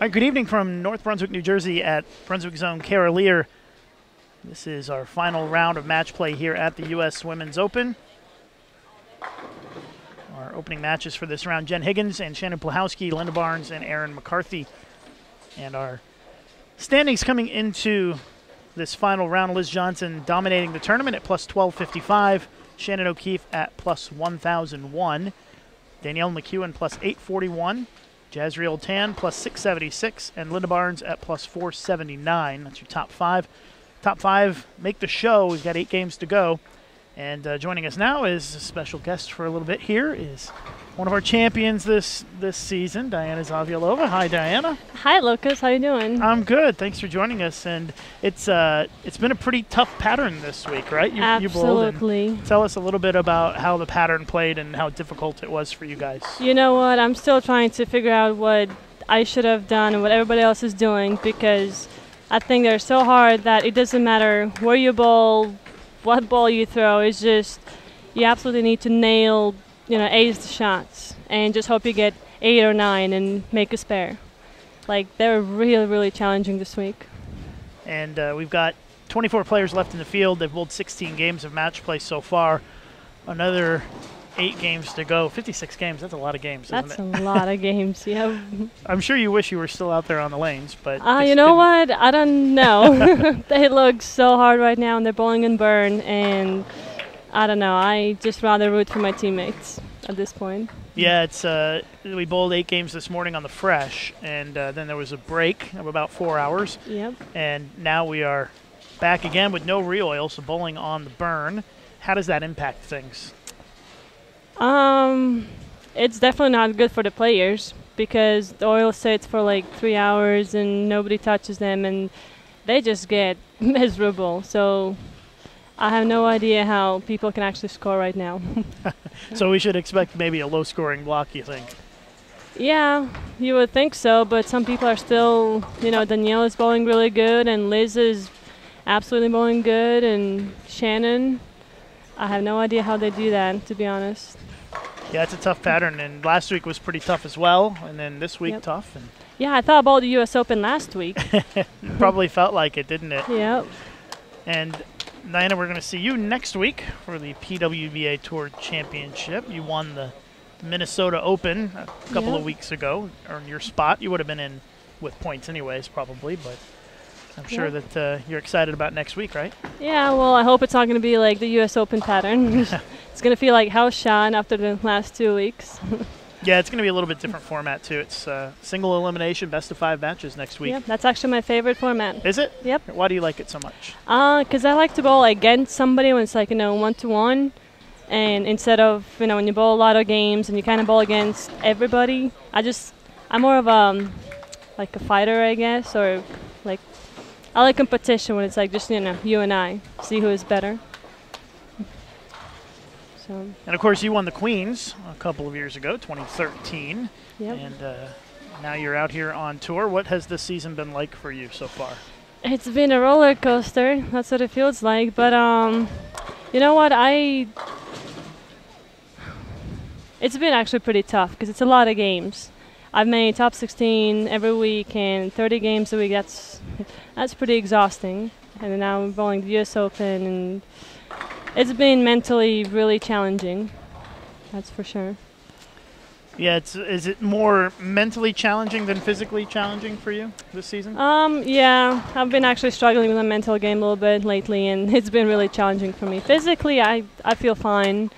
All right, good evening from North Brunswick, New Jersey at Brunswick Zone Carolier. This is our final round of match play here at the U.S. Women's Open. Our opening matches for this round, Jen Higgins and Shannon Plahowski, Linda Barnes and Erin McCarthy. And our standings coming into this final round, Liz Johnson dominating the tournament at plus 1255, Shannon O'Keefe at plus 1001, Danielle McEwen plus 841, Jazriel Tan plus 676, and Linda Barnes at plus 479. That's your top five. Top five make the show. We've got 8 games to go. And joining us now is a special guest for a little bit here is one of our champions this season, Diana Zavialova. Hi, Diana. Hi, Lucas. How you doing? I'm good. Thanks for joining us. And it's been a pretty tough pattern this week, right? Absolutely. You tell us a little bit about how the pattern played and how difficult it was for you guys. You know what? I'm still trying to figure out what I should have done and what everybody else is doing, because I think they're so hard that it doesn't matter where you bowl, what ball you throw. It's just you absolutely need to nail, ace the shots and just hope you get 8 or 9 and make a spare. Like, they're really, really challenging this week. And we've got 24 players left in the field. They've bowled 16 games of match play so far. Another 8 games to go. 56 games. That's a lot of games, isn't it? That's a lot of games, yeah. I'm sure you wish you were still out there on the lanes, but you know what? I don't know. They look so hard right now, and they're bowling and burn, and I don't know. I just rather root for my teammates at this point. Yeah, it's we bowled 8 games this morning on the fresh, and then there was a break of about 4 hours. Yep. And now we are back again with no re-oil, so bowling on the burn. How does that impact things? It's definitely not good for the players, because the oil sits for like 3 hours and nobody touches them, and they just get miserable. So I have no idea how people can actually score right now. So we should expect maybe a low-scoring block, you think? Yeah, you would think so, but some people are still, Danielle is bowling really good, and Liz is absolutely bowling good, and Shannon, I have no idea how they do that, to be honest. Yeah, it's a tough pattern, and last week was pretty tough as well, and then this week tough. And yeah, I thought about the U.S. Open last week. Probably felt like it, didn't it? Yep. And Diana, we're going to see you next week for the PWBA Tour Championship. You won the Minnesota Open a couple of weeks ago, earned your spot. You would have been in with points anyways, probably, but I'm sure that you're excited about next week, right? Yeah, well, I hope it's not going to be like the U.S. Open pattern. It's going to feel like house shot after the last 2 weeks. Yeah, it's going to be a little bit different format, too. It's single elimination, best-of-5 matches next week. Yeah, that's actually my favorite format. Is it? Yep. Why do you like it so much? Because I like to bowl against somebody when it's like, 1-to-1. And instead of, when you bowl a lot of games and you kind of bowl against everybody, I'm more of like a fighter, I guess, or like, I like competition when it's like just, you and I, see who is better. So. And, of course, you won the Queens a couple of years ago, 2013. Yep. And now you're out here on tour. What has this season been like for you so far? It's been a roller coaster. That's what it feels like. But you know what? It's been actually pretty tough because it's a lot of games. I've made top 16 every week and 30 games a week. That's pretty exhausting. And now I'm bowling the U.S. Open, and it's been mentally really challenging. That's for sure. Yeah, is it more mentally challenging than physically challenging for you this season? Yeah, I've been actually struggling with the mental game a little bit lately, and it's been really challenging for me. Physically, I feel fine,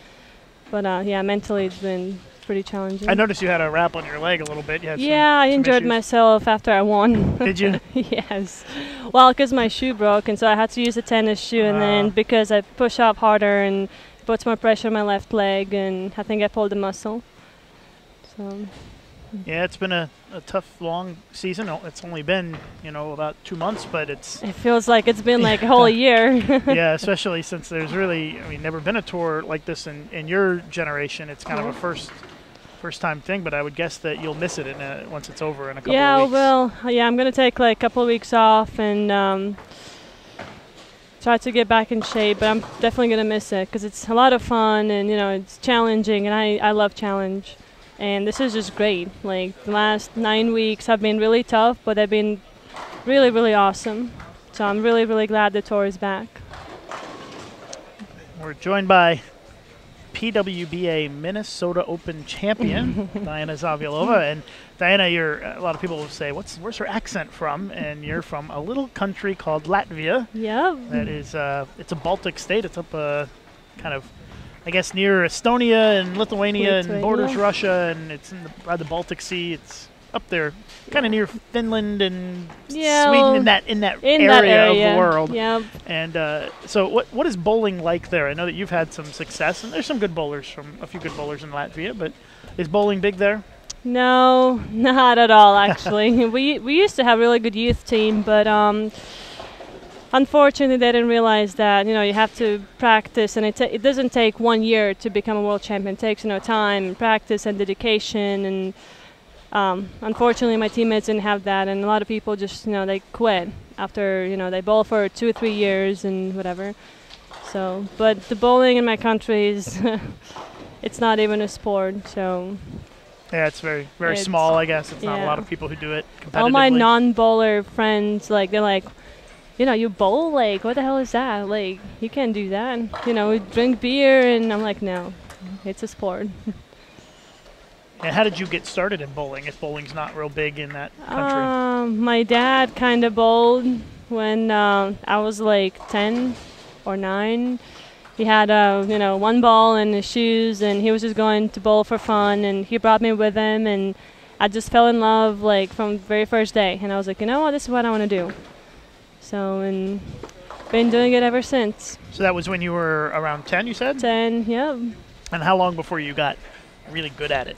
but yeah, mentally it's been pretty challenging. I noticed you had a wrap on your leg a little bit. Yeah, I injured myself after I won. Did you? Yes. Well, because my shoe broke, and so I had to use a tennis shoe, and then because I push up harder and it puts more pressure on my left leg, and I think I pulled a muscle. So. Yeah, it's been a tough, long season. It's only been, about 2 months, but it feels like it's been like a whole year. Yeah, especially since there's really, never been a tour like this in your generation. It's kind of a first-time thing, but I would guess that you'll miss it once it's over in a couple of weeks. Yeah, I'm going to take like a couple of weeks off and try to get back in shape, but I'm definitely going to miss it because it's a lot of fun and, it's challenging, and I love challenge. And this is just great. Like, the last 9 weeks have been really tough, but they've been really, really awesome. So I'm really, really glad the tour is back. We're joined by PWBA Minnesota Open champion, Diana Zavialova. And Diana, a lot of people will say, where's her accent from? And you're from a little country called Latvia. Yep. That is, it's a Baltic state. It's up kind of, I guess, near Estonia and Lithuania and borders Russia, and it's by the Baltic Sea. It's up there, kind of near Finland and Sweden, in that area of the world. Yep. And so what is bowling like there? I know that you've had some success, and there's some good bowlers a few good bowlers in Latvia, but is bowling big there? No, not at all, actually. we used to have a really good youth team, but unfortunately they didn't realize that, you have to practice, and it doesn't take 1 year to become a world champion. It takes, time and practice and dedication, and unfortunately, my teammates didn't have that, and a lot of people just, they quit after, they bowl for 2 or 3 years and whatever. So, but the bowling in my country is, it's not even a sport, so. Yeah, it's very, very small, I guess. It's not a lot of people who do it competitively. All my non-bowler friends, they're like, you bowl? Like, what the hell is that? Like, you can't do that. We drink beer, and I'm like, no, it's a sport. And how did you get started in bowling, if bowling's not real big in that country? My dad kind of bowled when I was like 10 or 9. He had, one ball and his shoes, and he was just going to bowl for fun, and he brought me with him, and I just fell in love, from the very first day. And I was like, you know what, this is what I want to do. So, and been doing it ever since. So that was when you were around 10, you said? 10, yep. And how long before you got really good at it?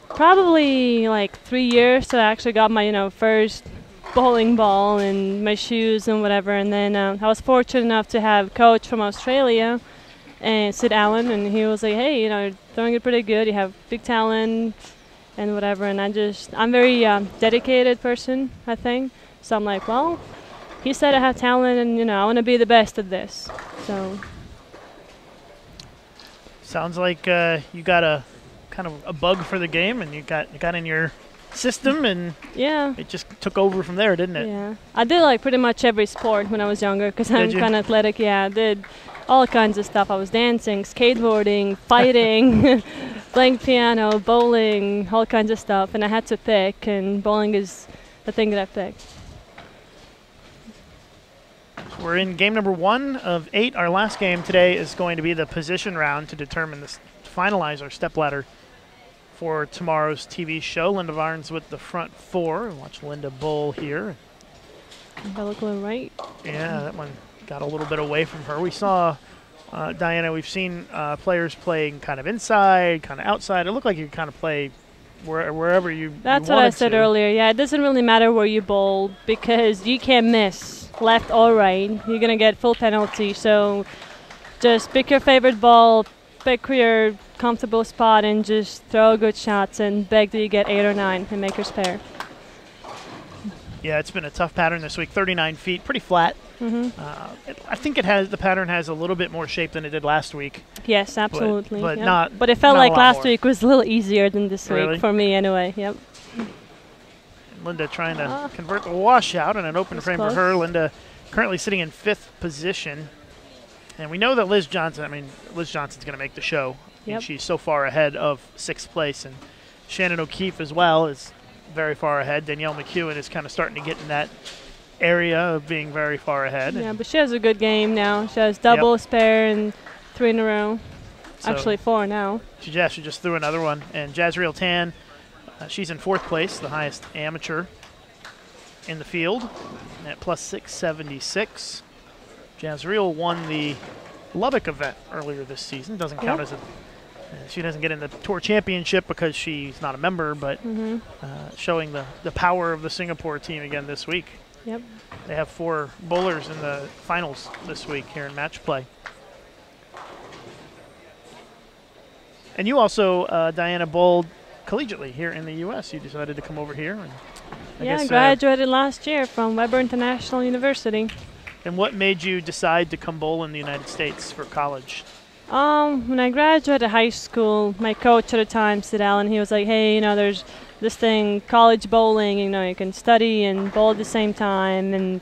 Probably like 3 years. So I actually got my, first bowling ball and my shoes and whatever. And then I was fortunate enough to have a coach from Australia, and Sid Allen, and he was like, hey, you're doing it pretty good. You have big talent and whatever. And I'm very dedicated person, I think. So I'm like, well, he said I have talent, and I want to be the best at this. So. Sounds like you got a kind of a bug for the game, and you got in your system, and it just took over from there, didn't it? Yeah, I did pretty much every sport when I was younger, because I'm kind of athletic. Yeah, I did all kinds of stuff. I was dancing, skateboarding, fighting, playing piano, bowling, all kinds of stuff, and I had to pick, and bowling is the thing that I picked. We're in game number 1 of 8. Our last game today is going to be the position round to finalize our stepladder for tomorrow's TV show. Linda Varnes with the front 4. Watch Linda bowl here. Bella going right. Yeah, that one got a little bit away from her. We saw, Diana, we've seen players playing kind of inside, kind of outside. It looked like you kind of play wherever you That's what I said earlier. Yeah, it doesn't really matter where you bowl, because you can't miss left or right. You're going to get full penalty. So just pick your favorite ball, pick your comfortable spot, and just throw good shots and beg that you get 8 or 9 and make your spare. Yeah, it's been a tough pattern this week. 39 feet, pretty flat. I think the pattern has a little bit more shape than it did last week. Yes, absolutely. But But it felt like last week was a little easier than this week for me anyway. Yep. Linda trying to convert the washout, and an open frame for her. Linda currently sitting in 5th position. And we know that Liz Johnson's going to make the show. And she's so far ahead of 6th place. And Shannon O'Keefe as well is very far ahead. Danielle McEwen is kind of starting to get in that area of being very far ahead. Yeah, but she has a good game now. She has double, spare, and 3 in a row. So actually 4 now. She just threw another one. And Jazriel Tan, she's in 4th place, the highest amateur in the field at plus 676. Jazriel won the Lubbock event earlier this season. Doesn't count as she doesn't get in the tour championship because she's not a member, but showing the power of the Singapore team again this week. Yep. They have 4 bowlers in the finals this week here in match play. And you also, Diana, bowled collegiately here in the U.S. You decided to come over here. And I graduated last year from Weber International University. And what made you decide to come bowl in the United States for college? When I graduated high school, my coach at the time, Sid Allen, he was like, hey, you know, there's this thing, college bowling, you know, you can study and bowl at the same time. And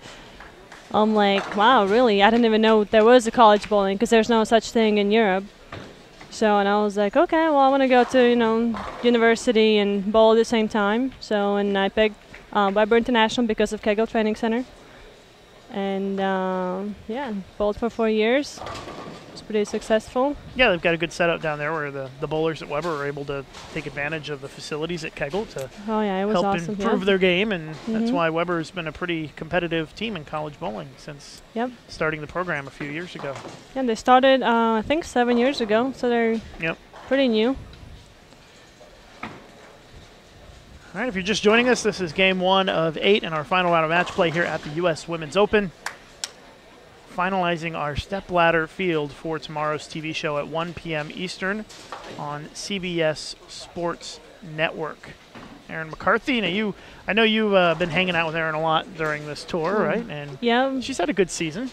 I'm like, wow, really? I didn't even know there was a college bowling because there's no such thing in Europe. So, and I was like, okay, well, I want to go to, you know, university and bowl at the same time. So, and I picked Weber International because of Kegel Training Center. And, yeah, bowled for 4 years. It's pretty successful. Yeah, they've got a good setup down there where the bowlers at Weber are able to take advantage of the facilities at Kegel to help awesome, improve their game, and that's why Weber's been a pretty competitive team in college bowling since starting the program a few years ago. Yeah, they started, I think, 7 years ago, so they're pretty new. All right, if you're just joining us, this is game 1 of 8 in our final round of match play here at the U.S. Women's Open. Finalizing our stepladder field for tomorrow's TV show at 1 p.m. Eastern on CBS Sports Network. Erin McCarthy, I know you've been hanging out with Erin a lot during this tour, right? And she's had a good season.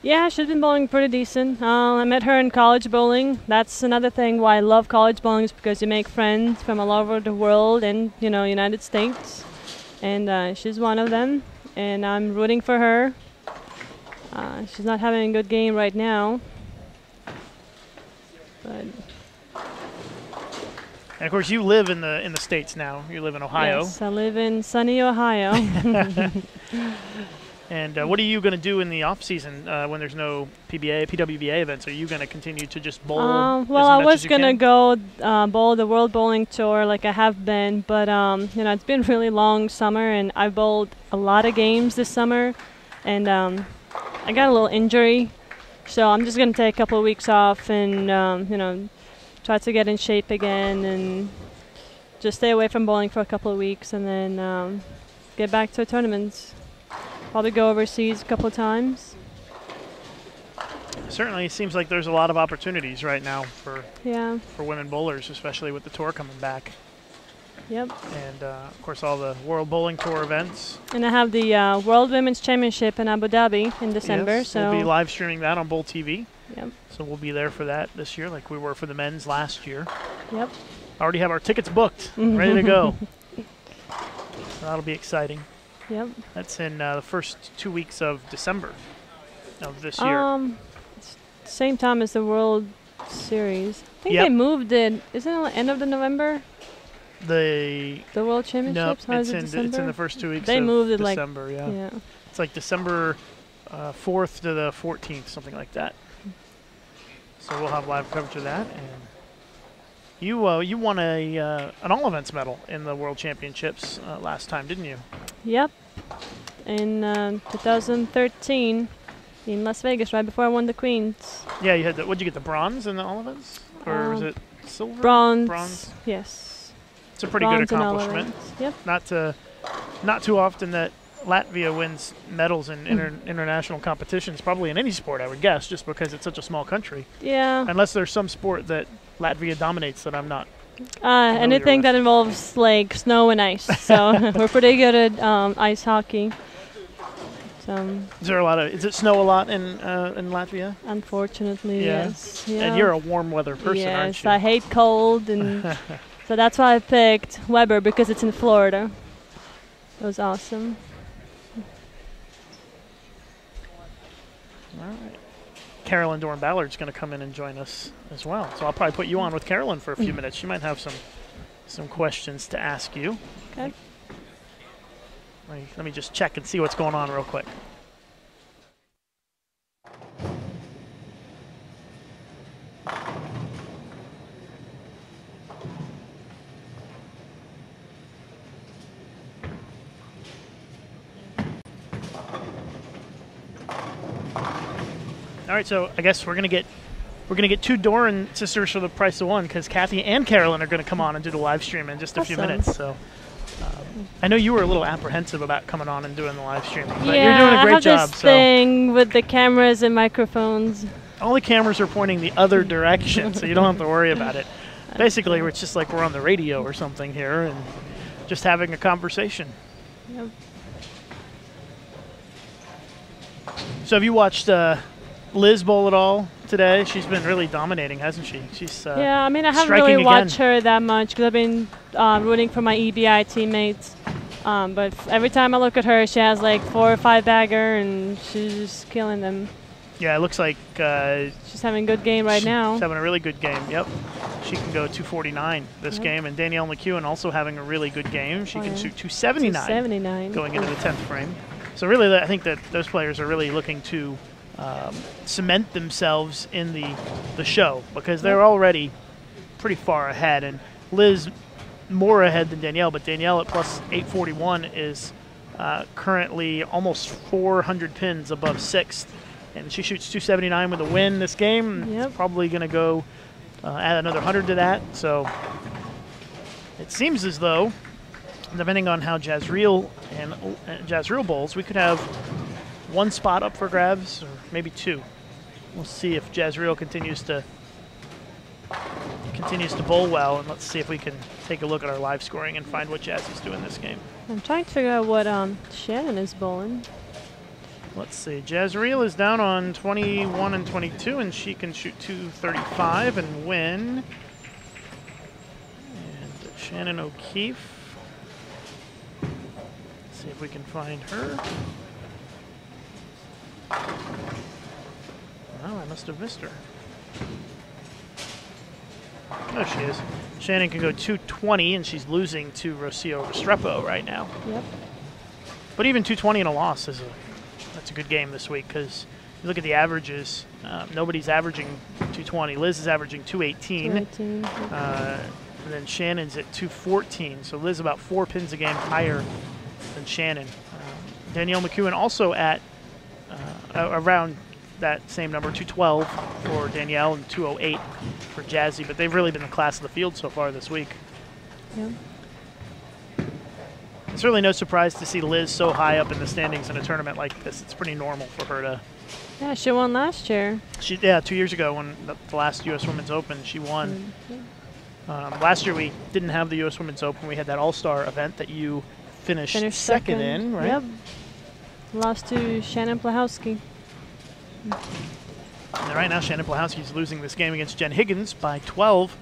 Yeah, she's been bowling pretty decent. I met her in college bowling. That's another thing why I love college bowling, is because you make friends from all over the world and, you know, United States. And she's one of them, and I'm rooting for her. She's not having a good game right now. But and of course, you live in the States now. You live in Ohio. Yes, I live in sunny Ohio. And what are you going to do in the off season when there's no PWBA events? Are you going to continue to just bowl? Well, I was going to go bowl the World Bowling Tour like I have been, but you know, it's been really long summer, and I bowled a lot of games this summer, and I got a little injury, so I'm just going to take a couple of weeks off and you know, try to get in shape again and just stay away from bowling for a couple of weeks, and then get back to tournaments. Probably go overseas a couple of times. Certainly seems like there's a lot of opportunities right now for women bowlers, especially with the tour coming back. Yep. And of course all the World Bowling Tour events. And I have the World Women's Championship in Abu Dhabi in December. Yes, so we'll be live streaming that on Bowl TV. Yep. So we'll be there for that this year, like we were for the men's last year. Yep. Already have our tickets booked, ready to go. So that'll be exciting. Yep. That's in the first 2 weeks of December of this year. Same time as the World Series. I think they moved it. Isn't it the end of November? The World Championships? No, it's in the first 2 weeks they of moved it December, like, yeah. It's like December 4th to the 14th, something like that. So we'll have live coverage of that. And you won an all events medal in the World Championships last time, didn't you? Yep. In 2013 in Las Vegas, right before I won the Queens. Yeah, you had what'd you get, the bronze in the all events? Or was it silver? Bronze. Yes. It's a pretty good accomplishment. Yep. Not too often that Latvia wins medals in international competitions, probably in any sport, I would guess, just because it's such a small country. Yeah. Unless there's some sport that Latvia dominates that I'm not. Anything that involves like snow and ice. So we're pretty good at ice hockey. So Is it snow a lot in Latvia? Unfortunately, yes. Yeah. And you're a warm weather person, aren't you? Yes, I hate cold, and so that's why I picked Weber, because it's in Florida. It was awesome. All right. Carolyn Dorn-Ballard's going to come in and join us as well. So I'll probably put you on with Carolyn for a few minutes. She might have some questions to ask you. Okay. Let me just check and see what's going on real quick. All right, so I guess we're gonna get two Doran sisters for the price of one, because Kathy and Carolyn are gonna come on and do the live stream in just a few minutes. So I know you were a little apprehensive about coming on and doing the live streaming, but you're doing a great job. I have this thing with the cameras and microphones. All the cameras are pointing the other direction, so you don't have to worry about it. Basically, it's just like we're on the radio or something here and just having a conversation. Yep. So have you watched Liz bowl at all today. She's been really dominating, hasn't she? She's yeah, I mean, I haven't really watched her that much because I've been rooting for my EBI teammates. But every time I look at her, she has like 4 or 5 bagger, and she's just killing them. Yeah, it looks like she's having a good game right now. She's having a really good game. Yep, she can go 249 this game, and Danielle McEwen also having a really good game. She can shoot 279 going into the 10th frame. So really, I think that those players are really looking to cement themselves in the show because they're already pretty far ahead, and Liz more ahead than Danielle, but Danielle at plus 841 is currently almost 400 pins above 6th. And she shoots 279 with a win this game. Yep. It's probably going to go add another 100 to that. So it seems as though, depending on how Jazreel and Jazreel bowls, we could have 1 spot up for grabs, or maybe 2. We'll see if Jazreel continues to bowl well, and let's see if we can take a look at our live scoring and find what Jazz is doing this game. I'm trying to figure out what Shannon is bowling. Let's see. Jazreel is down on 21 and 22, and she can shoot 235 and win. And Shannon O'Keefe. Let's see if we can find her. Oh, I must have missed her. There she is. Shannon can go 220, and she's losing to Rocio Restrepo right now. Yep. But even 220 and a loss is that's a good game this week because you look at the averages. Nobody's averaging 220. Liz is averaging 218. And then Shannon's at 214. So Liz about 4 pins a game higher than Shannon. Danielle McEwen also at around that same number, 212 for Danielle and 208 for Jazzy. But they've really been the class of the field so far this week. Yeah. It's really no surprise to see Liz so high up in the standings in a tournament like this. It's pretty normal for her to. Yeah, she won last year. Yeah, 2 years ago when the last U.S. Women's Open, she won. Last year we didn't have the U.S. Women's Open. We had that All-Star event that you finished second in, right? Yep. Lost to Shannon Plahowski. And right now, Shannon Plahowski is losing this game against Jen Higgins by 12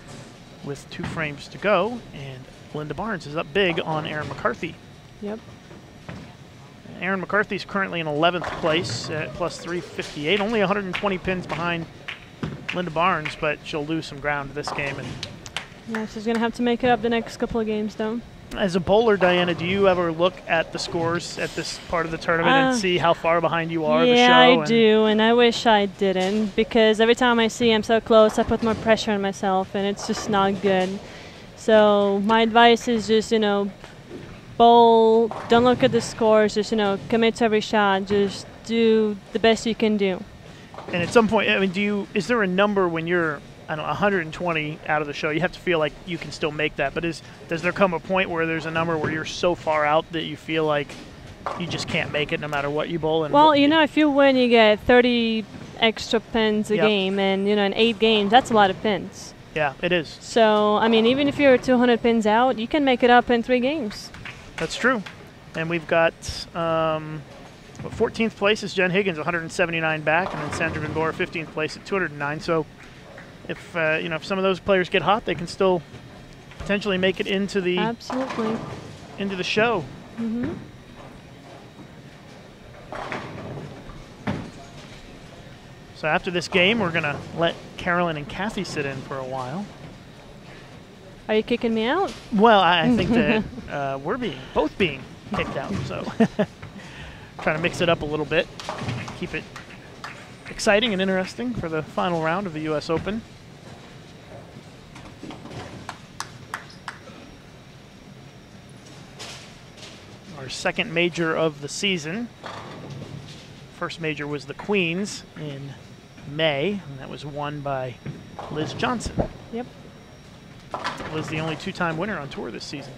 with 2 frames to go, and Linda Barnes is up big on Erin McCarthy. Yep. Erin McCarthy is currently in 11th place at plus 358, only 120 pins behind Linda Barnes, but she'll lose some ground this game. And yeah, she's going to have to make it up the next couple of games, though. As a bowler, Diana, do you ever look at the scores at this part of the tournament and see how far behind you are? Yeah, the show? I do, and I wish I didn't, because every time I see I'm so close, I put more pressure on myself, and it's just not good. So my advice is just, bowl, don't look at the scores, just, commit to every shot, just do the best you can do. And at some point, I mean, is there a number when you're, I don't know, 120 out of the show, you have to feel like you can still make that, but does there come a point where there's a number where you're so far out that you feel like you just can't make it no matter what you bowl? And well, if you win, you get 30 extra pins a game, and, in 8 games, that's a lot of pins. Yeah, it is. So, I mean, even if you're 200 pins out, you can make it up in 3 games. That's true. And we've got 14th place is Jen Higgins, 179 back, and then Sandra Gongora, 15th place at 209. So if if some of those players get hot, they can still potentially make it into the into the show. Mm-hmm. So after this game, we're gonna let Carolyn and Kathy sit in for a while. Are you kicking me out? Well, I think that we're both being kicked out, so trying to mix it up a little bit, keep it exciting and interesting for the final round of the U.S. Open. Our second major of the season. First major was the Queens in May, and that was won by Liz Johnson. Yep. Liz the only 2-time winner on tour this season.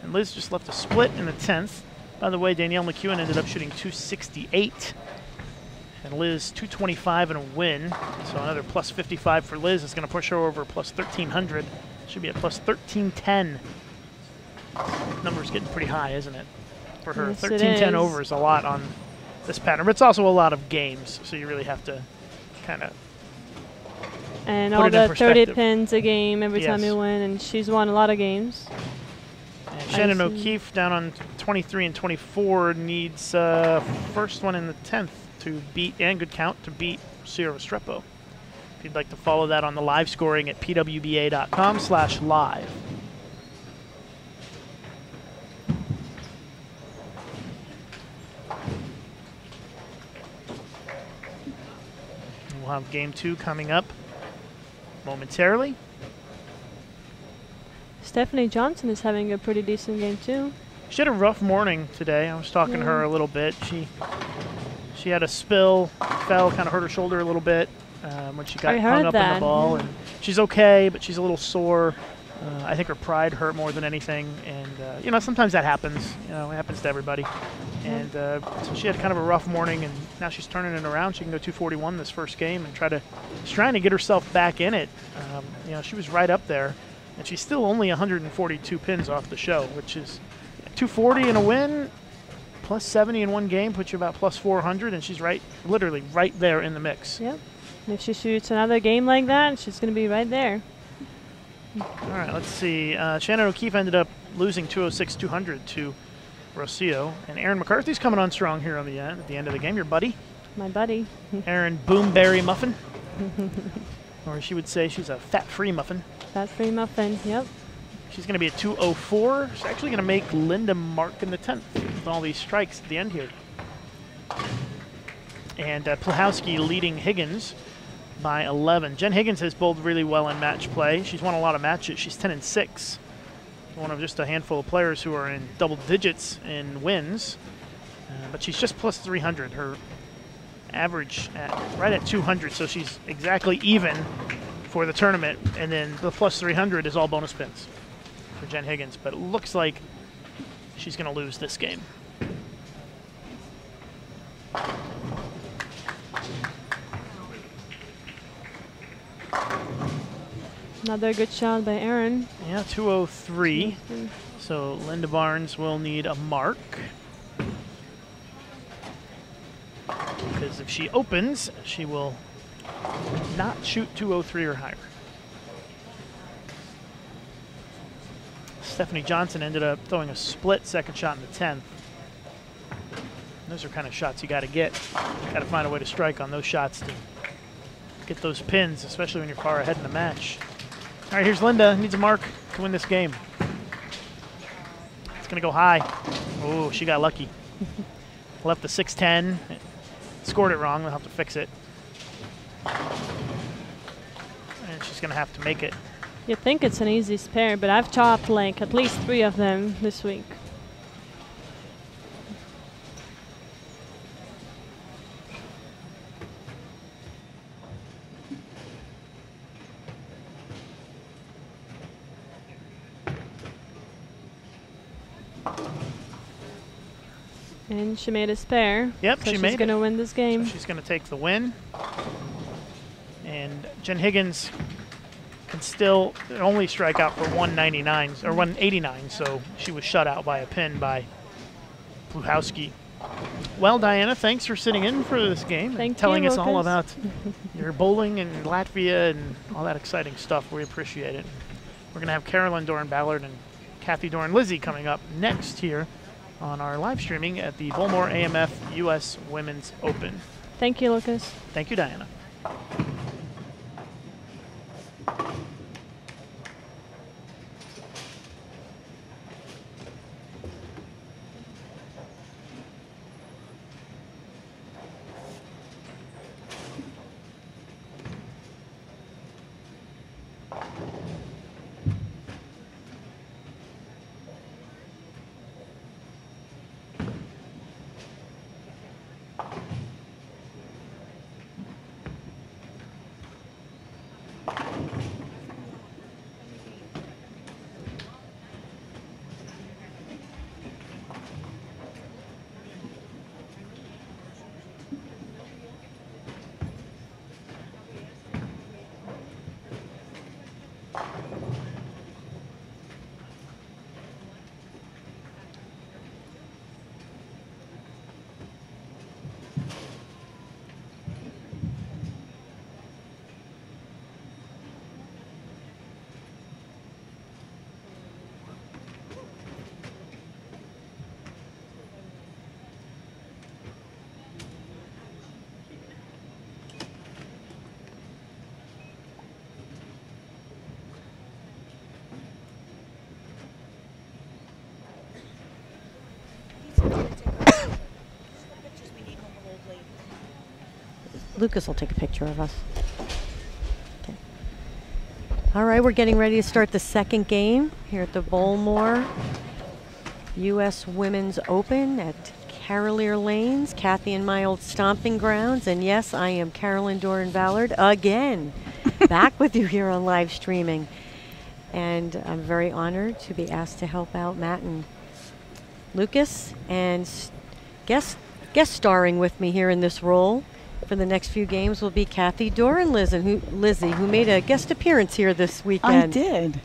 And Liz just left a split in the 10th. By the way, Danielle McEwen ended up shooting 268. And Liz 225 and a win. So another plus 55 for Liz is going to push her over plus 1,300. Should be at plus 1,310. Number's getting pretty high, isn't it? For her, yes, 1,310 over is a lot on this pattern. But it's also a lot of games, so you really have to kind of and Put all it in the 30 perspective. pins a game every time Yes. you win, and she's won a lot of games. And Shannon see. O'Keefe down on 23 and 24 needs first one in the 10th to beat, and good count, to beat Sierra Restrepo. If you'd like to follow that on the live scoring at pwba.com/live. We'll have game 2 coming up momentarily. Stephanie Johnson is having a pretty decent game too. She had a rough morning today. I was talking to her a little bit. She had a spill, fell, kind of hurt her shoulder a little bit when she got hung up in the ball. And she's okay, but she's a little sore. I think her pride hurt more than anything. And, you know, sometimes that happens. You know, it happens to everybody. And so she had kind of a rough morning, and now she's turning it around. She can go 241 this first game and she's trying to get herself back in it. You know, she was right up there, and she's still only 142 pins off the show, which is 240 in a win, plus 70 in one game, puts you about plus 400, and she's literally right there in the mix. Yep. And if she shoots another game like that, she's going to be right there. All right, let's see. Shannon O'Keefe ended up losing 206-200 to Rocio, and Erin McCarthy's coming on strong here at the end of the game. Your buddy? My buddy. Erin Boomberry Muffin. Or she would say she's a fat-free muffin. Fat-free muffin, yep. She's going to be at 204. She's actually going to make Linda mark in the 10th with all these strikes at the end here. And Plahowski leading Higgins by 11. Jen Higgins has bowled really well in match play. She's won a lot of matches. She's 10-6. One of just a handful of players who are in double digits in wins. But she's just plus 300. Her average right at 200, so she's exactly even for the tournament. And then the plus 300 is all bonus pins for Jen Higgins. But it looks like she's going to lose this game. Another good shot by Erin. Yeah, 203. So Linda Barnes will need a mark. Because if she opens, she will not shoot 203 or higher. Stephanie Johnson ended up throwing a split second shot in the 10th. Those are kind of shots you got to get. Got to find a way to strike on those shots to get those pins, especially when you're far ahead in the match. All right, here's Linda. Needs a mark to win this game. It's going to go high. Oh, she got lucky. Left the 610. Scored it wrong. They'll have to fix it. And she's going to have to make it. You think it's an easy spare, but I've chopped like at least 3 of them this week. And she made a spare. Yep, so she made it. she's going to win this game. So she's going to take the win. And Jen Higgins can still only strike out for 199 or 189, so she was shut out by a pin by Plahowski. Well, Diana, thanks for sitting in for this game and telling us all about your bowling in Latvia and all that exciting stuff. We appreciate it. We're going to have Carolyn Doran-Ballard and Kathy Doran-Lizzie coming up next here on our live streaming at the Bowlmor AMF U.S. Women's Open. Thank you, Lucas. Thank you, Diana. Lucas will take a picture of us. Okay. All right, we're getting ready to start the second game here at the Bowlmor U.S. Women's Open at Carolier Lanes, Kathy and my old stomping grounds. And yes, I am Carolyn Doran Ballard again, back with you here on live streaming. And I'm very honored to be asked to help out Matt and Lucas, and guest starring with me here in this role for the next few games will be Kathy Doran Lizzie, who made a guest appearance here this weekend. I did.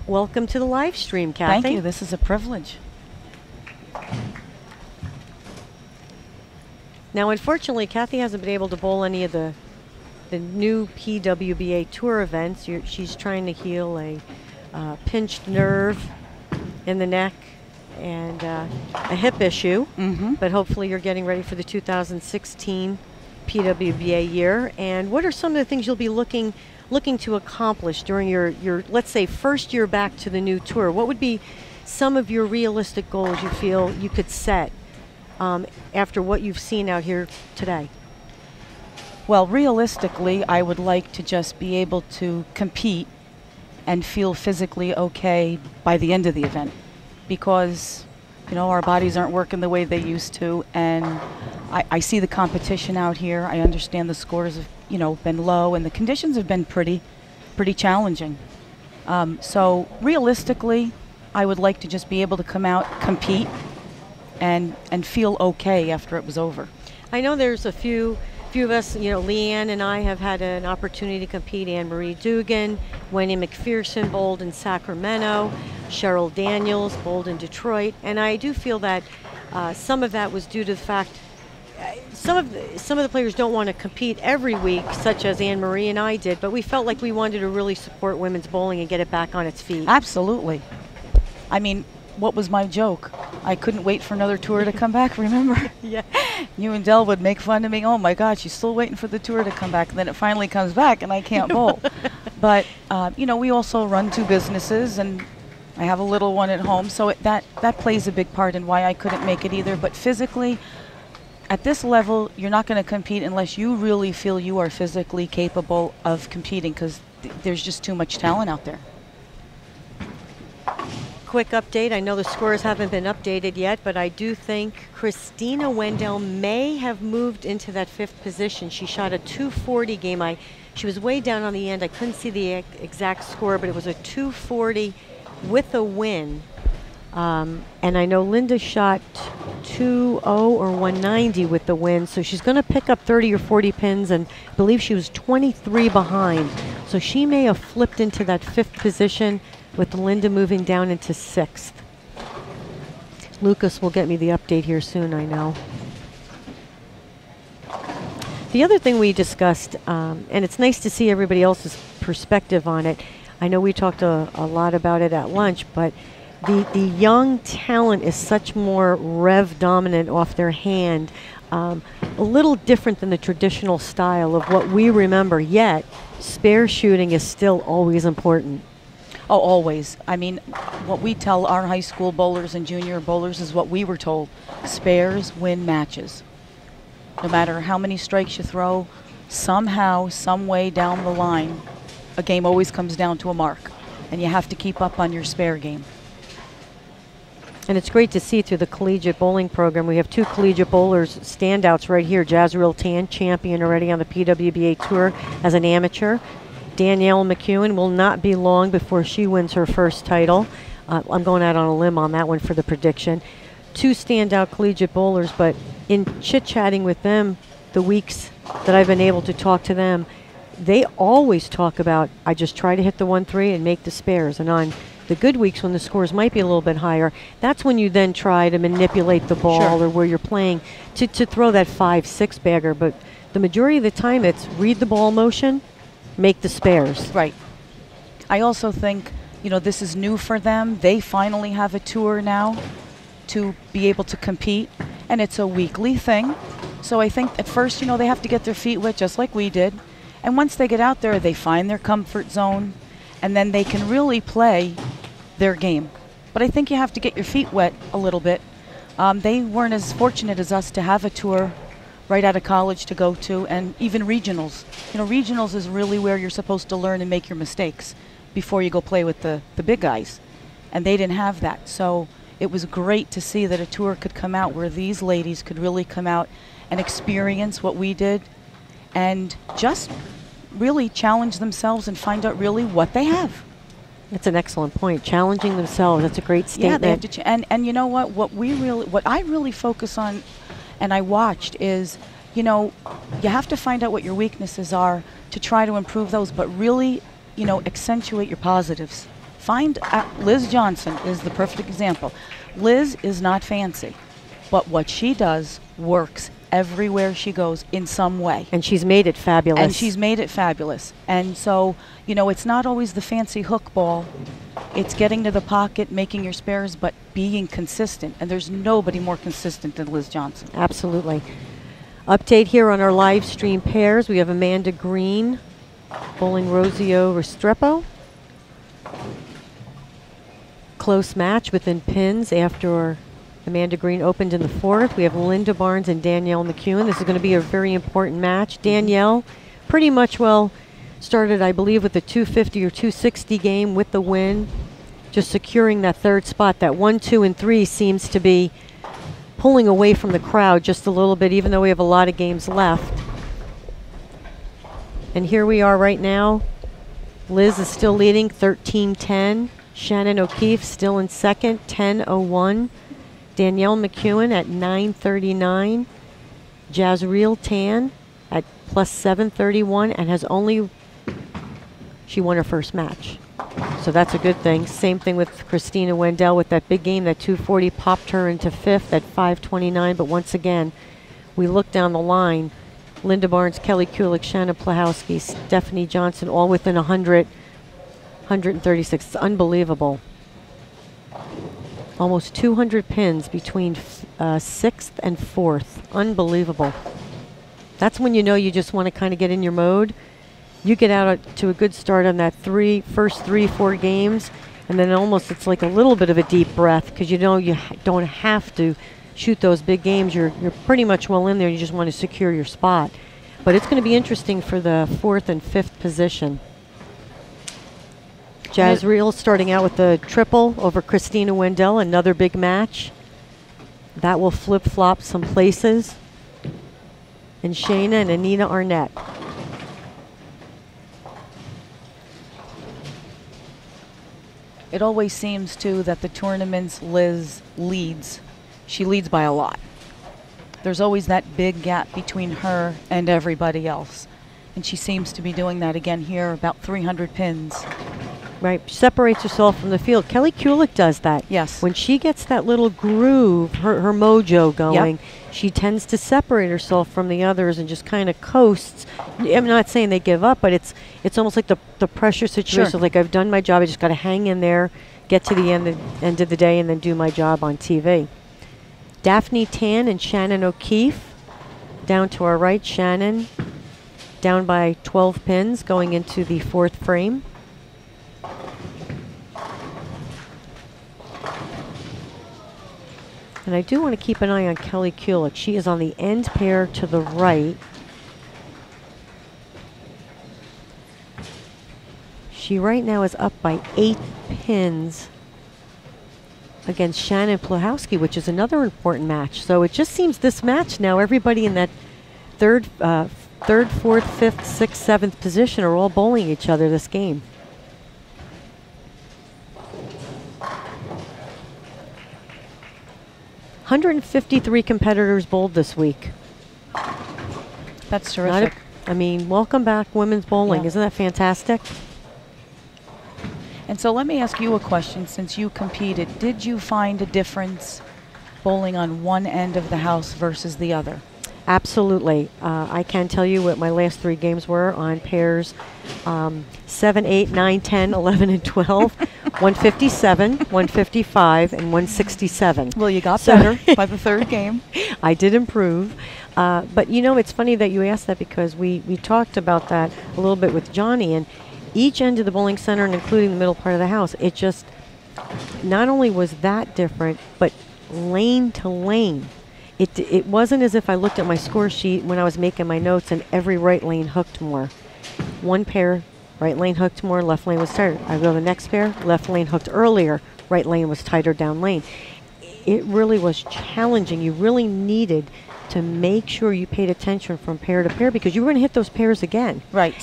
Welcome to the live stream, Kathy. Thank you. This is a privilege. Now, unfortunately, Kathy hasn't been able to bowl any of the new PWBA Tour events. She's trying to heal a pinched nerve in the neck and a hip issue. But hopefully you're getting ready for the 2016 PWBA year. And what are some of the things you'll be looking to accomplish during your let's say first year back to the new tour? What would be some of your realistic goals you feel you could set after what you've seen out here today? Well, realistically, I would like to just be able to compete and feel physically okay by the end of the event, because our bodies aren't working the way they used to, and I see the competition out here. I understand the scores have been low, and the conditions have been pretty challenging. So realistically, I would like to just be able to come out, compete, and feel okay after it was over. I know there's a few of us, Leanne and I have had an opportunity to compete. Anne-Marie Dugan, Wendy McPherson bowled in Sacramento, Cheryl Daniels bowled in Detroit, and I do feel that some of that was due to the fact some of the players don't want to compete every week, such as Anne-Marie and I did, but we felt like we wanted to really support women's bowling and get it back on its feet. Absolutely. I mean, what was my joke? I couldn't wait for another tour to come back, remember? Yeah. You and Del would make fun of me. Oh my God, she's still waiting for the tour to come back. And then it finally comes back and I can't bowl. But, we also run two businesses and I have a little one at home. So that plays a big part in why I couldn't make it either. But physically, at this level, you're not going to compete unless you really feel you are physically capable of competing, because there's just too much talent out there. Quick update. I know the scores haven't been updated yet, but I do think Christina Wendell may have moved into that 5th position. She shot a 240 game. She was way down on the end. I couldn't see the exact score, but it was a 240 with a win. And I know Linda shot 2-0 or 190 with the win, so she's going to pick up 30 or 40 pins, and I believe she was 23 behind. So she may have flipped into that 5th position, with Linda moving down into 6th. Lucas will get me the update here soon, I know. The other thing we discussed, and it's nice to see everybody else's perspective on it. I know we talked a lot about it at lunch, but the young talent is such more rev dominant off their hand, a little different than the traditional style of what we remember, yet spare shooting is still always important. Oh, always. I mean, what we tell our high school bowlers and junior bowlers is what we were told. Spares win matches. No matter how many strikes you throw, somehow, some way down the line, a game always comes down to a mark. And you have to keep up on your spare game. And it's great to see through the collegiate bowling program. We have 2 collegiate bowlers, standouts right here. Jazreel Tan, champion already on the PWBA Tour as an amateur. Danielle McEwen will not be long before she wins her first title. I'm going out on a limb on that one for the prediction. 2 standout collegiate bowlers, but in chit-chatting with them the weeks that I've been able to talk to them, they always talk about, I just try to hit the 1-3 and make the spares. And on the good weeks when the scores might be a little bit higher, that's when you then try to manipulate the ball or where you're playing to throw that 5-6 bagger. But the majority of the time it's read the ball motion, make the spares. Right. I also think, this is new for them. They finally have a tour now to be able to compete, and it's a weekly thing. So I think at first, they have to get their feet wet just like we did. And once they get out there, they find their comfort zone, and then they can really play their game. But I think you have to get your feet wet a little bit. They weren't as fortunate as us to have a tour right out of college to go to, and even regionals. You know, regionals is really where you're supposed to learn and make your mistakes before you go play with the big guys. And they didn't have that. So it was great to see that a tour could come out where these ladies could really come out and experience what we did and just really challenge themselves and find out really what they have. That's an excellent point. Challenging themselves. That's a great statement. Yeah, they have to and you know what I really focus on and I watched is, you know, you have to find out what your weaknesses are to try to improve those, but really, you know, accentuate your positives. Find Liz Johnson is the perfect example. Liz is not fancy, but what she does works everywhere she goes in some way. And she's made it fabulous. And she's made it fabulous. And so, you know, it's not always the fancy hook ball. It's getting to the pocket, making your spares, but being consistent. And there's nobody more consistent than Liz Johnson. Absolutely. Update here on our live stream pairs. We have Amanda Green, bowling Rosio Restrepo. Close match within pins after Amanda Green opened in the fourth. We have Linda Barnes and Danielle McEwen. This is going to be a very important match. Danielle pretty much started, I believe, with a 250 or 260 game with the win, just securing that third spot. That 1, 2, and 3 seems to be pulling away from the crowd just a little bit, even though we have a lot of games left. And here we are right now. Liz is still leading 13-10. Shannon O'Keefe still in second, 10-01. Danielle McEwen at 939. Jazreel Tan at plus 731 and she won her first match. So that's a good thing. Same thing with Christina Wendell with that big game. That 240 popped her into fifth at 529. But once again, we look down the line. Linda Barnes, Kelly Kulik, Shannon Plahowski, Stephanie Johnson, all within 100, 136. It's unbelievable. Almost 200 pins between 6th and 4th. Unbelievable. That's when you know you just want to kind of get in your mode. You get out to a good start on that first 3-4 games, and then almost it's like a little bit of a deep breath because you know you don't have to shoot those big games. You're pretty much well in there. You just want to secure your spot. But it's going to be interesting for the 4th and 5th position. Jazreel starting out with the triple over Christina Wendell, another big match. That will flip-flop some places. And Shayna and Anina Arnett. It always seems, too, that the tournaments Liz leads. She leads by a lot. There's always that big gap between her and everybody else. And she seems to be doing that again here, about 300 pins. Right, separates herself from the field. Kelly Kulik does that. Yes. When she gets that little groove, her mojo going, she tends to separate herself from the others and just kind of coasts. I'm not saying they give up, but it's almost like the pressure situation. Sure. Like, I've done my job, I just got to hang in there, get to the end of the day, and then do my job on TV. Daphne Tan and Shannon O'Keefe. Down to our right, Shannon down by 12 pins going into the 4th frame. And I do want to keep an eye on Kelly Kulik. She is on the end pair to the right. She right now is up by 8 pins against Shannon Plahowski, which is another important match. So it just seems this match now, everybody in that third, 4th, 5th, 6th, 7th position are all bowling each other this game. $153 competitors bowled this week. That's terrific. I mean, welcome back, women's bowling. Yeah. Isn't that fantastic? And so let me ask you a question. Since you competed, did you find a difference bowling on one end of the house versus the other? Absolutely. I can tell you what my last 3 games were on pairs 7, 8, 9, 10, 11, and 12. 157, 155, and 167. Well, you got better by the 3rd game. I did improve. But, you know, it's funny that you asked that because we talked about that a little bit with Johnny. And each end of the bowling center, and including the middle part of the house, it just not only was that different, but lane to lane. It wasn't as if I looked at my score sheet when I was making my notes and every right lane hooked more. One pair, right lane hooked more, left lane was tighter. I go to the next pair, left lane hooked earlier, right lane was tighter down lane. It really was challenging. You really needed to make sure you paid attention from pair to pair because you were going to hit those pairs again. Right.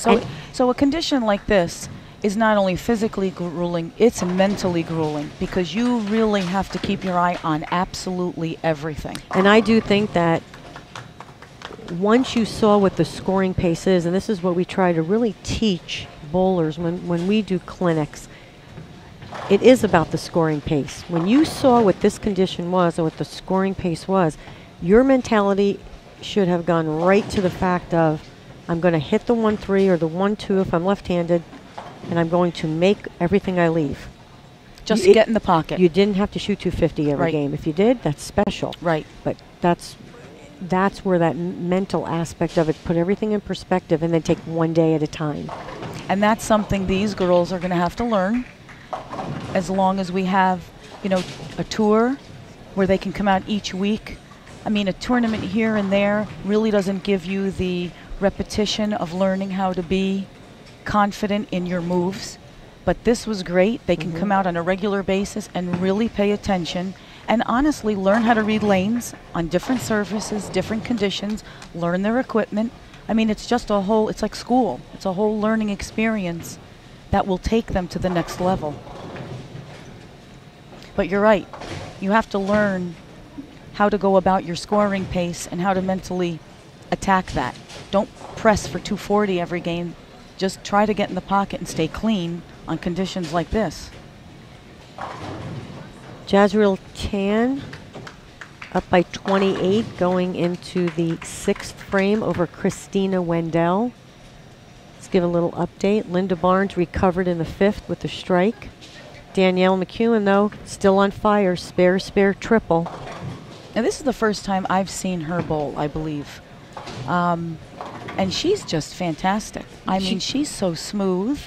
So a condition like this is not only physically grueling, it's mentally grueling because you really have to keep your eye on absolutely everything. And I do think that once you saw what the scoring pace is, and this is what we try to really teach bowlers when we do clinics, it is about the scoring pace. When you saw what this condition was and what the scoring pace was, your mentality should have gone right to the fact of, I'm going to hit the 1-3 or the 1-2 if I'm left-handed, and I'm going to make everything I leave. Just get in the pocket. You didn't have to shoot 250 every Right. game. If you did, that's special. Right. But that's where that mental aspect of it, put everything in perspective and then take one day at a time. And that's something these girls are going to have to learn as long as we have, you know, a tour where they can come out each week. I mean, a tournament here and there really doesn't give you the repetition of learning how to be confident in your moves. But this was great. They can come out on a regular basis and really pay attention and honestly learn how to read lanes on different surfaces, different conditions, learn their equipment. I mean, it's just a whole, it's like school. It's a whole learning experience that will take them to the next level. But you're right. You have to learn how to go about your scoring pace and how to mentally attack that. Don't press for 240 every game. Just try to get in the pocket and stay clean on conditions like this. Jazreel Tan up by 28 going into the 6th frame over Christina Wendell. Let's give a little update. Linda Barnes recovered in the 5th with a strike. Danielle McEwen, though, still on fire. Spare, triple. And this is the first time I've seen her bowl, I believe. And she's just fantastic. I mean, she's so smooth.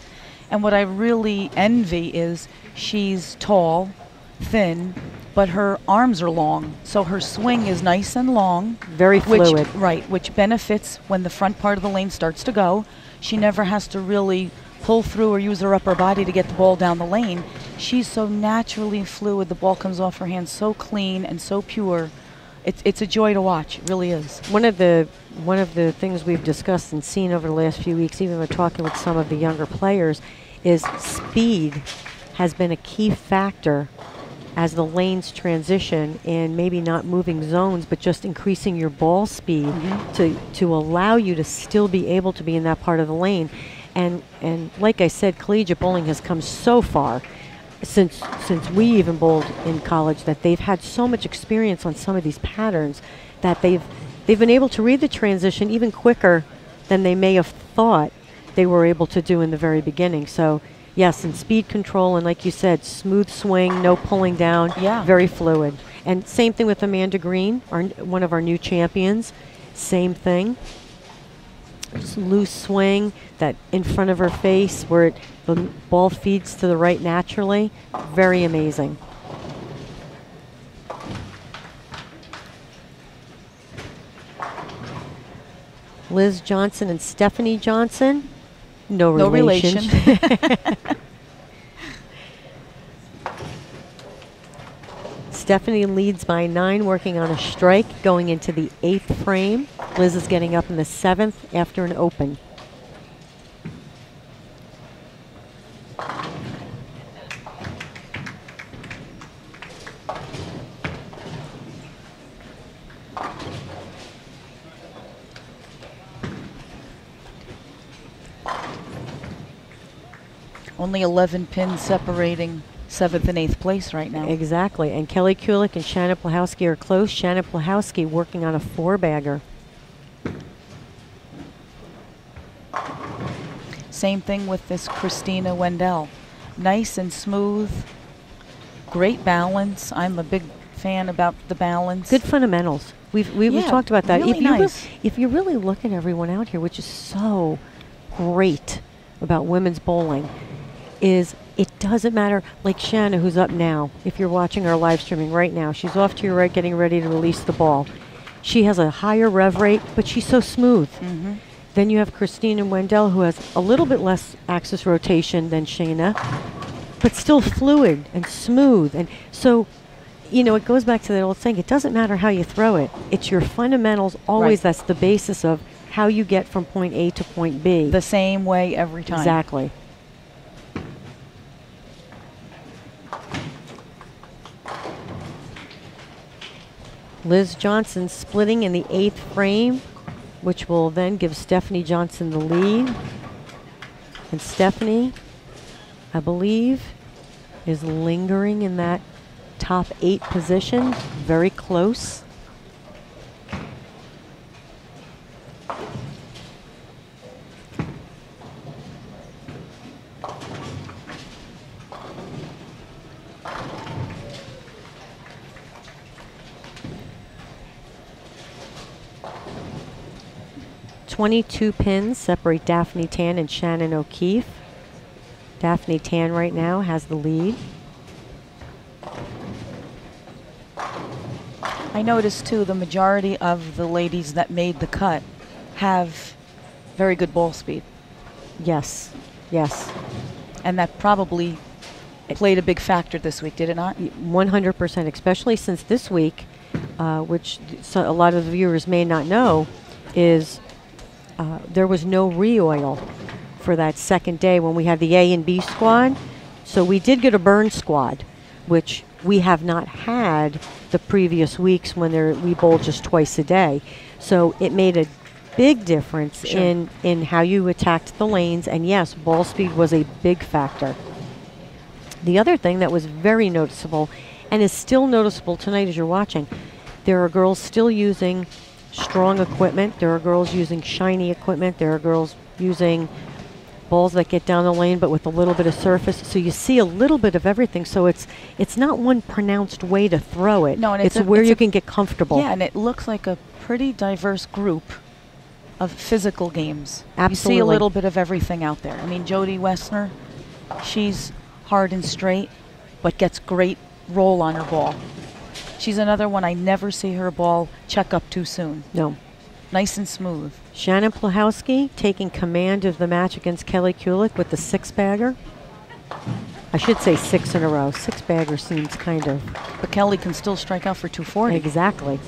And what I really envy is she's tall, thin, but her arms are long. So her swing is nice and long. Very fluid. Which benefits when the front part of the lane starts to go. She never has to really pull through or use her upper body to get the ball down the lane. She's so naturally fluid. The ball comes off her hands so clean and so pure. It's a joy to watch. It really is. One of the things we've discussed and seen over the last few weeks, even with talking with some of the younger players, is speed has been a key factor as the lanes transition and maybe not moving zones, but just increasing your ball speed to allow you to still be able to be in that part of the lane. And like I said, collegiate bowling has come so far since we even bowled in college that they've had so much experience on some of these patterns that they've been able to read the transition even quicker than they may have thought they were able to do in the very beginning. So yes, and speed control, and like you said, smooth swing, no pulling down, very fluid. And same thing with Amanda Green, one of our new champions, same thing. Just loose swing, that in front of her face where the ball feeds to the right naturally. Very amazing. Liz Johnson and Stephanie Johnson, no relation. Stephanie leads by 9, working on a strike, going into the 8th frame. Liz is getting up in the 7th after an open. Only 11 pins separating 7th and 8th place right now. Exactly. And Kelly Kulik and Shannon Plahowski are close. Shannon Plahowski working on a 4-bagger. Same thing with this Christina Wendell. Nice and smooth. Great balance. I'm a big fan about the balance. Good fundamentals. We've talked about that. Really nice. If you really look at everyone out here, which is so great about women's bowling, is it doesn't matter, like Shanna, who's up now. If you're watching our live streaming right now, she's off to your right getting ready to release the ball. She has a higher rev rate, but she's so smooth. Then you have Christina Wendell, who has a little bit less axis rotation than Shayna, but still fluid and smooth. And so, you know, it goes back to that old saying, it doesn't matter how you throw it. It's your fundamentals always. Right. That's the basis of how you get from point A to point B. The same way every time. Exactly. Liz Johnson splitting in the 8th frame, which will then give Stephanie Johnson the lead. And Stephanie, I believe, is lingering in that top 8 position, very close. .22 pins separate Daphne Tan and Shannon O'Keefe. Daphne Tan right now has the lead. I noticed too, the majority of the ladies that made the cut have very good ball speed. Yes, yes. And that probably played a big factor this week, did it not? 100%, especially since this week, which a lot of the viewers may not know, is there was no re-oil for that second day when we had the A and B squad. So we did get a burn squad, which we have not had the previous weeks when we bowl just twice a day. So it made a big difference in how you attacked the lanes. And yes, ball speed was a big factor. The other thing that was very noticeable and is still noticeable tonight as you're watching, there are girls still using strong equipment. There are girls using shiny equipment. There are girls using balls that get down the lane but with a little bit of surface. So you see a little bit of everything. So it's not one pronounced way to throw it. No, and it's where you can get comfortable. Yeah, and it looks like a pretty diverse group of physical games. Absolutely. You see a little bit of everything out there. I mean, Jody Wessner, she's hard and straight, but gets great roll on her ball. She's another one I never see her ball check up too soon. No. Nice and smooth. Shannon Plahowski taking command of the match against Kelly Kulik with the 6-bagger. I should say 6 in a row. 6-bagger seems kind of... But Kelly can still strike out for 240. Exactly.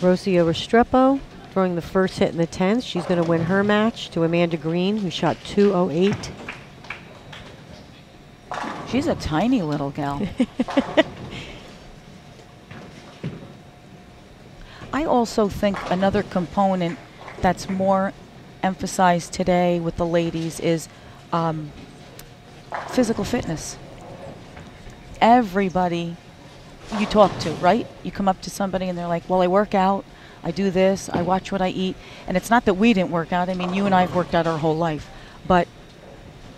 Rocio Restrepo throwing the first hit in the 10th. She's going to win her match to Amanda Green, who shot 208. She's a tiny little gal. I also think another component that's more emphasized today with the ladies is physical fitness. Everybody you talk to, right? You come up to somebody and they're like, well, I work out, I do this, I watch what I eat. And it's not that we didn't work out. I mean, you and I have worked out our whole life. But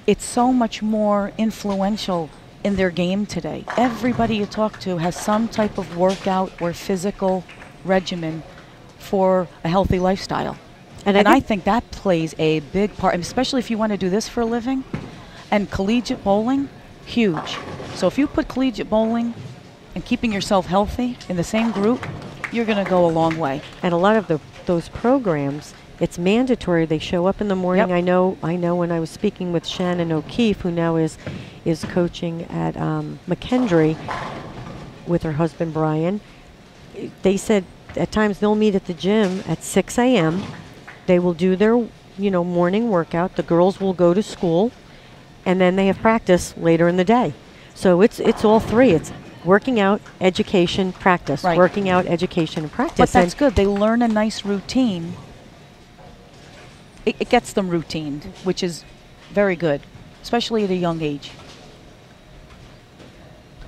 it's so much more influential in their game today. Everybody you talk to has some type of workout or physical regimen for a healthy lifestyle. And I think that plays a big part, especially if you want to do this for a living. And collegiate bowling, huge. So if you put collegiate bowling and keeping yourself healthy in the same group, you're going to go a long way. And a lot of those programs, it's mandatory. They show up in the morning. Yep. I know when I was speaking with Shannon O'Keefe, who now is coaching at McKendree with her husband Brian, they said at times they'll meet at the gym at 6 a.m. They will do their morning workout. The girls will go to school, and then they have practice later in the day. So it's all three. It's working out, education, practice. Right. Working out, education, and practice. But that's good. They learn a nice routine. It gets them routine, which is very good, especially at a young age.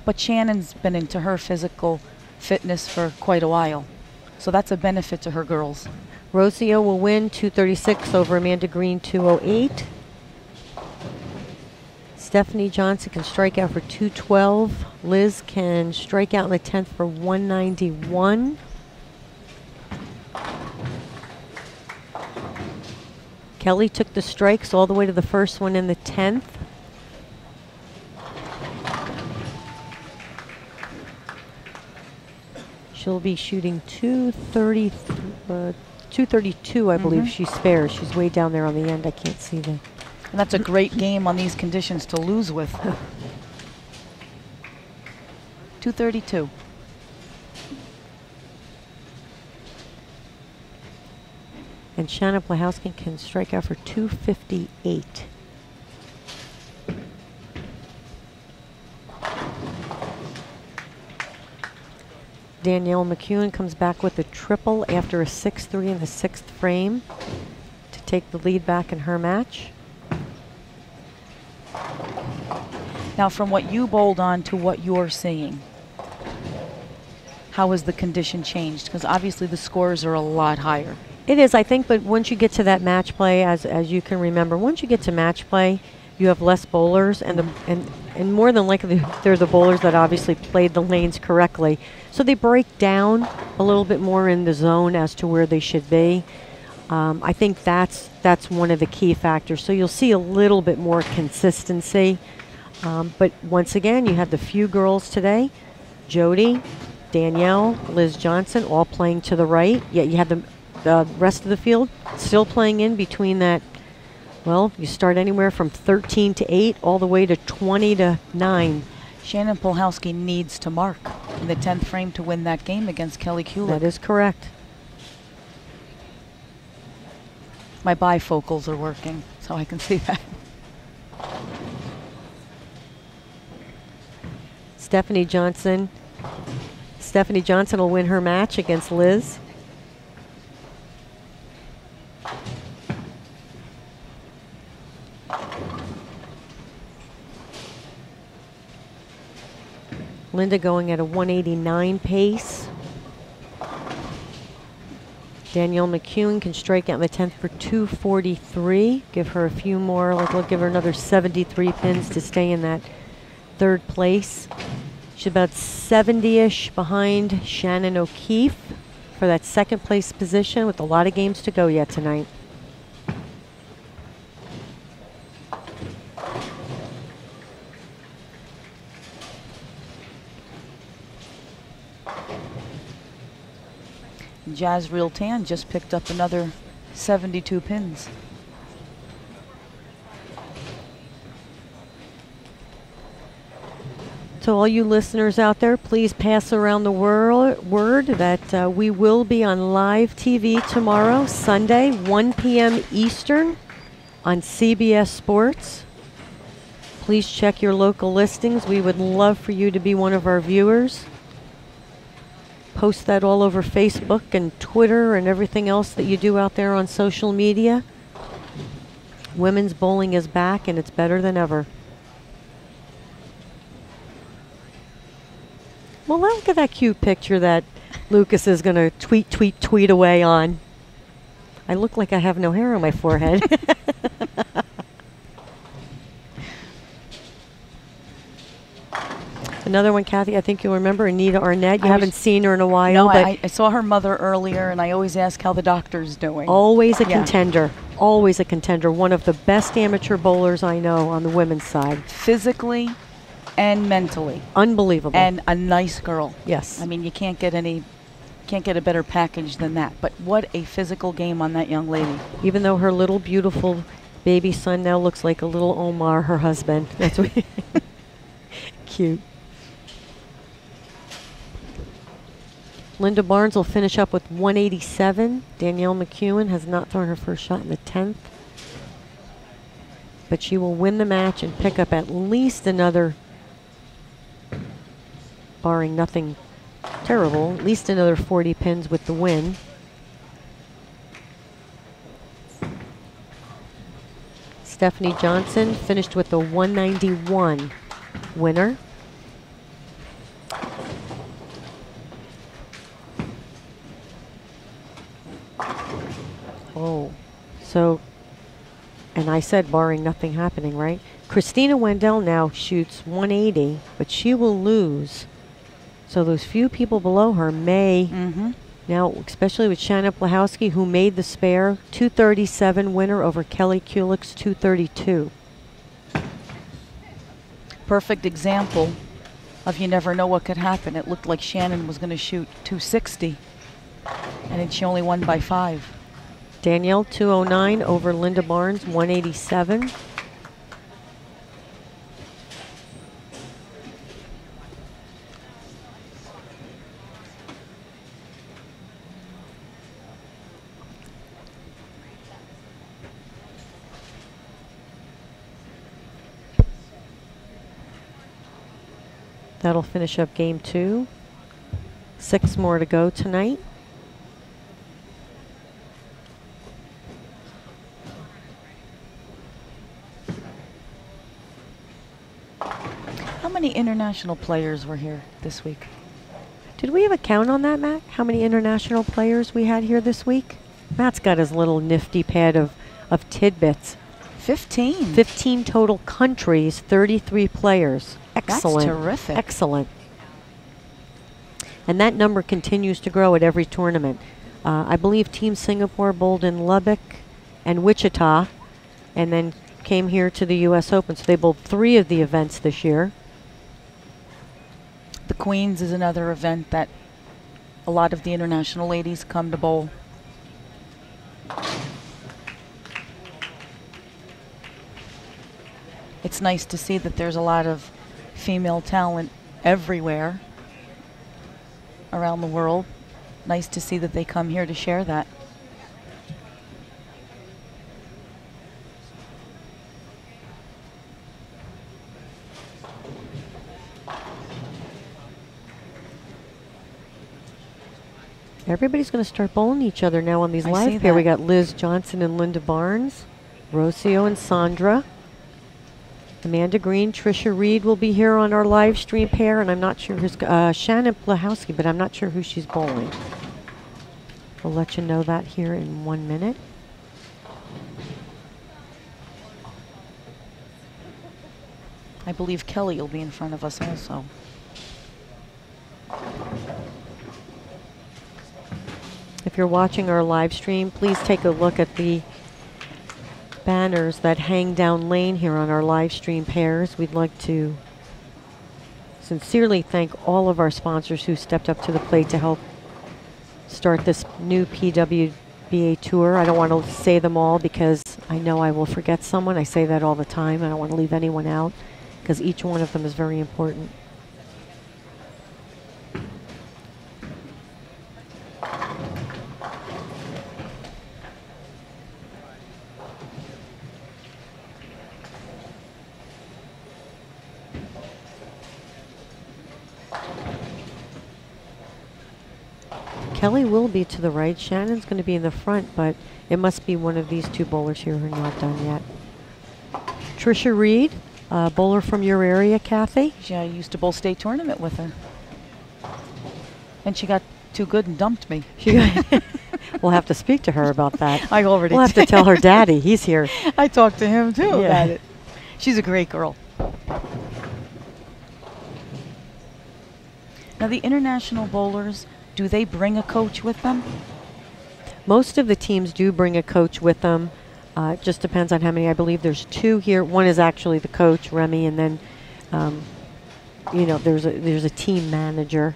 But Shannon's been into her physical fitness for quite a while. So that's a benefit to her girls. Rocio will win 236 over Amanda Green 208. Stephanie Johnson can strike out for 212. Liz can strike out in the 10th for 191. Kelly took the strikes all the way to the first one in the 10th. She'll be shooting 232, I believe she spares. She's way down there on the end. I can't see the. And that's a great game on these conditions to lose with. 232. And Shannon Plahowski can strike out for 258. Danielle McEwen comes back with a triple after a 6-3 in the 6th frame to take the lead back in her match. Now, from what you bowled on to what you're seeing, how has the condition changed? Because obviously the scores are a lot higher. It is, I think, but once you get to that match play, as you can remember, once you get to match play, you have less bowlers, and more than likely they're the bowlers that obviously played the lanes correctly. So they break down a little bit more in the zone as to where they should be. I think that's one of the key factors. So you'll see a little bit more consistency. But once again, you had the few girls today, Jody, Danielle, Liz Johnson, all playing to the right. Yet you had the rest of the field still playing in between that. Well, you start anywhere from 13 to 8 all the way to 20 to 9. Shannon Plahowski needs to mark in the 10th frame to win that game against Kelly Kulik. That is correct. My bifocals are working, so I can see that. Stephanie Johnson will win her match against Liz. Linda going at a 189 pace. Danielle McEwen can strike out in the 10th for 243. Give her a few more, we'll give her another 73 pins to stay in that 3rd place. She's about 70-ish behind Shannon O'Keefe for that 2nd place position with a lot of games to go yet tonight. Jazz Real Tan just picked up another 72 pins. So all you listeners out there, please pass around the word that we will be on live TV tomorrow, Sunday, 1 p.m. Eastern on CBS Sports. Please check your local listings. We would love for you to be one of our viewers. Post that all over Facebook and Twitter and everything else that you do out there on social media. Women's bowling is back, and it's better than ever. Well, look at that cute picture that Lucas is going to tweet away on. I look like I have no hair on my forehead. Another one, Kathy, I think you'll remember, Anita Arnett. You haven't seen her in a while. No, but I saw her mother earlier, and I always ask how the doctor's doing. Always a contender. Always a contender. One of the best amateur bowlers I know on the women's side. Physically and mentally. Unbelievable. And a nice girl. Yes. I mean, you can't get a better package than that. But what a physical game on that young lady. Even though her little beautiful baby son now looks like a little Omar, her husband. That's what cute. Linda Barnes will finish up with 187. Danielle McEwen has not thrown her first shot in the 10th. But she will win the match and pick up at least another, barring nothing terrible, at least another 40 pins with the win. Stephanie Johnson finished with the 191 winner. Oh, so, and I said barring nothing happening, right? Christina Wendell now shoots 180, but she will lose. So those few people below her may, now, especially with Shannon Plahowski, who made the spare, 237 winner over Kelly Kulik's 232. Perfect example of you never know what could happen. It looked like Shannon was going to shoot 260, and then she only won by 5. Danielle 209 over Linda Barnes 187. That'll finish up game 2. 6 more to go tonight. How many international players were here this week? Did we have a count on that, Matt? How many international players we had here this week? Matt's got his little nifty pad of tidbits. 15. 15 total countries, 33 players. Excellent. That's terrific. Excellent. And that number continues to grow at every tournament. I believe Team Singapore bowled in Lubbock and Wichita, and then came here to the U.S. Open. So they bowled 3 of the events this year. The Queens is another event that a lot of the international ladies come to bowl. It's nice to see that there's a lot of female talent everywhere around the world. Nice to see that they come here to share that. Everybody's going to start bowling each other now on these I live see pair. We that. got Liz Johnson and Linda Barnes, Rocio and Sandra. Amanda Green, Trisha Reed will be here on our live stream pair, and I'm not sure who's Shannon Plahowski, but I'm not sure who she's bowling. We'll let you know that here in 1 minute. I believe Kelly will be in front of us also. If you're watching our live stream, please take a look at the banners that hang down lane here on our live stream pairs. We'd like to sincerely thank all of our sponsors who stepped up to the plate to help start this new PWBA tour. I don't want to say them all because I know I will forget someone. I say that all the time. I don't want to leave anyone out because each one of them is very important. Kelly will be to the right. Shannon's going to be in the front, but it must be one of these 2 bowlers here who are not done yet. Trisha Reed, bowler from your area, Kathy. Yeah, I used to bowl state tournament with her. And she got too good and dumped me. We'll have to speak to her about that. I already We'll have to tell her daddy. He's here. I talked to him too about it. She's a great girl. Now the international bowlers, do they bring a coach with them? Most of the teams do bring a coach with them. It just depends on how many. I believe there's 2 here. One is actually the coach, Remy, and then, you know, there's a team manager.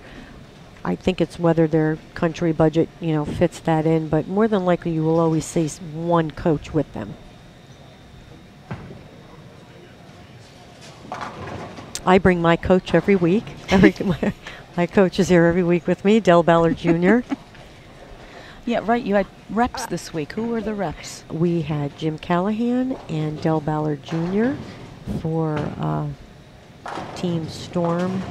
I think it's whether their country budget, you know, fits that in, but more than likely you will always see 1 coach with them. I bring my coach every week. My coach is here every week with me, Del Ballard Jr. Yeah, right. You had reps this week. Who were the reps? We had Jim Callahan and Del Ballard Jr. for Team Storm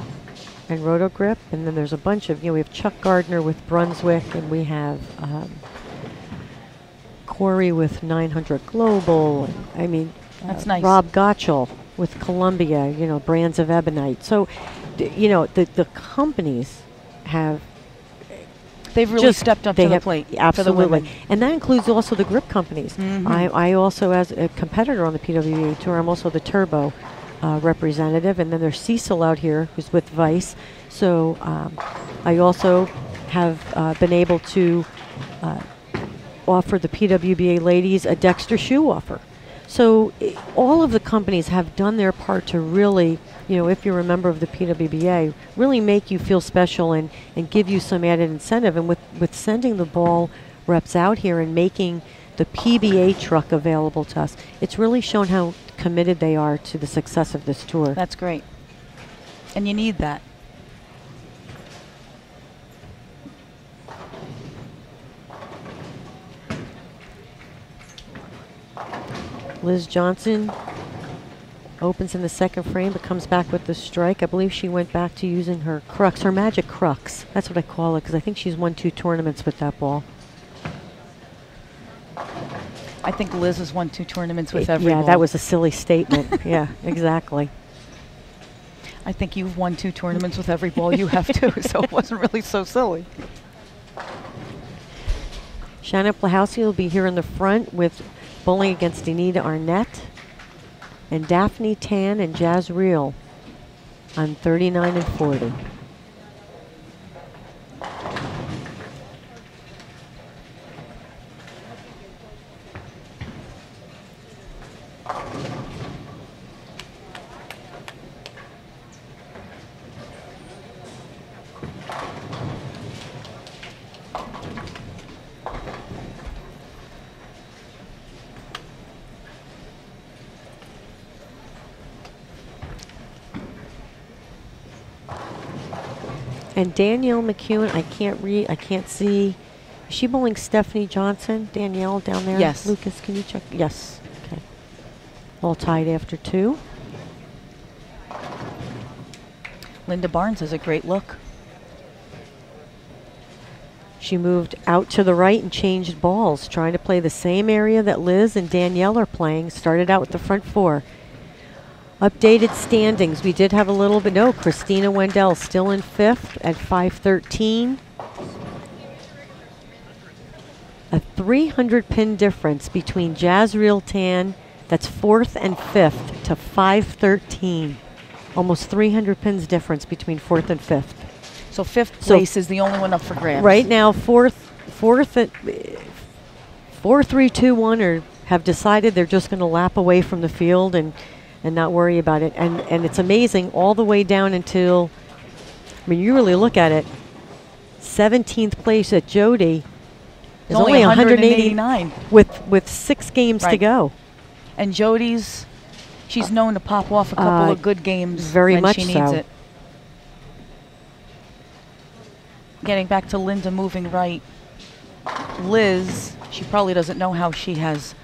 and Rotogrip. And then there's a bunch of, you know, we have Chuck Gardner with Brunswick, and we have Corey with 900 Global. And, I mean, that's nice. Rob Gottschall with Columbia, you know, Brands of Ebonite. So, you know, the companies have they've really stepped up to the plate. Absolutely. For the women. And that includes also the grip companies. Mm-hmm. I also, as a competitor on the PWBA Tour, I'm also the Turbo representative. And then there's Cecil out here who's with Vice. So I also have been able to offer the PWBA ladies a Dexter shoe offer. So all of the companies have done their part to really, you know, if you're a member of the PWBA, really make you feel special and give you some added incentive. And with sending the ball reps out here and making the PBA truck available to us, it's really shown how committed they are to the success of this tour. That's great. And you need that. Liz Johnson opens in the second frame, but comes back with the strike. I believe she went back to using her crux, her magic crux. That's what I call it, because I think she's won 2 tournaments with that ball. I think Liz has won 2 tournaments with every ball. Yeah, that was a silly statement. Yeah, exactly. I think you've won 2 tournaments with every ball you have too, so it wasn't really so silly. Shannon Plahowski will be here in the front with bowling against Anita Arnett and Daphne Tan and Jazz Reel on 39 and 40. And Danielle McEwen, I can't see. Is she bowling Stephanie Johnson? Danielle down there? Yes. Lucas, can you check? Yes. Okay. All tied after 2. Linda Barnes has a great look. She moved out to the right and changed balls, trying to play the same area that Liz and Danielle are playing. Started out with the front 4. Updated standings. We did have a little bit. No, Christina Wendell still in 5th at 513. A 300 pin difference between Jazz Reel Tan, that's 4th and 5th, to 513. Almost 300 pins difference between 4th and 5th. So 5th place is the only one up for grabs. Right now, 4th at 4, 3, 2, 1 or have decided they're just going to lap away from the field and not worry about it. And it's amazing all the way down until, I mean, you really look at it, 17th place at Jody is only 189 with 6 games to go. And Jody's, she's known to pop off a couple of good games very when much she needs so. it. Getting back to Linda moving right, Liz, she probably doesn't know how she has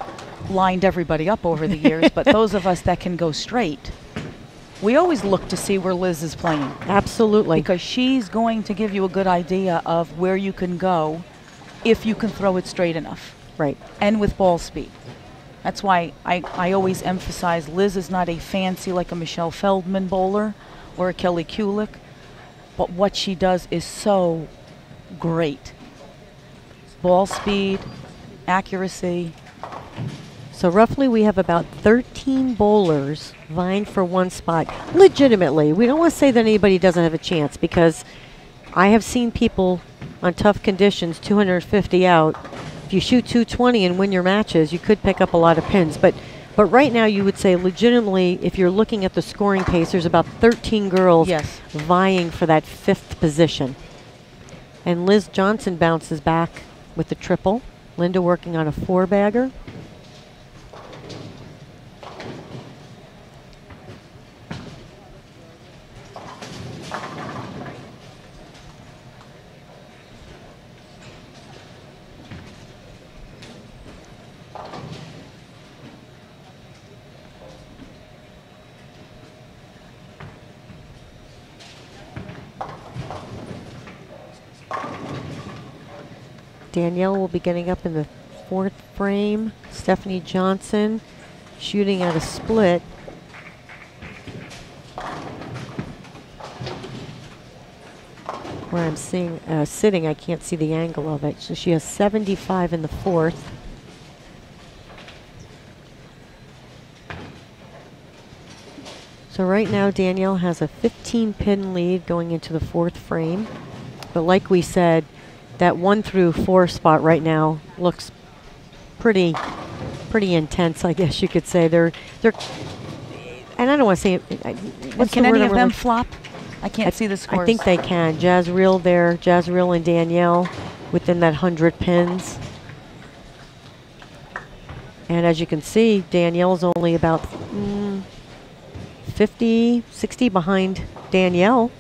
lined everybody up over the years, but those of us that can go straight, we always look to see where Liz is playing. Absolutely. Because she's going to give you a good idea of where you can go if you can throw it straight enough. Right. And with ball speed. That's why I always emphasize Liz is not a fancy like a Michelle Feldman bowler or a Kelly Kulick, but what she does is so great. Ball speed, accuracy. So roughly we have about 13 bowlers vying for 1 spot. Legitimately, we don't want to say that anybody doesn't have a chance, because I have seen people on tough conditions, 250 out. If you shoot 220 and win your matches, you could pick up a lot of pins. But right now you would say legitimately, if you're looking at the scoring pace, there's about 13 girls vying for that 5th position. And Liz Johnson bounces back with the triple. Linda working on a 4-bagger. Danielle will be getting up in the 4th frame. Stephanie Johnson shooting at a split. Where I'm seeing sitting, I can't see the angle of it. So she has 75 in the 4th. So right now Danielle has a 15-pin lead going into the 4th frame. But like we said, that 1 through 4 spot right now looks pretty pretty intense, I guess you could say. They're, and I don't want to say, what's can the word any I'm of them really- flop? I can't see the scores. I think they can. Jazreel there, Jazreel and Danielle within that 100 pins. And as you can see, Danielle's only about 50, 60 behind Danielle.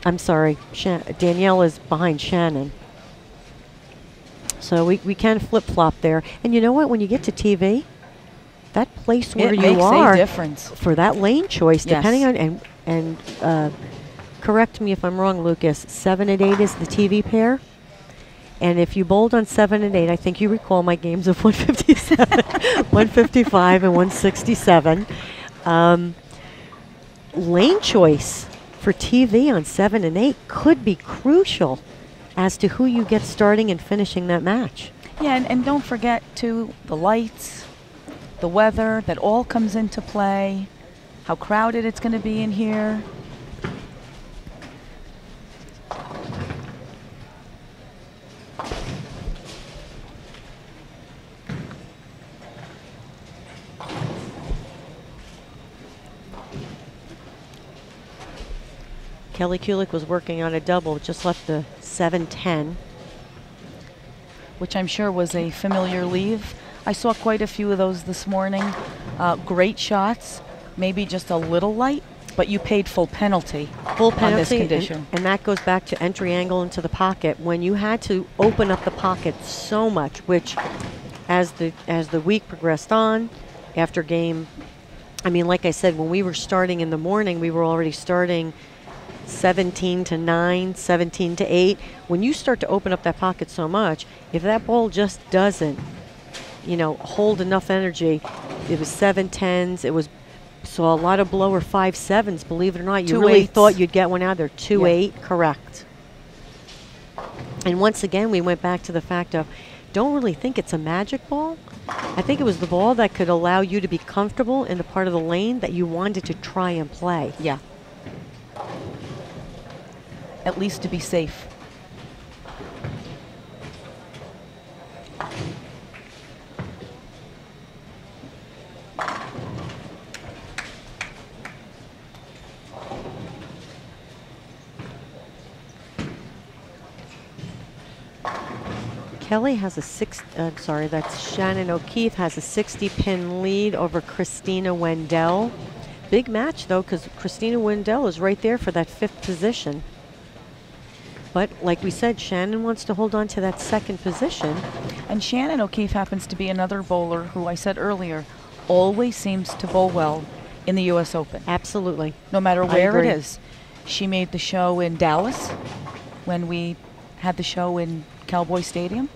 I'm sorry, Danielle is behind Shannon. So we can flip-flop there. And you know what? When you get to TV, that place where it you makes are a difference. for that lane choice, Yes. depending on, and correct me if I'm wrong, Lucas, 7 and 8 is the TV pair. And if you bowled on 7 and 8, I think you recall my games of 157, 155, and 167. Lane choice for TV on 7 and 8 could be crucial as to who you get starting and finishing that match. Yeah, and don't forget, too, the lights, the weather, that all comes into play, how crowded it's going to be in here. Kelly Kulik was working on a double, just left the 7-10. Which I'm sure was a familiar leave. I saw quite a few of those this morning. Great shots, maybe just a little light, but you paid full penalty. Full on this penalty, condition. and that goes back to entry angle into the pocket. When you had to open up the pocket so much, which as the week progressed on, after game, I mean, like I said, when we were starting in the morning, we were already starting 17 to 9, 17 to 8. When you start to open up that pocket so much, if that ball just doesn't, hold enough energy, it was 7-10s. It was so a lot of blower 5-7s. Believe it or not, you really 2-8s. thought you'd get one out there. 2-8, Yeah. correct. And once again, we went back to the fact of, don't really think it's a magic ball. I think it was the ball that could allow you to be comfortable in the part of the lane that you wanted to try and play. Yeah. At least to be safe. Kelly has a that's Shannon O'Keefe has a 60-pin lead over Christina Wendell. Big match, though, because Christina Wendell is right there for that 5th position. But like we said, Shannon wants to hold on to that 2nd position. And Shannon O'Keefe happens to be another bowler who I said earlier always seems to bowl well in the U.S. Open. Absolutely. No matter where it agree. is. She made the show in Dallas when we had the show in Cowboy Stadium.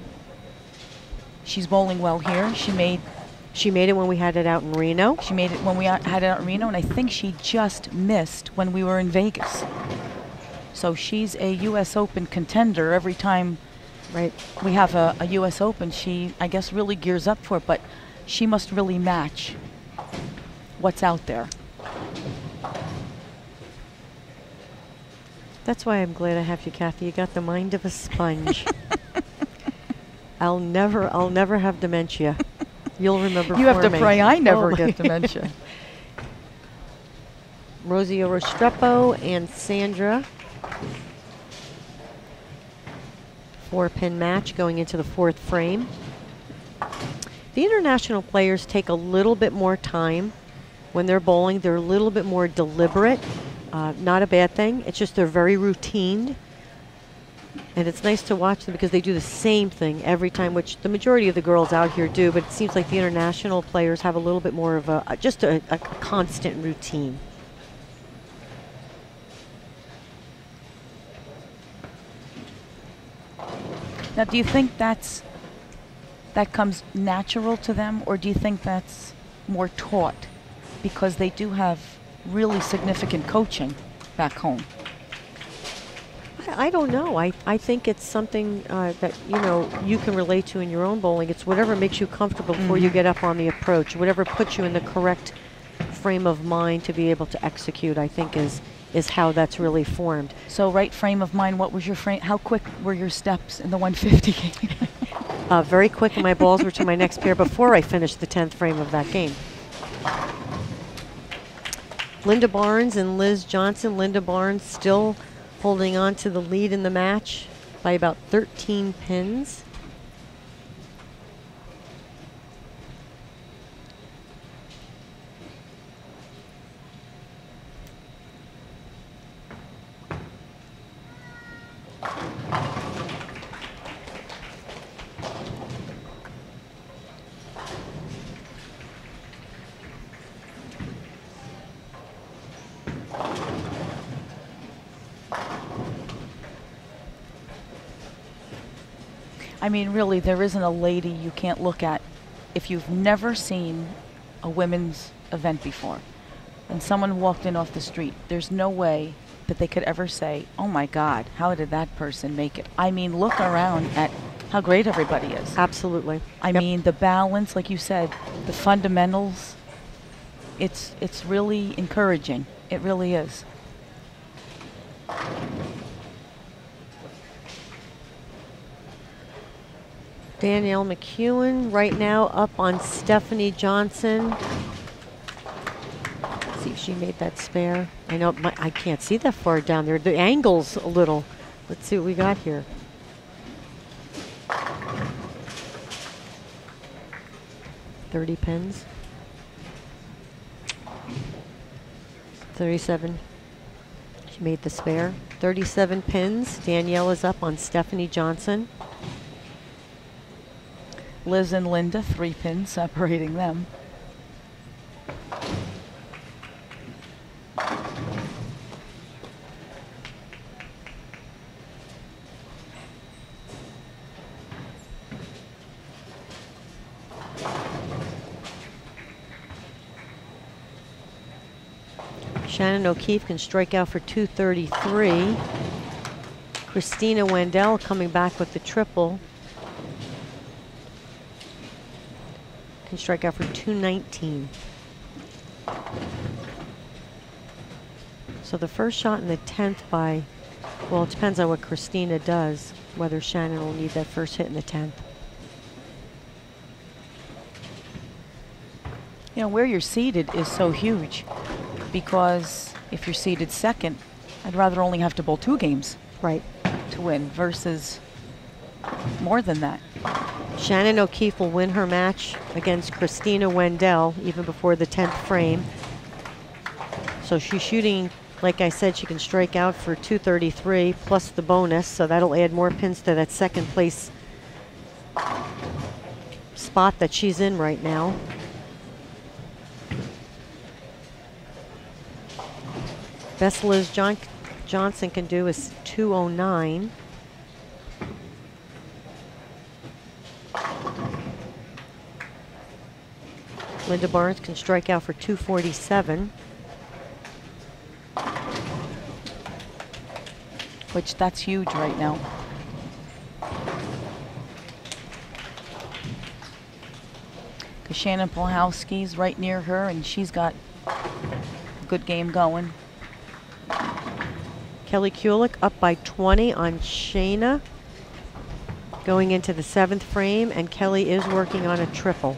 She's bowling well here. She made it when we had it out in Reno. She made it when we had it out in Reno, and I think she just missed when we were in Vegas. So she's a U.S. Open contender every time Right. we have a U.S. Open. She, I guess, really gears up for it, but she must really match what's out there. That's why I'm glad I have you, Kathy. You got the mind of a sponge. I'll never have dementia. You'll remember You have to me. pray I never Oh. get dementia. Rosie Restrepo and Sandra. 4-pin match going into the 4th frame. The international players take a little bit more time when they're bowling. They're a little bit more deliberate. Not a bad thing. It's just they're very routine. And it's nice to watch them because they do the same thing every time, which the majority of the girls out here do, but it seems like the international players have a little bit more of just a constant routine. Now, do you think that comes natural to them, or do you think that's more taught? Because they do have really significant coaching back home. I don't know. I think it's something that, you can relate to in your own bowling. It's whatever makes you comfortable before you get up on the approach. Whatever puts you in the correct frame of mind to be able to execute, I think is how that's really formed. So right frame of mind, what was your frame? How quick were your steps in the 150 game? very quick, and my balls were to my next pair before I finished the 10th frame of that game. Linda Barnes and Liz Johnson. Linda Barnes still holding on to the lead in the match by about 13 pins. I mean, really, there isn't a lady you can't look at if you've never seen a women's event before and someone walked in off the street. There's no way that they could ever say, oh my God, how did that person make it? I mean, look around at how great everybody is. Absolutely. I mean, the balance, like you said, the fundamentals, it's really encouraging. It really is. Danielle McEwen right now up on Stephanie Johnson. Let's see if she made that spare. I know I can't see that far down there. The angle's a little. Let's see what we got here. $30 pins. 37. She made the spare. 37 pins. Danielle is up on Stephanie Johnson. Liz and Linda, 3 pins separating them. Shannon O'Keefe can strike out for 233. Christina Wendell coming back with the triple. Can strike out for 219. So the first shot in the 10th by, well, it depends on what Christina does, whether Shannon will need that first hit in the 10th. You know, where you're seated is so huge because if you're seated second, I'd rather only have to bowl 2 games. Right. To win versus more than that. Shannon O'Keefe will win her match against Christina Wendell even before the 10th frame. So she's shooting, like I said, she can strike out for 233 plus the bonus, so that'll add more pins to that second place spot that she's in right now. Best Liz Johnson can do is 209. Linda Barnes can strike out for 247. Which that's huge right now. Because Shannon Polhowski's right near her and she's got a good game going. Kelly Kulik up by 20 on Shayna going into the 7th frame, and Kelly is working on a triple.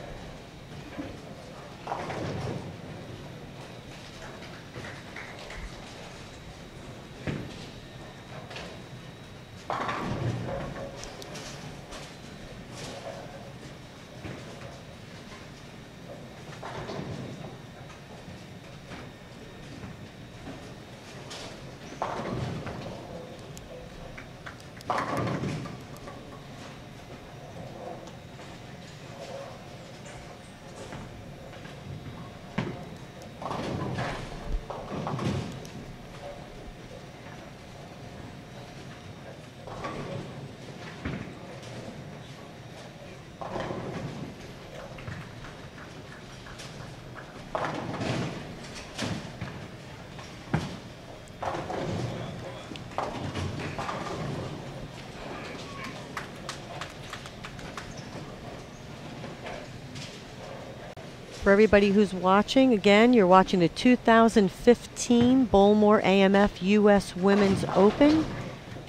For everybody who's watching, again, you're watching the 2015 Bowlmor AMF U.S. Women's Open.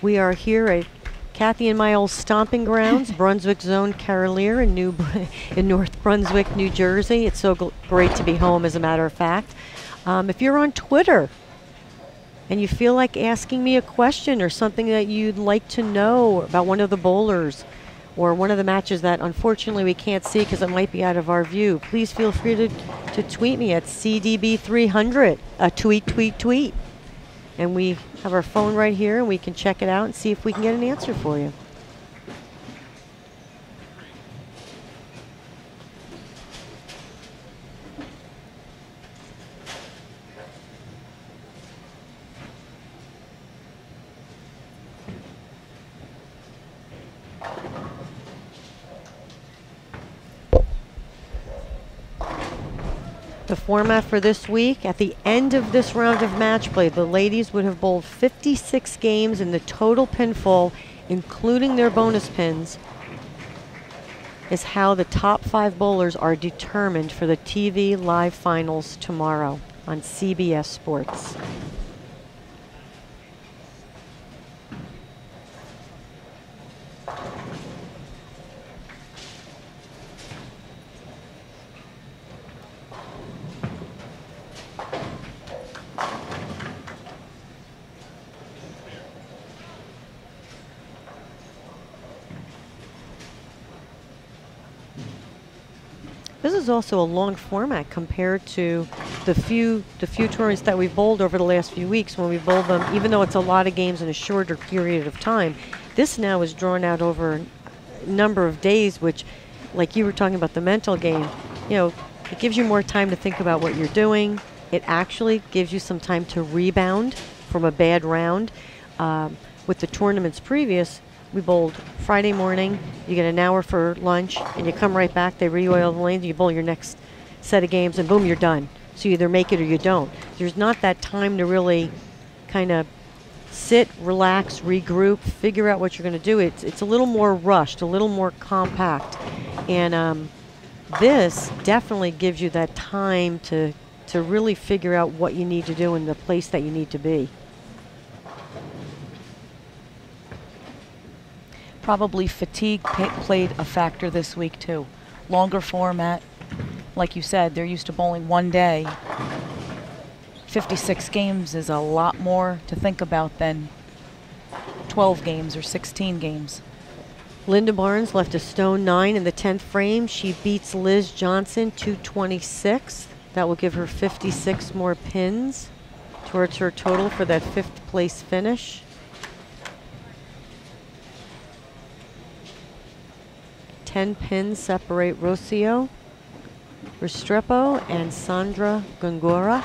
We are here at Kathy, in my old stomping grounds, Brunswick Zone Carolier in North Brunswick, New Jersey. It's so great to be home, as a matter of fact. If you're on Twitter and you feel like asking me a question or something that you'd like to know about one of the bowlers or one of the matches that unfortunately we can't see because it might be out of our view, please feel free to tweet me at CDB300, tweet. And we have our phone right here, and we can check it out and see if we can get an answer for you. The format for this week, at the end of this round of match play, the ladies would have bowled 56 games in the total pinfall, including their bonus pins, is how the top 5 bowlers are determined for the TV live finals tomorrow on CBS Sports. This is also a long format compared to the few tournaments that we've bowled over the last few weeks when we bowled them, even though it's a lot of games in a shorter period of time. This now is drawn out over a number of days, which, like you were talking about the mental game, you know, it gives you more time to think about what you're doing. It actually gives you some time to rebound from a bad round. With the tournaments previous, we bowled Friday morning, you get an hour for lunch, and you come right back, they re-oil the lanes, you bowl your next set of games, and boom, you're done. So you either make it or you don't. There's not that time to really kind of sit, relax, regroup, figure out what you're going to do. It's a little more rushed, a little more compact. And this definitely gives you that time to really figure out what you need to do in the place that you need to be. Probably fatigue played a factor this week too. Longer format, like you said, they're used to bowling one day. 56 games is a lot more to think about than 12 games or 16 games. Linda Barnes left a stone 9 in the 10th frame. She beats Liz Johnson 226. That will give her 56 more pins towards her total for that 5th place finish. 10 pins separate Rocio Restrepo and Sandra Gongora.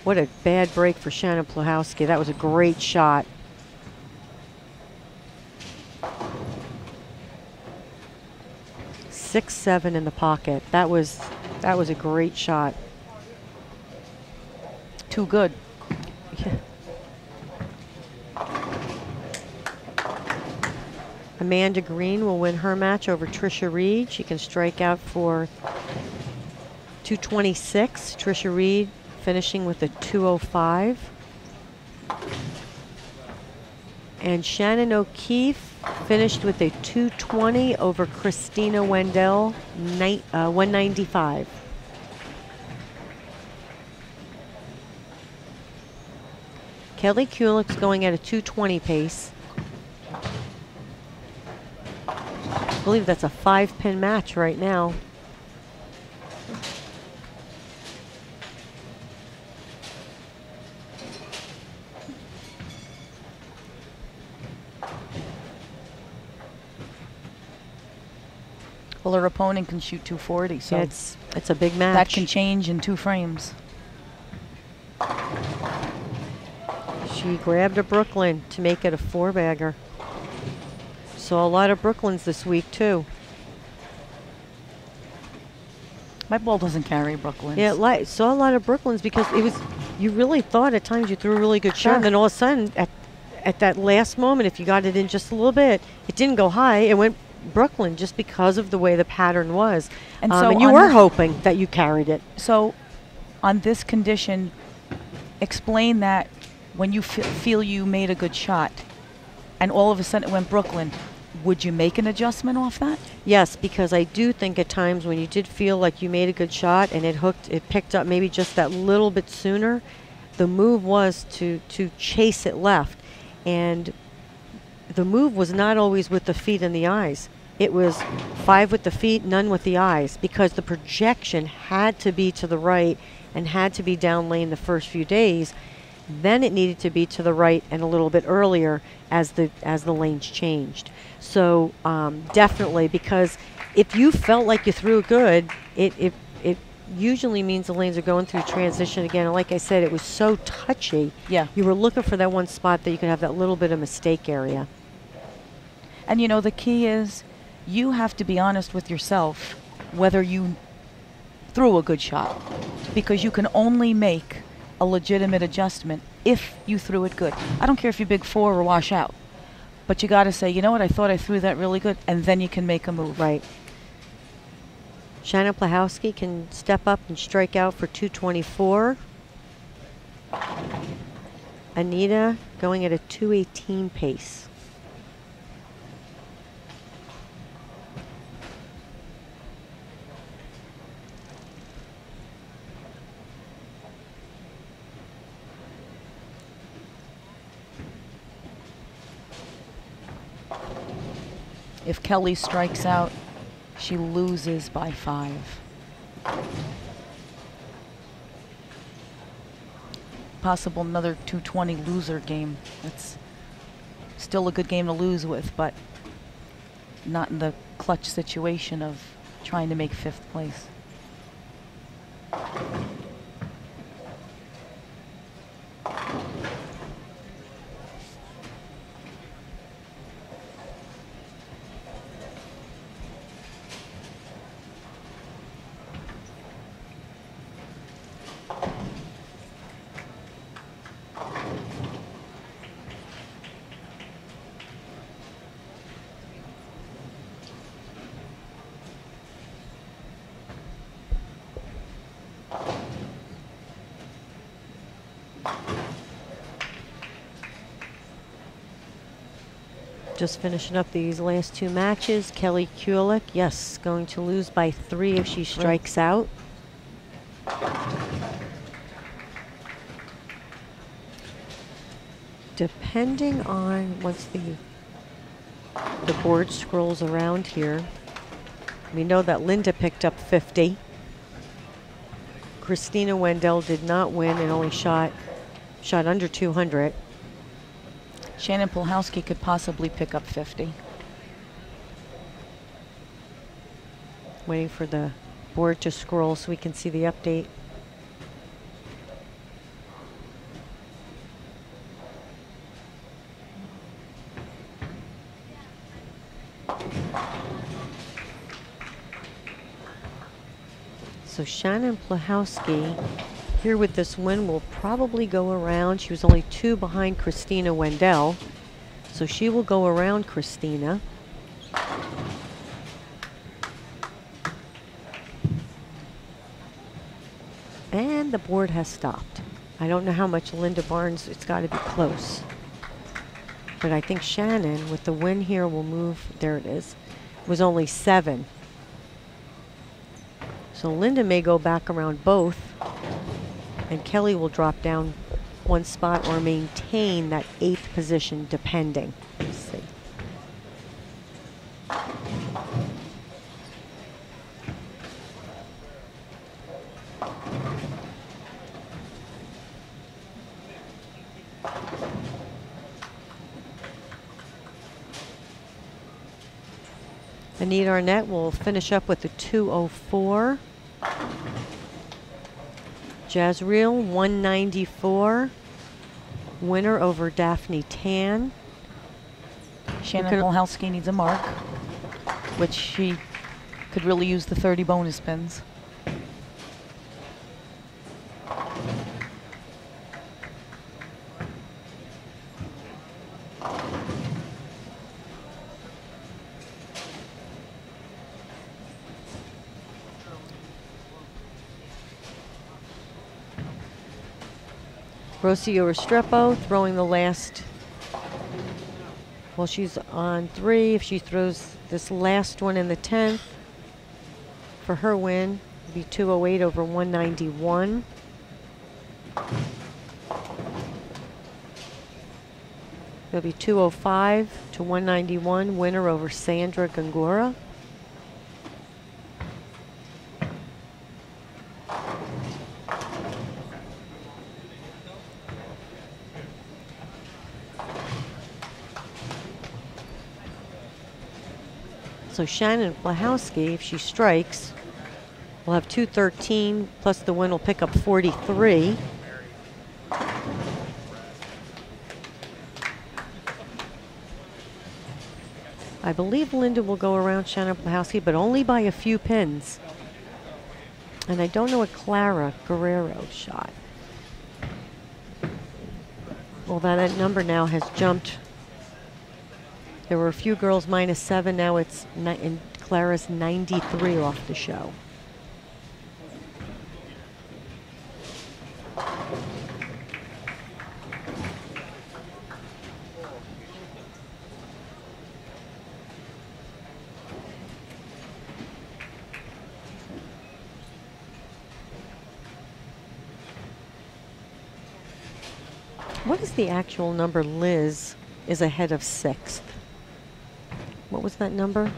What a bad break for Shannon Plahowski. That was a great shot. Six, 7 in the pocket. That was a great shot. Too good. Yeah. Amanda Green will win her match over Trisha Reed. She can strike out for 226. Trisha Reed finishing with a 205. And Shannon O'Keefe finished with a 220 over Christina Wendell, 195. Kelly Kulik's going at a 220 pace. I believe that's a 5-pin match right now. Well, her opponent can shoot 240, so yeah, it's a big match. That can change in 2 frames. She grabbed a Brooklyn to make it a 4-bagger. Saw a lot of Brooklyns this week too. My ball doesn't carry Brooklyns. Yeah, saw a lot of Brooklyns because it was, you really thought at times you threw a really good shot, and then all of a sudden at that last moment, if you got it in just a little bit, it didn't go high, it went Brooklyn just because of the way the pattern was. And so and you were hoping that you carried it. So on this condition, explain that when you feel you made a good shot, and all of a sudden it went Brooklyn, would you make an adjustment off that? Yes, because I do think at times when you did feel like you made a good shot and it picked up maybe just that little bit sooner, the move was to chase it left. And the move was not always with the feet and the eyes. It was 5 with the feet, none with the eyes, because the projection had to be to the right and had to be down lane the first few days. Then it needed to be to the right and a little bit earlier as the lanes changed. So definitely, because if you felt like you threw it good, it usually means the lanes are going through transition again. And like I said, it was so touchy. Yeah. You were looking for that one spot that you could have that little bit of mistake area. And you know, the key is you have to be honest with yourself whether you threw a good shot, because you can only make a legitimate adjustment if you threw it good. I don't care if you big 4 or wash out, but you got to say, you know what, I thought I threw that really good, and then you can make a move. Right. Shannon Plahowski can step up and strike out for 224. Anita going at a 218 pace. If Kelly strikes out, she loses by 5. Possible another 220 loser game. That's still a good game to lose with, but not in the clutch situation of trying to make 5th place. Just finishing up these last 2 matches. Kelly Kulik, yes, going to lose by 3 if she strikes out. Depending on once the board scrolls around here, we know that Linda picked up 50. Christina Wendell did not win and only shot under 200. Shannon Plahowski could possibly pick up 50. Waiting for the board to scroll so we can see the update. So Shannon Plahowski here with this win will probably go around. She was only 2 behind Christina Wendell, so she will go around Christina. And the board has stopped. I don't know how much Linda Barnes, it's got to be close. But I think Shannon with the win here will move, there it is, was only 7. So Linda may go back around both, and Kelly will drop down 1 spot or maintain that 8th position depending. Let's see. Anita Arnett will finish up with a 204. Jazreel 194. Winner over Daphne Tan. Shannon Plahowski needs a mark, which she could really use the 30 bonus pins. Rocio Restrepo throwing the last. Well, she's on 3. If she throws this last one in the 10th for her win, it'll be 208 over 191. It'll be 205 to 191, winner over Sandra Gongora. So Shannon Blahowski, if she strikes, will have 213, plus the win will pick up 43. I believe Linda will go around Shannon Blahowski, but only by a few pins. And I don't know what Clara Guerrero shot. Well, that number now has jumped. There were a few girls -7. Now it's in Clara's 93 off the show. What is the actual number Liz is ahead of 6th? What was that number?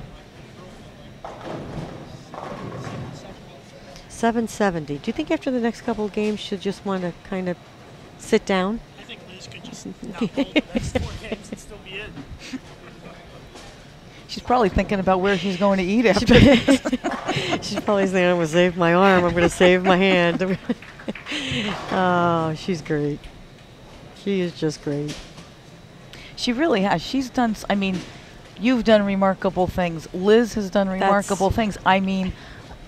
770. Do you think after the next couple of games she'll just want to kind of sit down? I think Liz could just not hold the next 4 games and still be in. She's probably thinking about where she's going to eat after this. She's probably saying, I'm going to save my arm. I'm going to save my hand. Oh, she's great. She is just great. She really has. She's done, I mean, you've done remarkable things. Liz has done remarkable things. I mean,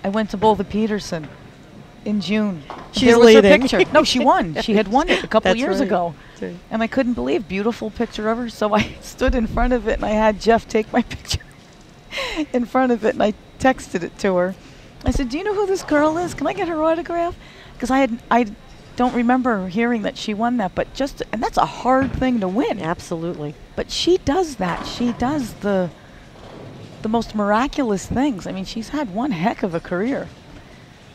I went to Bowl the Peterson in June. She's there was leading. her picture. No, she won. She had won it a couple years ago. That's right. And I couldn't believe, beautiful picture of her. So I stood in front of it and I had Jeff take my picture in front of it and I texted it to her. I said, do you know who this girl is? Can I get her autograph? Because I don't remember hearing that she won that, but and that's a hard thing to win. Absolutely. But she does that. She does the most miraculous things. I mean, she's had one heck of a career.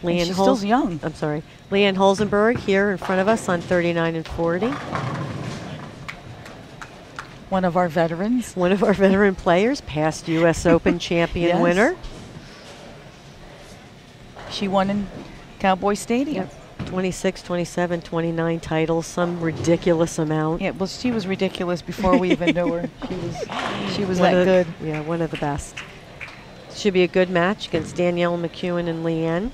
She's still young. I'm sorry. Leanne Holzenberg here in front of us on 39 and 40. One of our veterans. One of our veteran players, past U.S. Open champion winner. She won in Cowboy Stadium. Yep. 26, 27, 29 titles, some ridiculous amount. Yeah, well, she was ridiculous before we even knew her. She was that good. Yeah, one of the best. Should be a good match against Danielle McEwen and Leanne.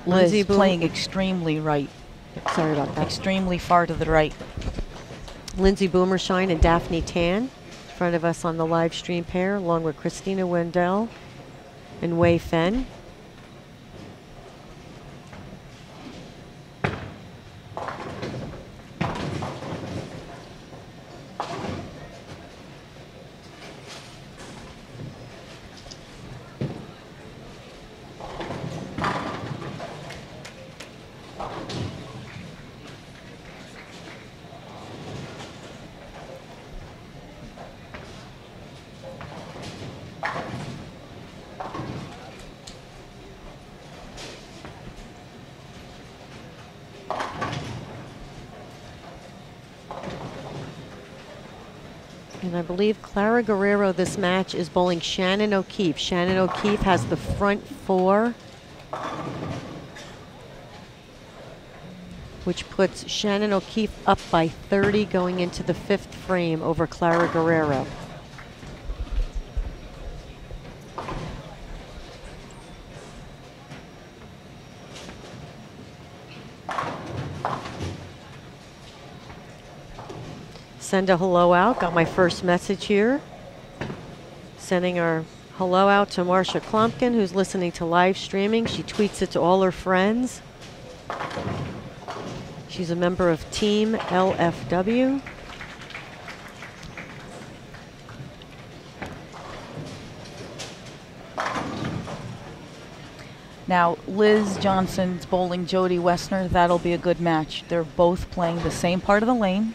Liz playing extremely right. Sorry about that. Extremely far to the right. Lindsay Boomershine and Daphne Tan in front of us on the live stream pair, along with Christina Wendell and Wei Fen. And I believe Clara Guerrero, this match, is bowling Shannon O'Keefe. Shannon O'Keefe has the front 4, which puts Shannon O'Keefe up by 30 going into the 5th frame over Clara Guerrero. Send a hello out. Got my first message here. Sending our hello out to Marsha Klumpkin, who's listening to live streaming. She tweets it to all her friends. She's a member of Team LFW. Now, Liz Johnson's bowling Jody Wessner. That'll be a good match. They're both playing the same part of the lane.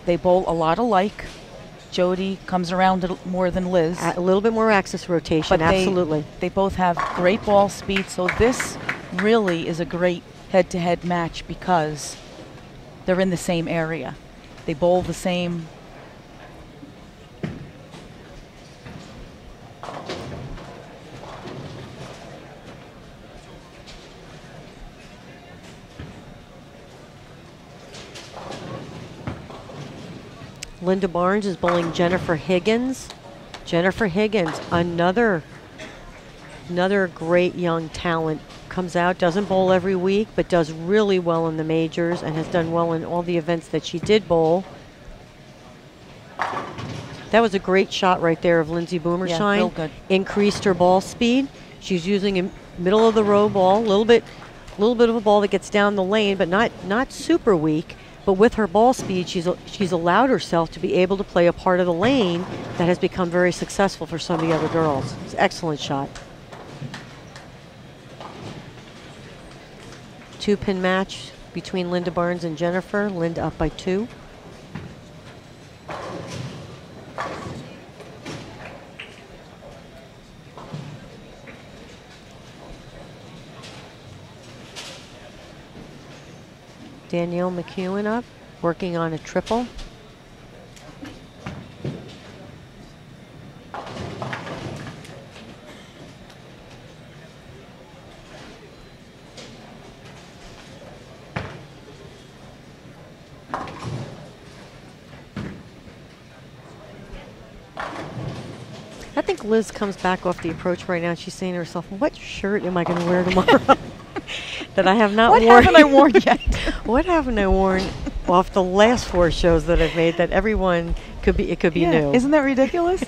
They bowl a lot alike. Jody comes around more than Liz. A little bit more axis rotation, but absolutely. They both have great ball speed, so this really is a great head-to-head match because they're in the same area. They bowl the same. Linda Barnes is bowling Jennifer Higgins. Jennifer Higgins, another great young talent. Comes out, doesn't bowl every week, but does really well in the majors and has done well in all the events that she did bowl. That was a great shot right there of Lindsay Boomershine. Yeah, real good. Increased her ball speed. She's using a middle of the row ball, a little bit of a ball that gets down the lane, but not super weak. But with her ball speed, she's allowed herself to be able to play a part of the lane that has become very successful for some of the other girls. It's an excellent shot. 2-pin match between Linda Barnes and Jennifer. Linda up by 2. Danielle McEwen up, working on a triple. I think Liz comes back off the approach right now and she's saying to herself, what shirt am I going to wear tomorrow? That I have not worn. What haven't I worn yet? What haven't I worn off the last 4 shows that I've made that everyone could be new? Isn't that ridiculous?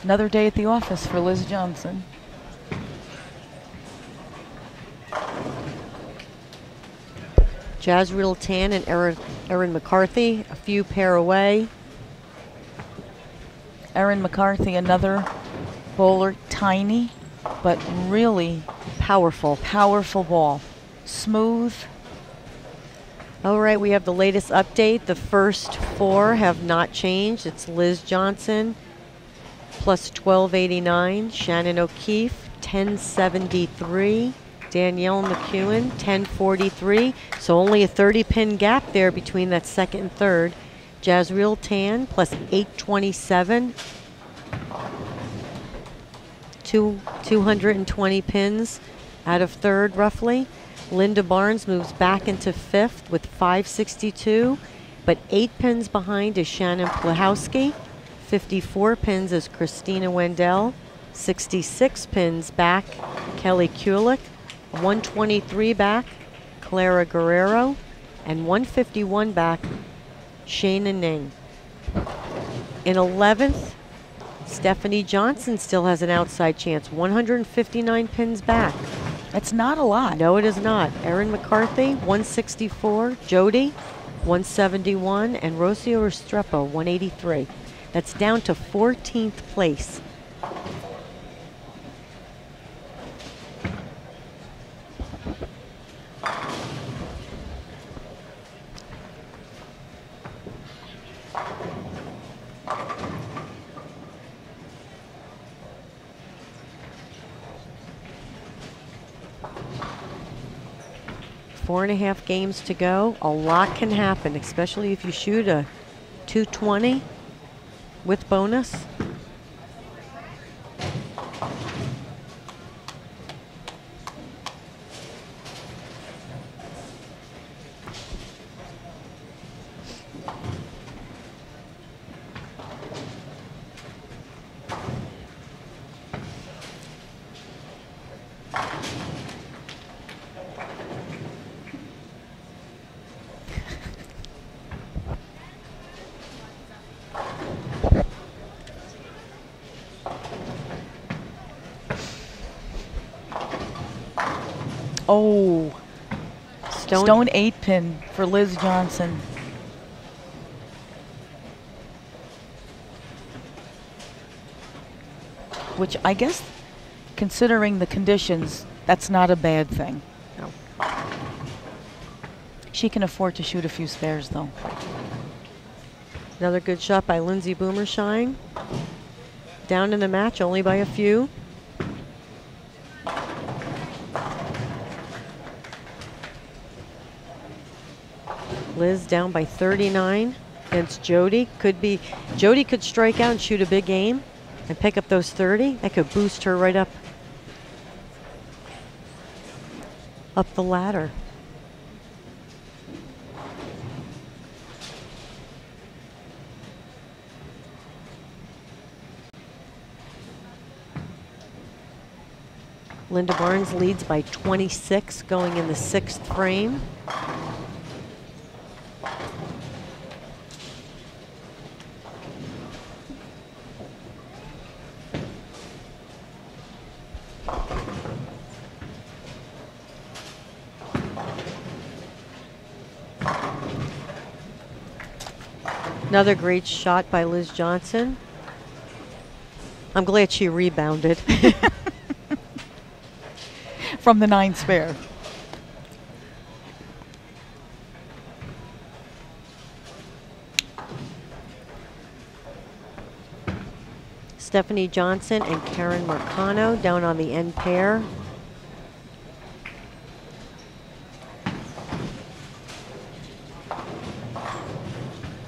Another day at the office for Liz Johnson. Jazreel Tan and Erin McCarthy, a few pair away. Erin McCarthy, another bowler, tiny, but really Powerful. powerful ball. Smooth. All right, we have the latest update. The first 4 have not changed. It's Liz Johnson, plus 1289. Shannon O'Keefe, 1073. Danielle McEwen, 1043. So only a 30-pin gap there between that second and third. Jazreel Tan, plus 827. 220 pins out of third, roughly. Linda Barnes moves back into fifth with 562, but 8 pins behind is Shannon Plahowski. 54 pins is Christina Wendell. 66 pins back, Kelly Kulik. 123 back, Clara Guerrero. And 151 back, Shayna Ning. In 11th, Stephanie Johnson still has an outside chance. 159 pins back. That's not a lot. No, it is not. Erin McCarthy, 164. Jody, 171. And Rocio Restrepo, 183. That's down to 14th place. Four and a half games to go. A lot can happen, especially if you shoot a 220 with bonus. Oh, stone 8-pin for Liz Johnson. Which I guess, considering the conditions, that's not a bad thing. No. She can afford to shoot a few spares, though. Another good shot by Lindsay Boomershine. Down in the match only by a few. Liz down by 39 against Jody. Jody could strike out and shoot a big game and pick up those 30. That could boost her right up the ladder. Linda Barnes leads by 26 going in the 6th frame. Another great shot by Liz Johnson. I'm glad she rebounded. From the 9 spare. Stephanie Johnson and Karen Marcano down on the end pair.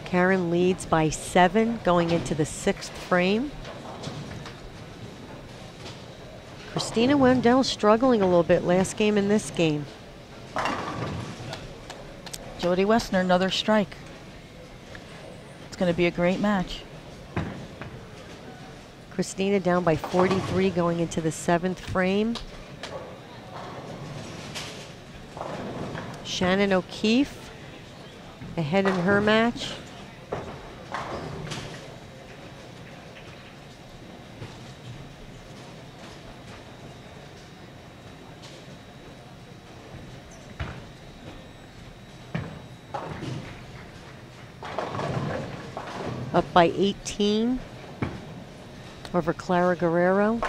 Karen leads by 7 going into the 6th frame. Christina Wendell struggling a little bit last game and this game. Jody Wessner, another strike. It's going to be a great match. Christina down by 43 going into the 7th frame. Shannon O'Keefe ahead in her match. Up by 18 over Clara Guerrero.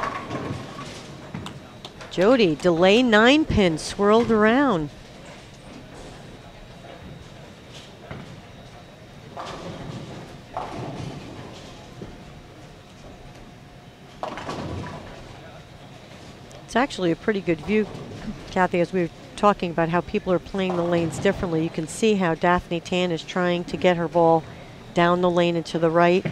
Jody, delay 9-pin, swirled around. It's actually a pretty good view, Kathy, as we were talking about how people are playing the lanes differently. You can see how Daphne Tan is trying to get her ball down the lane and to the right,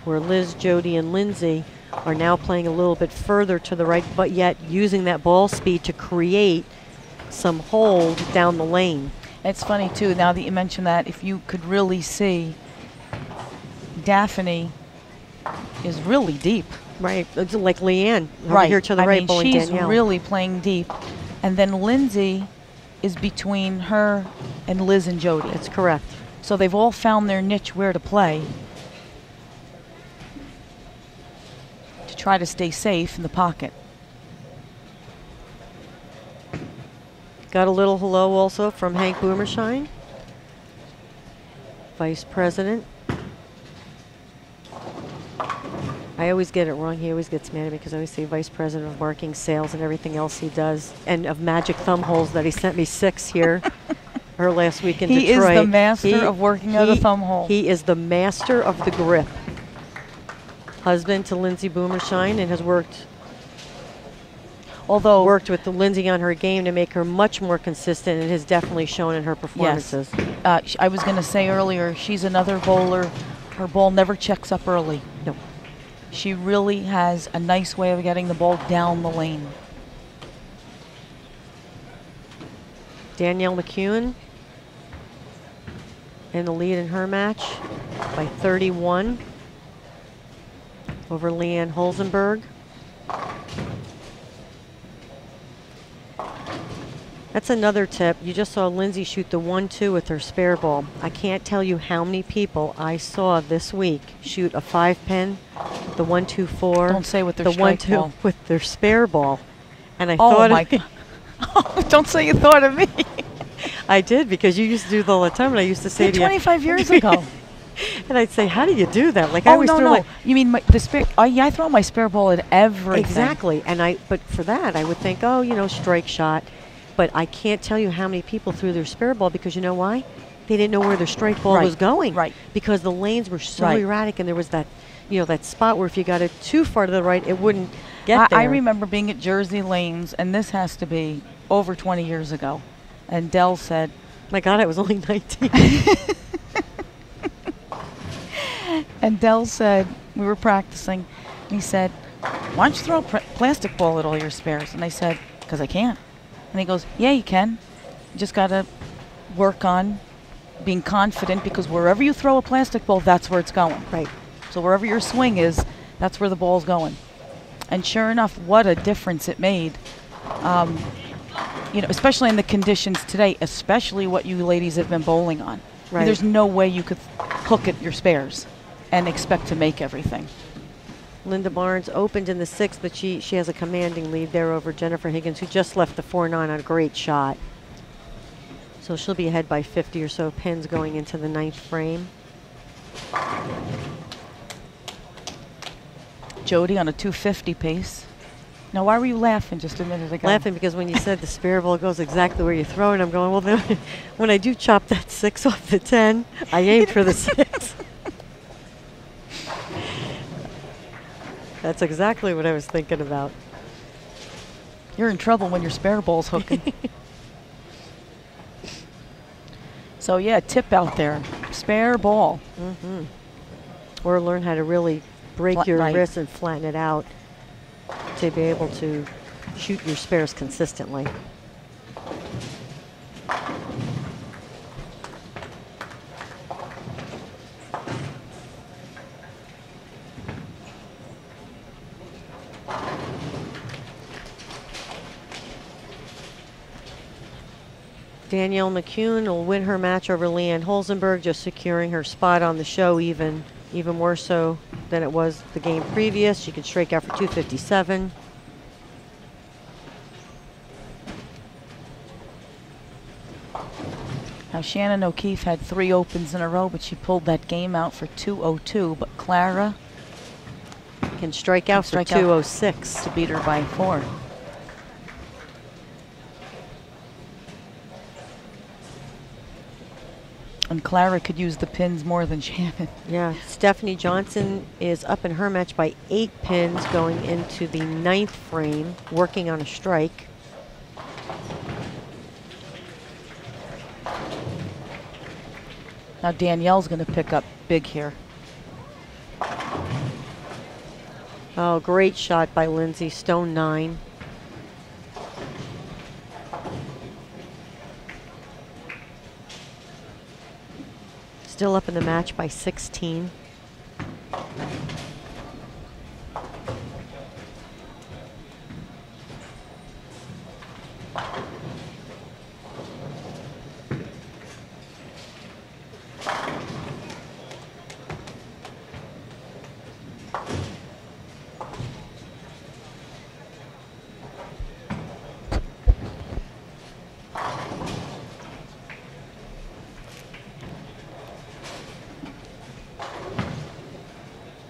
where Liz, Jody, and Lindsay are now playing a little bit further to the right, but yet using that ball speed to create some hold down the lane. It's funny, too, now that you mention that, if you could really see, Daphne is really deep. Right, it's like Leanne over Right. here to the I right, mean, bowling she's Danielle. really playing deep. And then Lindsay is between her and Liz and Jody. That's correct. So they've all found their niche where to play to try to stay safe in the pocket. Got a little hello also from Hank Boomershine, Vice President. I always get it wrong. He always gets mad at me because I always say Vice President of Marketing, Sales, and everything else he does, and of Magic Thumb Holes that he sent me 6 here. Her last week in Detroit. He is the master of working out a thumb hole. He is the master of the grip. Husband to Lindsay Boomershine, and has worked with Lindsay on her game to make her much more consistent, and has definitely shown in her performances. Yes. I was going to say earlier, she's another bowler. Her ball never checks up early. No. She really has a nice way of getting the ball down the lane. Danielle McEwen in the lead in her match by 31 over Leanne Holzenberg. That's another tip. You just saw Lindsay shoot the 1-2 with her spare ball. I can't tell you how many people I saw this week shoot a 5-pin, the 1-2-4. Don't say with their the strike 1-2 ball. with their spare ball. And I Oh thought my of, God. Don't say you thought of me. I did, because you used to do it all the time, and I used to say to you, 25 years ago. and I'd say, how do you do that? Like, I Oh, always no, threw no. like, You mean the spare? Oh, yeah, I throw my spare ball at everything. exactly. But for that, I would think, oh, strike shot. But I can't tell you how many people threw their spare ball, because you know why? They didn't know where their strike ball was going. Right. Because the lanes were so Right. erratic, and there was that, that spot where if you got it too far to the right, it wouldn't get there. I remember being at Jersey Lanes, and this has to be over 20 years ago. And Dell said, My God, I was only 19. and Dell said, we were practicing, and he said, why don't you throw a plastic ball at all your spares? And I said, because I can't. And he goes, yeah, you can. You just got to work on being confident, because wherever you throw a plastic ball, that's where it's going. Right. So wherever your swing is, that's where the ball's going. And sure enough, what a difference it made. Especially in the conditions today, especially what you ladies have been bowling on. Right. There's no way you could hook at your spares and expect to make everything. Linda Barnes opened in the 6th, but she has a commanding lead there over Jennifer Higgins, who just left the 4-9 on a great shot. So she'll be ahead by 50 or so pins going into the 9th frame. Jody on a 250 pace. Now, why were you laughing just a minute ago? Laughing because when you said the spare ball goes exactly where you throw it, I'm going, well, then when I do chop that 6 off the 10, I aim for the 6. That's exactly what I was thinking about. You're in trouble when your spare ball's hooking. So, yeah, tip out there. Spare ball. Mm-hmm. Or learn how to really break your wrist and flatten it out to be able to shoot your spares consistently. Danielle McCune will win her match over Leanne Holzenberg, just securing her spot on the show even more so than it was the game previous. She could strike out for 257. Now, Shannon O'Keefe had 3 opens in a row, but she pulled that game out for 202. But Clara can strike out for 206 to beat her by 4. And Clara could use the pins more than Shannon. Yeah, Stephanie Johnson is up in her match by 8 pins going into the 9th frame, working on a strike. Now Danielle's going to pick up big here. Oh, great shot by Lindsay, stone 9. Still up in the match by 16.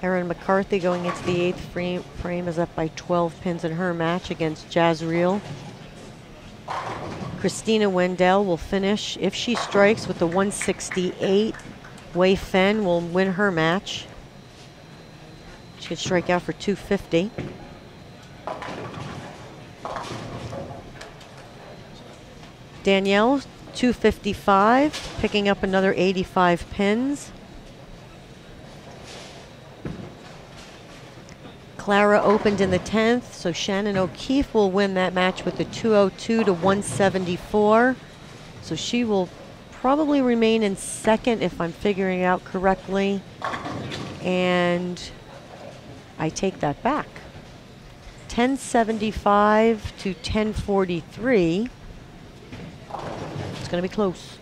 Erin McCarthy going into the 8th frame is up by 12 pins in her match against Jazreel. Christina Wendell will finish if she strikes with the 168. Wei Fen will win her match. She could strike out for 250. Danielle, 255, picking up another 85 pins. Clara opened in the 10th, so Shannon O'Keefe will win that match with the 202 to 174. So she will probably remain in 2nd if I'm figuring it out correctly. And I take that back. 1075 to 1043. It's going to be close.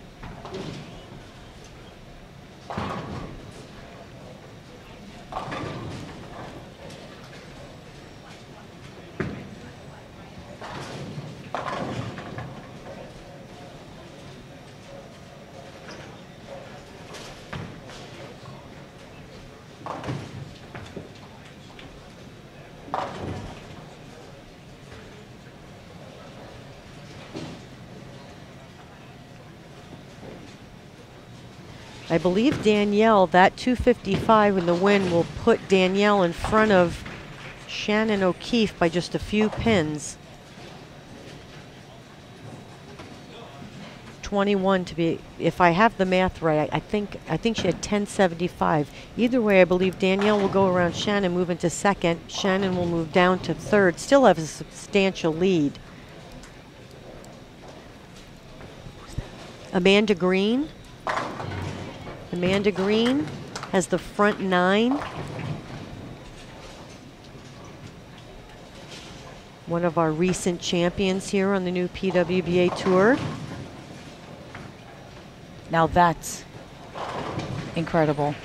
I believe Danielle, that 255 in the win will put Danielle in front of Shannon O'Keefe by just a few pins. 21 to be, if I have the math right, I think she had 1075. Either way, I believe Danielle will go around Shannon, move into second. Shannon will move down to third, still have a substantial lead. Amanda Green. Amanda Green has the front 9. One of our recent champions here on the new PWBA Tour. Now that's incredible.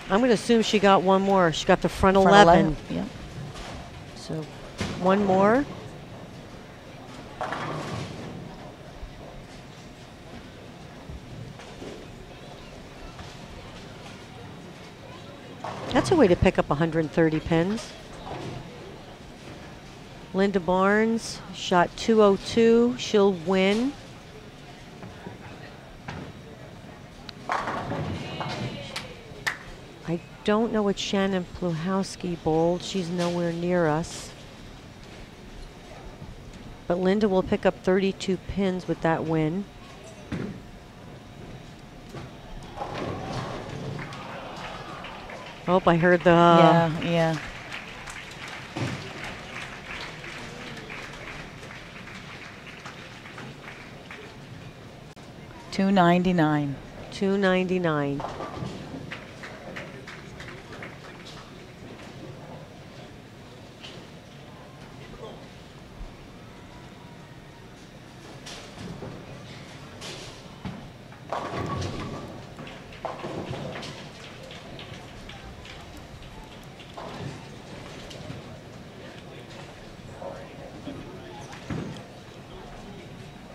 I'm going to assume she got one more. She got the front 11. Yeah. So one more. That's a way to pick up 130 pins. Linda Barnes shot 202. She'll win. I don't know what Shannon Pluhowski bowled. She's nowhere near us. But Linda will pick up 32 pins with that win. Oh, I heard the... Yeah. $299. $299.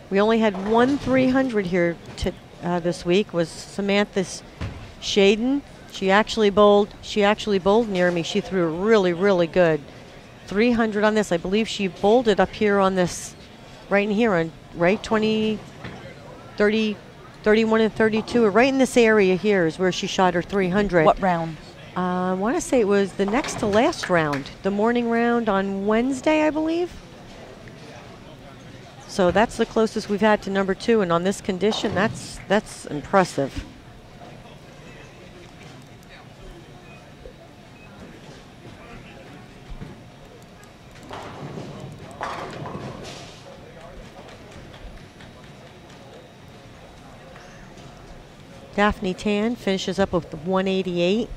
We only had one 300 here this week. Was Samantha Shaden. She actually bowled near me. She threw it really, really good. 300 on this. I believe she bowled it up here on this, right in here on, right, 20, 30, 31 and 32. Or right in this area here is where she shot her 300. What round? I want to say it was the next to last round. The morning round on Wednesday, I believe. So that's the closest we've had to number 2, and on this condition, that's impressive. Daphne Tan finishes up with 188.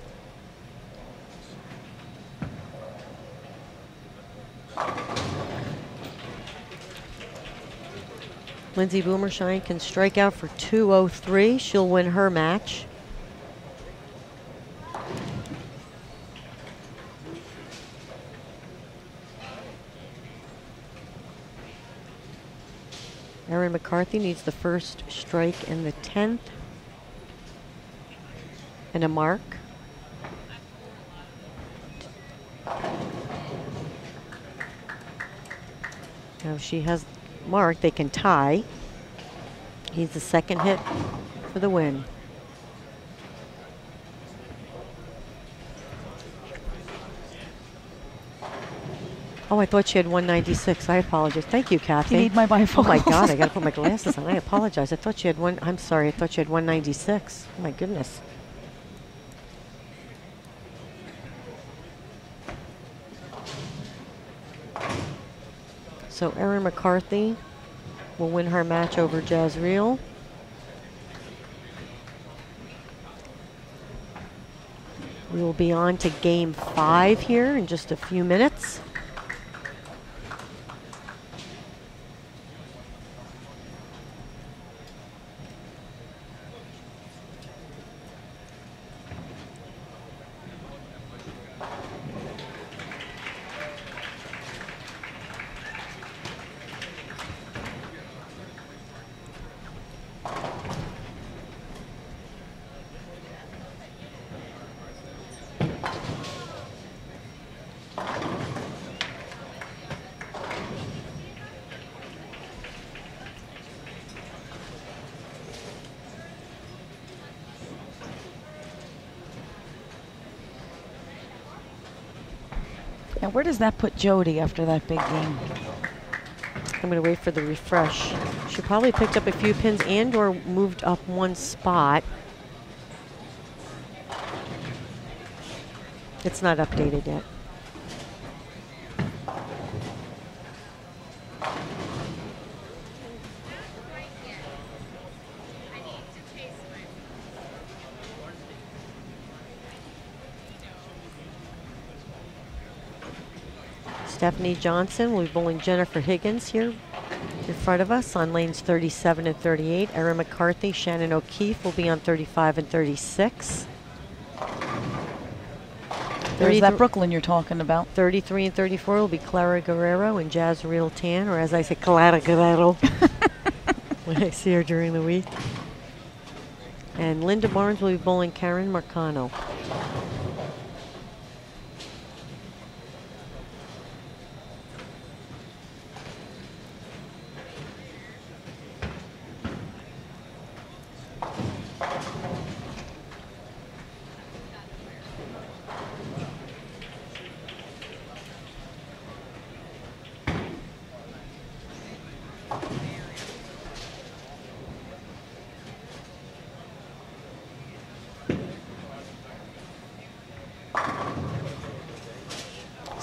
Lindsay Boomershine can strike out for 203. She'll win her match. Erin McCarthy needs the first strike in the 10th. And a mark. Now she has mark, they can tie. He's the second hit for the win. Oh, I thought she had 196. I apologize. Thank you, Kathy. You need my bifocals. Oh my God, I got to put my glasses on. I apologize. I thought she had one. I'm sorry. I thought she had 196. Oh my goodness. So Erin McCarthy will win her match over Jazreel. We will be on to game 5 here in just a few minutes. Now, where does that put Jody after that big game? I'm going to wait for the refresh. She probably picked up a few pins and or moved up one spot. It's not updated yet. Stephanie Johnson will be bowling Jennifer Higgins here in front of us on lanes 37 and 38. Erin McCarthy, Shannon O'Keefe will be on 35 and 36. There's that Brooklyn you're talking about. 33 and 34 will be Clara Guerrero and Jazreel Tan, or as I say, Clara Guerrero when I see her during the week. And Linda Barnes will be bowling Karen Marcano.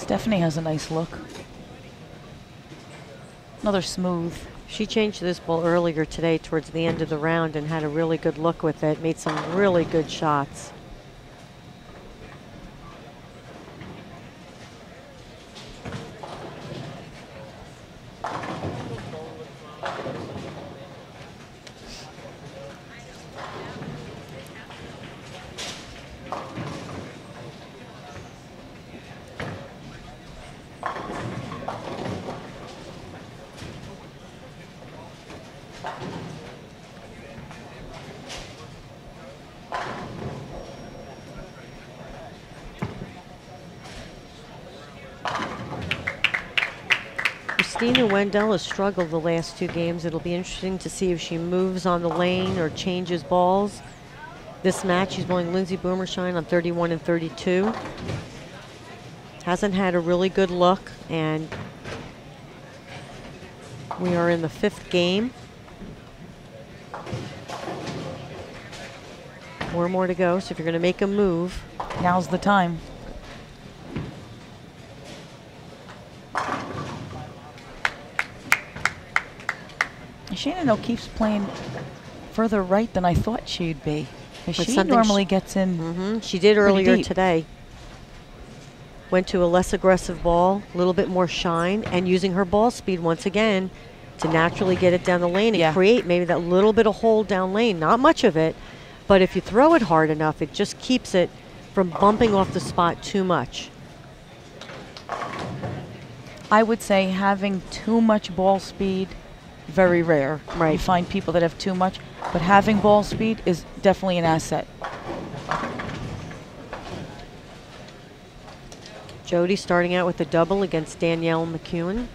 Stephanie has a nice look. Another smooth. She changed this ball earlier today towards the end of the round and had a really good look with it. Made some really good shots. Christina Wendell has struggled the last two games. It'll be interesting to see if she moves on the lane or changes balls. This match, she's bowling Lindsay Boomershine on 31 and 32. Hasn't had a really good look, and we are in the fifth game. Four more to go, so if you're going to make a move, now's the time. Shannon O'Keefe's playing further right than I thought she'd be. She normally gets in. She did earlier today. Went to a less aggressive ball, a little bit more shine, and using her ball speed once again to naturally get it down the lane and create maybe that little bit of hole down lane. Not much of it, but if you throw it hard enough, it just keeps it from bumping off the spot too much. I would say having too much ball speed, very rare. Right. You find people that have too much, but having ball speed is definitely an asset. Jody starting out with a double against Danielle McEwen.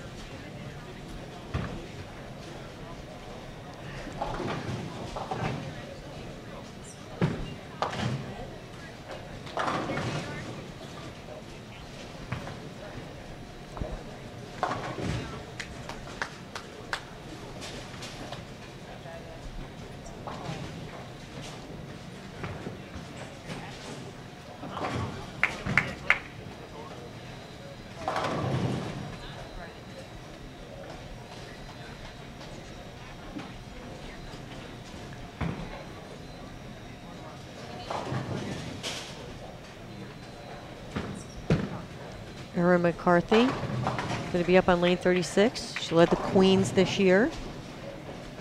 Erin McCarthy going to be up on lane 36. She led the Queens this year.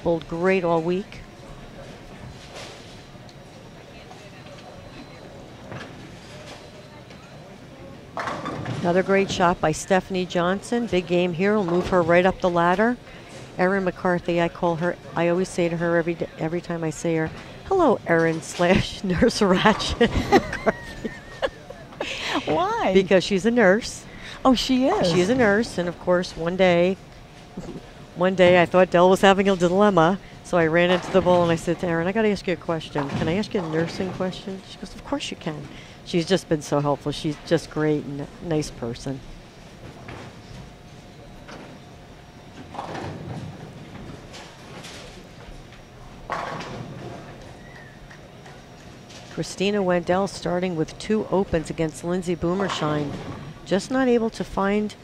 Bowled great all week. Another great shot by Stephanie Johnson. Big game here. Will move her right up the ladder. Erin McCarthy, I always say to her every time I say her, hello, Erin / Nurse Ratchet McCarthy. Why? Because she's a nurse. Oh, she is? She is a nurse, and of course, one day I thought Dell was having a dilemma, so I ran into the bowl and I said to Erin, I got to ask you a question. Can I ask you a nursing question? She goes, of course you can. She's just been so helpful. She's just great and a nice person. Christina Wendell starting with 2 opens against Lindsay Boomershine. Just not able to find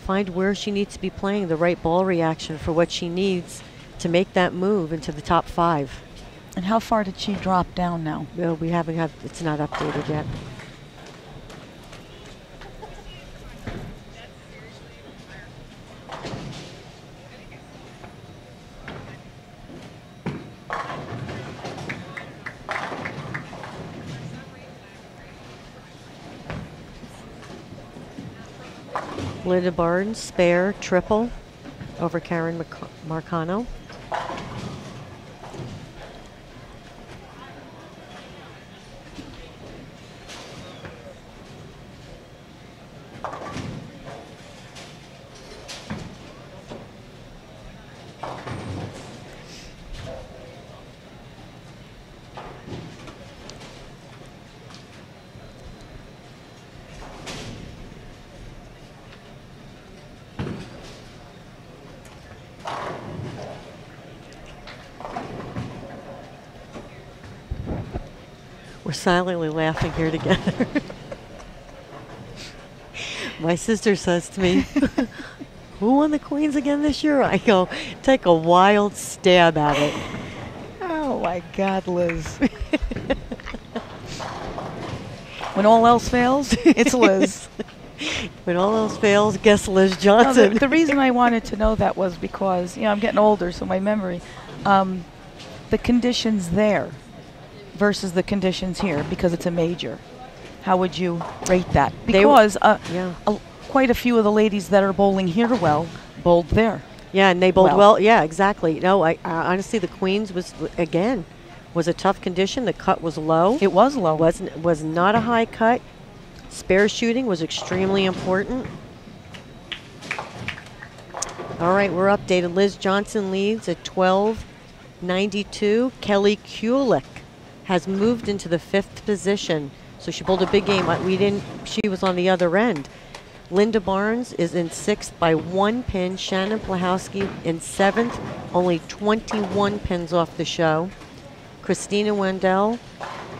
where she needs to be playing the right ball reaction for what she needs to make that move into the top 5. And how far did she drop down now? Well, we haven't had, it's not updated yet. Linda Barnes, spare, triple over Karen Marcano. We're silently laughing here together. My sister says to me, who won the Queens again this year? I go, take a wild stab at it. Oh my God, Liz. When all else fails, it's Liz. When all else fails, guess Liz No, Johnson. the reason I wanted to know that was because, I'm getting older, so my memory, the conditions there versus the conditions here, because it's a major. How would you rate that? Because quite a few of the ladies that are bowling here well bowled there. Yeah, and they bowled well. Yeah, exactly. No, I honestly, the Queens was a tough condition. The cut was low. It was low. Was not a high cut. Spare shooting was extremely important. All right, we're updated. Liz Johnson leads at 12.92. Kelly Kulik has moved into the 5th position. So she bowled a big game. She was on the other end. Linda Barnes is in 6th by 1 pin. Shannon Plahowski in 7th, only 21 pins off the show. Christina Wendell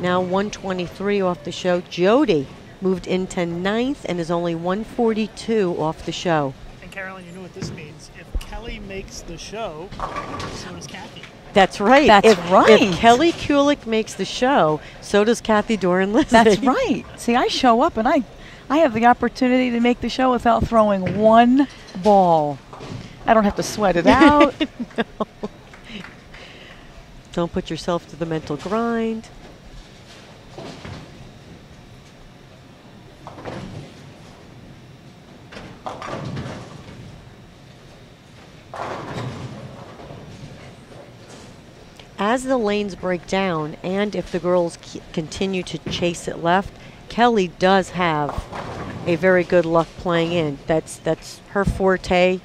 now 123 off the show. Jody moved into 9th and is only 142 off the show. And Carolyn, you know what this means. If Kelly makes the show, so does Kathy. That's right. That's right. If Kelly Kulik makes the show, so does Kathy Doran Lizzie. That's right. See, I show up and I have the opportunity to make the show without throwing one ball. I don't have to sweat it out. No. Don't put yourself to the mental grind. As the lanes break down, and if the girls continue to chase it left, Kelly does have a very good luck playing in. That's her forte.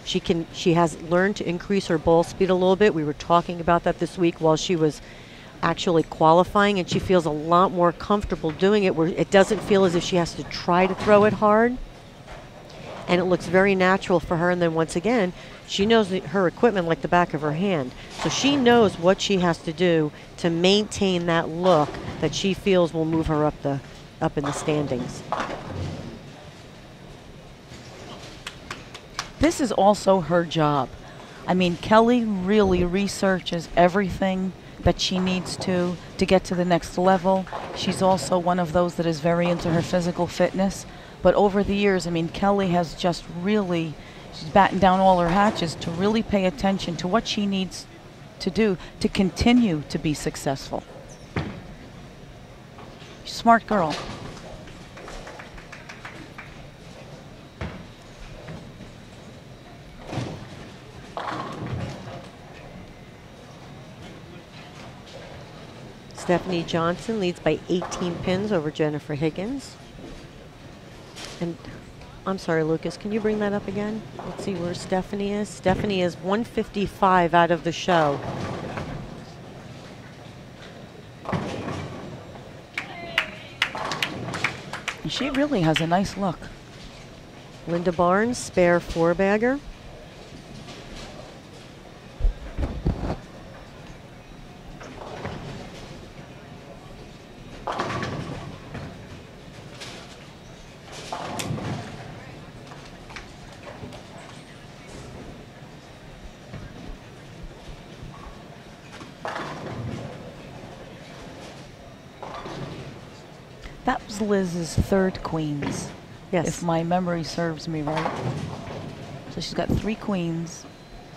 She has learned to increase her ball speed a little bit. We were talking about that this week while she was actually qualifying, and she feels a lot more comfortable doing it, where it doesn't feel as if she has to try to throw it hard. And it looks very natural for her. And then once again, she knows her equipment like the back of her hand. So she knows what she has to do to maintain that look that she feels will move her up in the standings. This is also her job. I mean, Kelly really researches everything that she needs to get to the next level. She's also one of those that is very into her physical fitness. But over the years, I mean, Kelly has just really, she's battened down all her hatches to really pay attention to what she needs to do to continue to be successful. Smart girl. Stephanie Johnson leads by 18 pins over Jennifer Higgins. And I'm sorry, Lucas, can you bring that up again? Let's see where Stephanie is. Stephanie is 155 out of the show. She really has a nice look. Linda Barnes, spare 4-bagger. That was Liz's third queens, Yes. if my memory serves me right. So she's got 3 queens,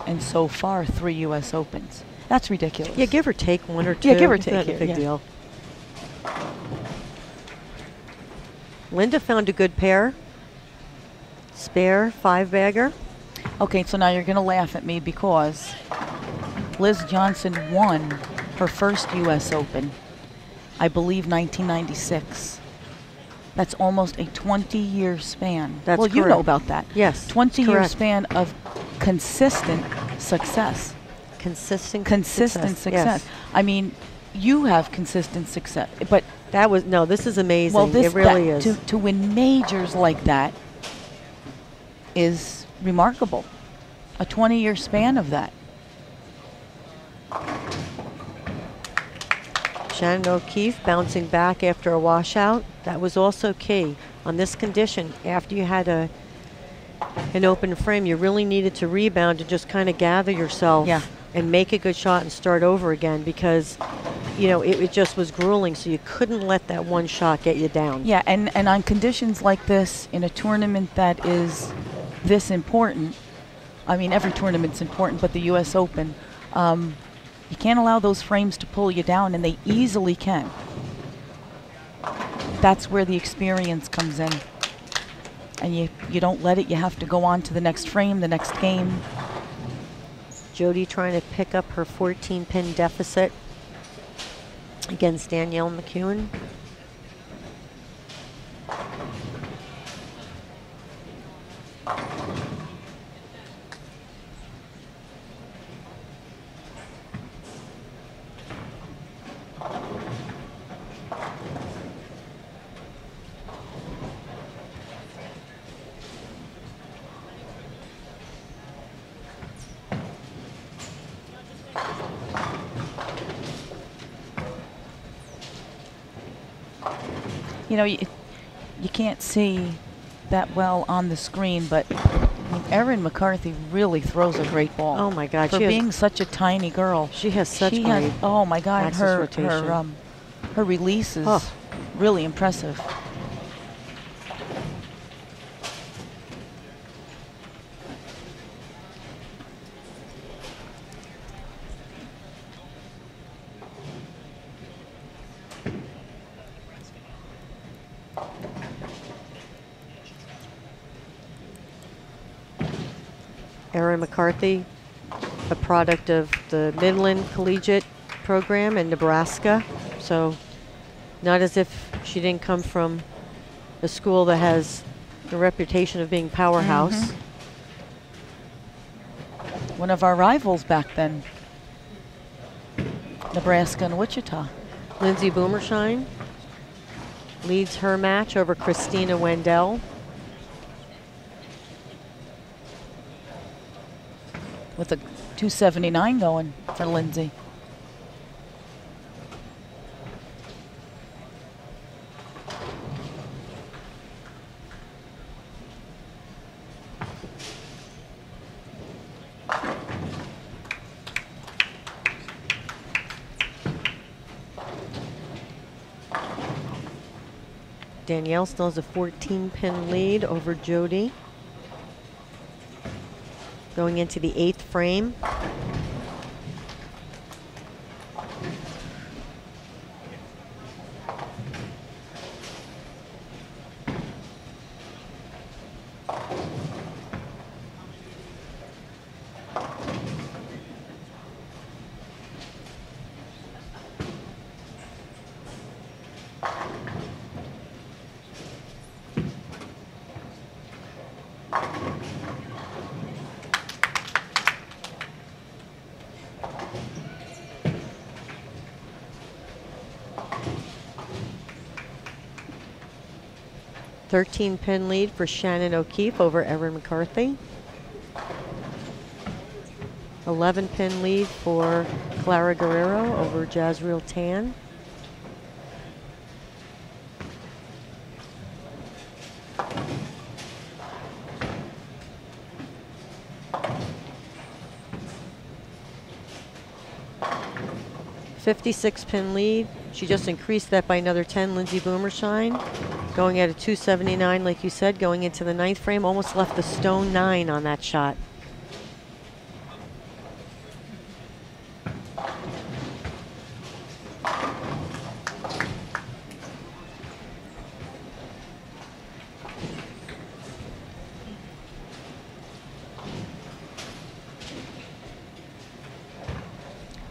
and so far 3 U.S. Opens. That's ridiculous. Yeah, give or take 1 or 2. Yeah, give or It's take not a here, big yeah. deal. Linda found a good pair. Spare 5-bagger. Okay, so now you're going to laugh at me because Liz Johnson won her first U.S. Open, I believe 1996. That's almost a 20-year span. That's well, you know correct. about that. Yes, 20-year correct. span of consistent success. Consistent Success. Yes. I mean, you have consistent success, but That was, no, this is amazing. well, this it really that, is. to win majors like that is remarkable. A 20-year span of that. Shannon O'Keefe bouncing back after a washout. That was also key. On this condition, after you had an open frame, you really needed to rebound and just kind of gather yourself Yeah. and make a good shot and start over again because, you know, it just was grueling, so you couldn't let that one shot get you down. Yeah, and on conditions like this, in a tournament that is this important, I mean, every tournament's important, but the U.S. Open, you can't allow those frames to pull you down, and they easily can. That's where the experience comes in. And you don't let it, you have to go on to the next frame, the next game. Jody trying to pick up her 14-pin deficit against Danielle McEwen. You know, you can't see that well on the screen, but I mean, Erin McCarthy really throws a great ball. Oh my God, For she has- being such a tiny girl. She has such She great has, oh my God, axis her rotation. her release is Oh. really impressive. Erin McCarthy, a product of the Midland Collegiate program in Nebraska. So not as if she didn't come from a school that has a reputation of being powerhouse. One of our rivals back then, Nebraska and Wichita. Lindsay Boomershine leads her match over Christina Wendell. With a 279 going for Lindsay. Danielle still has a 14-pin lead over Jody. Going into the 8th frame. Thirteen-pin lead for Shannon O'Keefe over Erin McCarthy. 11-pin lead for Clara Guerrero over Jazreel Tan. .56-pin lead She just increased that by another 10. Lindsay Boomershine going at a 279, like you said, going into the 9th frame. Almost left the stone 9 on that shot.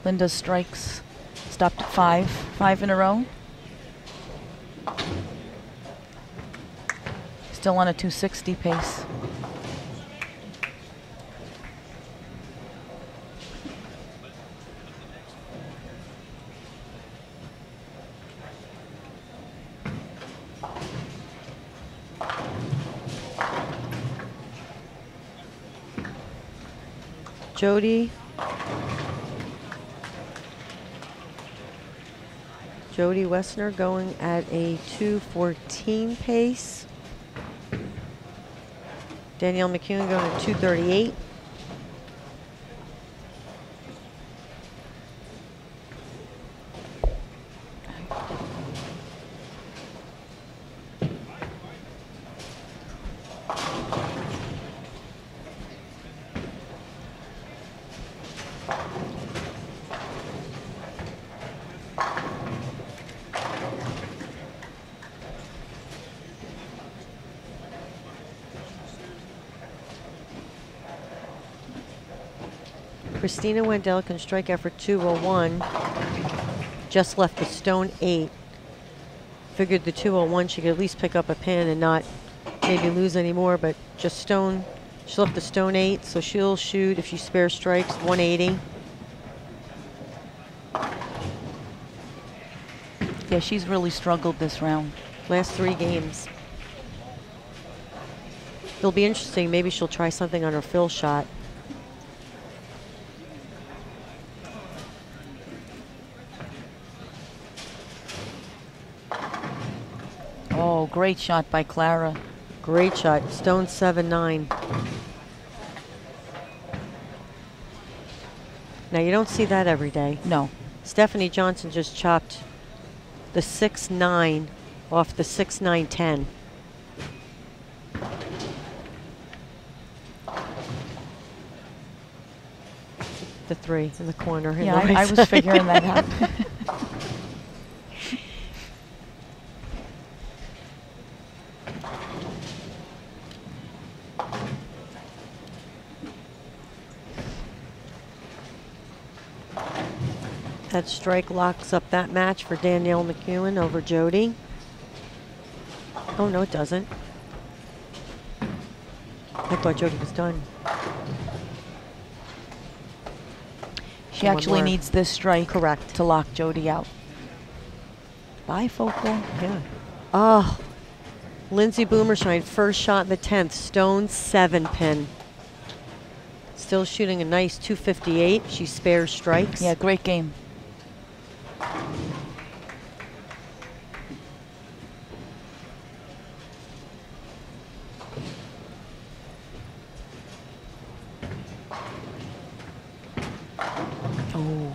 Linda's strikes stopped at 5 in a row. Still on a 260 pace. Jody Wessner going at a 214 pace. Danielle McEwen going at 238. Christina Wendell can strike out for 201. Just left the stone 8. Figured the 201 she could at least pick up a pin and not maybe lose any more, but just stone. She left the stone 8, so she'll shoot if she spare strikes 180. Yeah, she's really struggled this round. Last 3 games. It'll be interesting. Maybe she'll try something on her fill shot. Oh, great shot by Clara. Great shot. Stone 7-9. Now, you don't see that every day. No. Stephanie Johnson just chopped the 6-9 off the 6-9-10. The 3 in the corner. Yeah, I was figuring that out. That strike locks up that match for Danielle McEwen over Jody. Oh, no, it doesn't. I thought Jody was done. She actually needs this strike, correct, to lock Jody out. Bifocal. Yeah. Oh, Lindsay Boomershine, first shot in the 10th, stone 7 pin. Still shooting a nice 258. She spares strikes. Yeah, great game. Oh,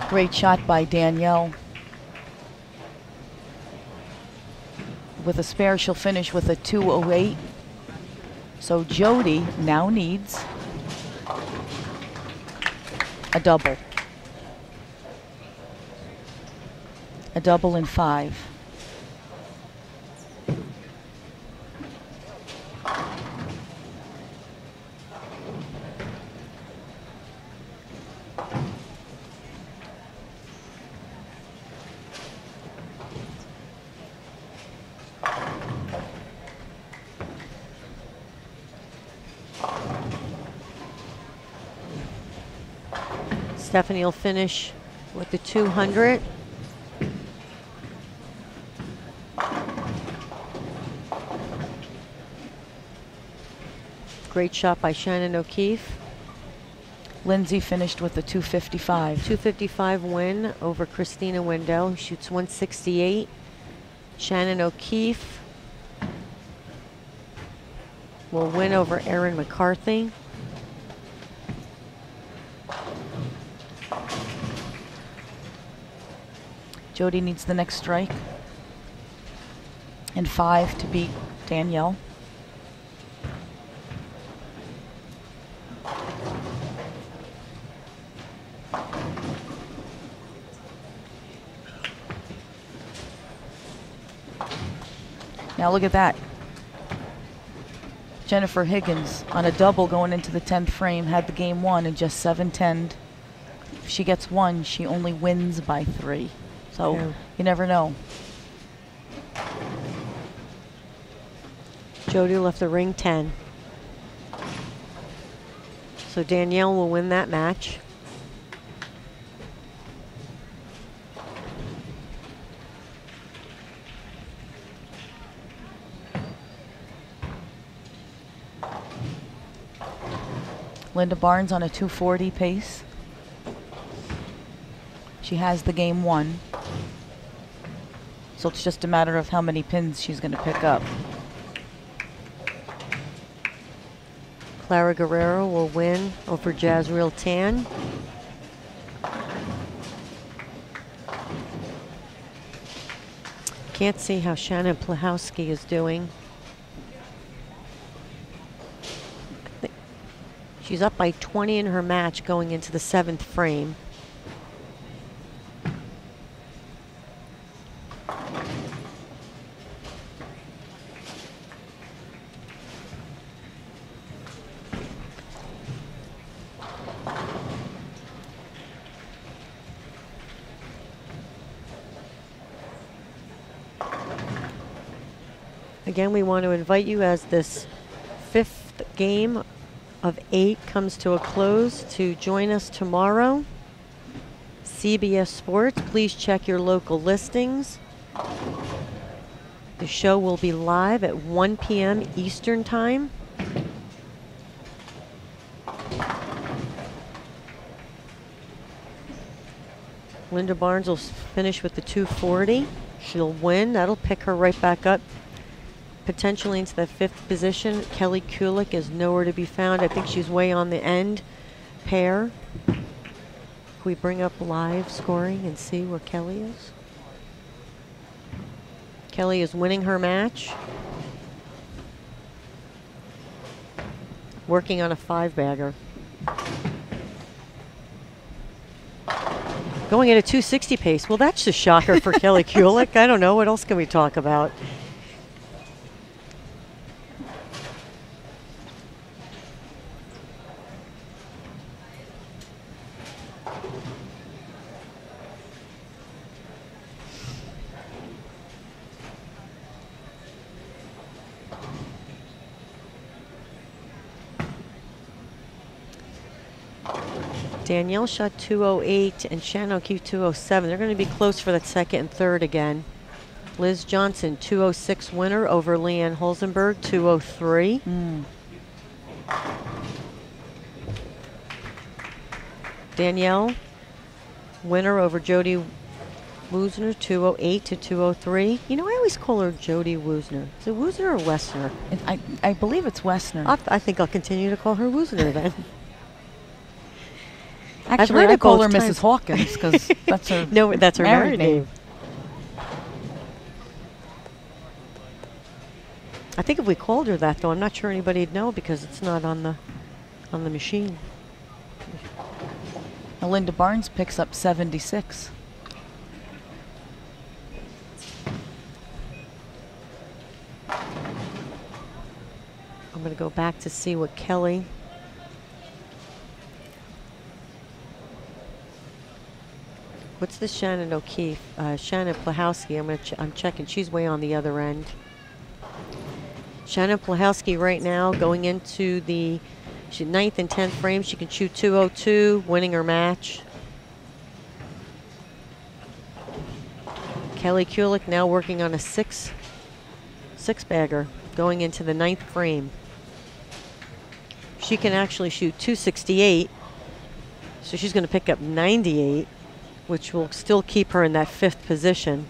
great shot by Danielle. With a spare, she'll finish with a 208. So Jody now needs a double. A double in 5. Stephanie will finish with the 200. Great shot by Shannon O'Keefe. Lindsay finished with a 255. 255 win over Christina Wendell, who shoots 168. Shannon O'Keefe will win over Erin McCarthy. Jody needs the next strike. And 5 to beat Danielle. Now look at that. Jennifer Higgins on a double going into the 10th frame had the game won and just 7-10'd. If she gets 1, she only wins by 3. So Yeah. you never know. Jody left the ring 10. So Danielle will win that match. Linda Barnes on a 240 pace. She has the game won. So it's just a matter of how many pins she's going to pick up. Clara Guerrero will win over Jazreel Tan. Can't see how Shannon Plahowski is doing. She's up by 20 in her match going into the 7th frame. Again, we want to invite you as this 5th game of 8 comes to a close to join us tomorrow. CBS Sports, please check your local listings. The show will be live at 1 p.m. Eastern Time. Linda Barnes will finish with the 240. She'll win. That'll pick her right back up, potentially into the 5th position. Kelly Kulik is nowhere to be found. I think she's way on the end pair. Can we bring up live scoring and see where Kelly is? Kelly is winning her match. Working on a 5-bagger. Going at a 260 pace. Well, that's a shocker for Kelly Kulik. I don't know. What else can we talk about? Danielle shot 208 and Shannon O'Keefe 207. They're going to be close for that 2nd and 3rd again. Liz Johnson 206 winner over Leanne Holzenberg 203. Danielle winner over Jody Woosner 208 to 203. You know, I always call her Jody Woosner. Is it Woosner or Wessner? I believe it's Wessner. I think I'll continue to call her Woosner then. Actually, I call her Mrs. Hawkins because that's her no, that's her married name. I think if we called her that, though, I'm not sure anybody'd know because it's not on the machine. Now Linda Barnes picks up 76. I'm going to go back to see what Kelly. What's this Shannon O'Keefe? Shannon Plahowski. I'm checking. She's way on the other end. Shannon Plahowski right now going into the 9th and 10th frame. She can shoot 202, winning her match. Kelly Kulik now working on a six-bagger going into the 9th frame. She can actually shoot 268, so she's going to pick up 98. Which will still keep her in that 5th position.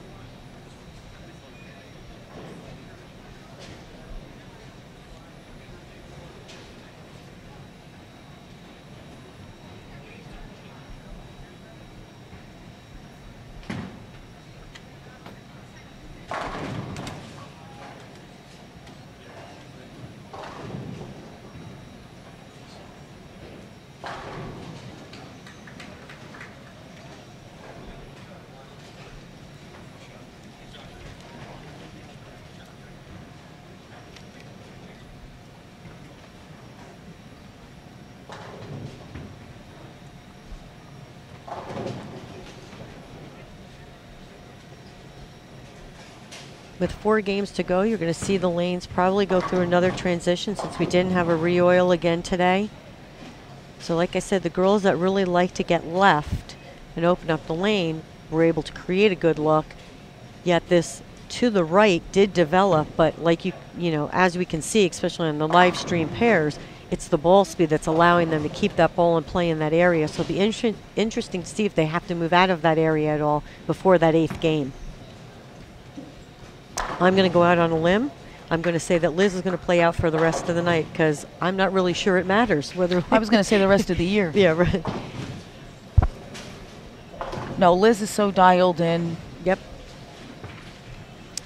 With 4 games to go, you're going to see the lanes probably go through another transition since we didn't have a re-oil again today. So like I said, the girls that really like to get left and open up the lane were able to create a good look. Yet this to the right did develop, but like you know, as we can see, especially on the live stream pairs, it's the ball speed that's allowing them to keep that ball in play in that area. So it'll be interesting to see if they have to move out of that area at all before that 8th game. I'm going to go out on a limb. I'm going to say that Liz is going to play out for the rest of the night because I'm not really sure it matters whether. I was going to say the rest of the year. Yeah, right. No, Liz is so dialed in. Yep.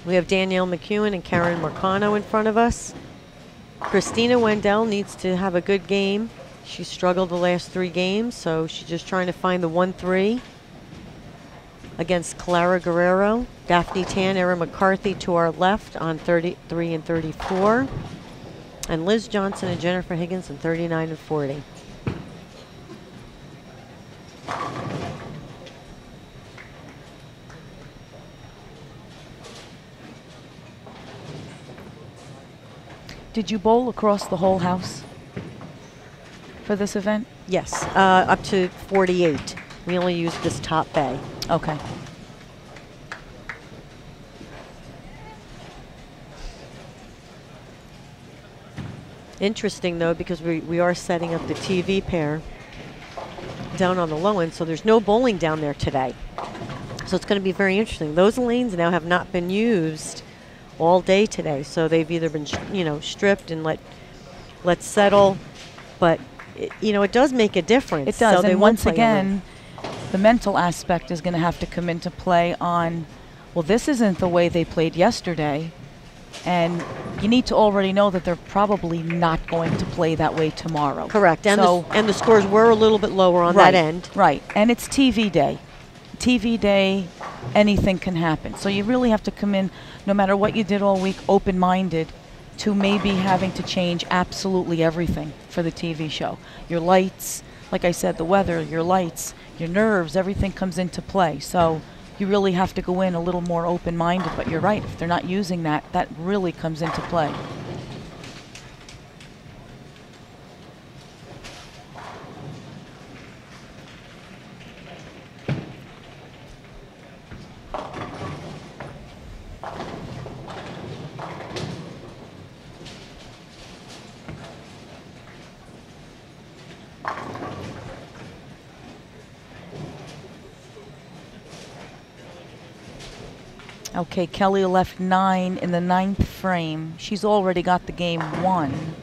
We have Danielle McEwen and Karen Marcano in front of us. Christina Wendell needs to have a good game. She struggled the last 3 games, so she's just trying to find the 1-3 against Clara Guerrero. Daphne Tan, Erin McCarthy to our left on 33 and 34. And Liz Johnson and Jennifer Higgins on 39 and 40. Did you bowl across the whole house for this event? Yes, up to 48. We only used this top bay. Okay. Interesting, though, because we are setting up the TV pair down on the low end, so there's no bowling down there today. So it's going to be very interesting. Those lanes now have not been used all day today, so they've either been, you know, stripped and let settle, but it does make a difference. It does, so and once again, the mental aspect is going to have to come into play on, well, this isn't the way they played yesterday, and you need to already know that they're probably not going to play that way tomorrow. Correct, and, so and the scores were a little bit lower on that end. Right, and it's TV day. TV day, anything can happen. So you really have to come in, no matter what you did all week, open-minded to maybe having to change absolutely everything for the TV show. Your lights, like I said, the weather, your lights, your nerves, everything comes into play. So you really have to go in a little more open-minded, but you're right, if they're not using that, that really comes into play. Okay, Kelly left 9 in the 9th frame. She's already got the game won.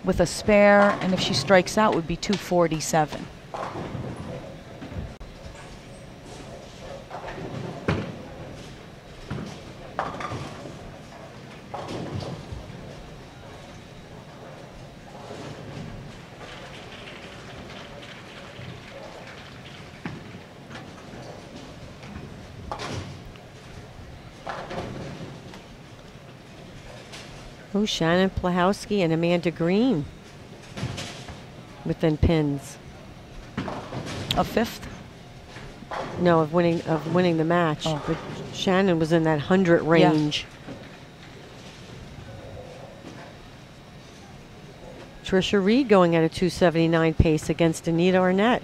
With a spare, and if she strikes out, would be 247. Oh, Shannon Plahowski and Amanda Green within pins. A 5th? No, of winning the match. Oh. But Shannon was in that 100 range. Yeah. Trisha Reed going at a 279 pace against Anita Arnett.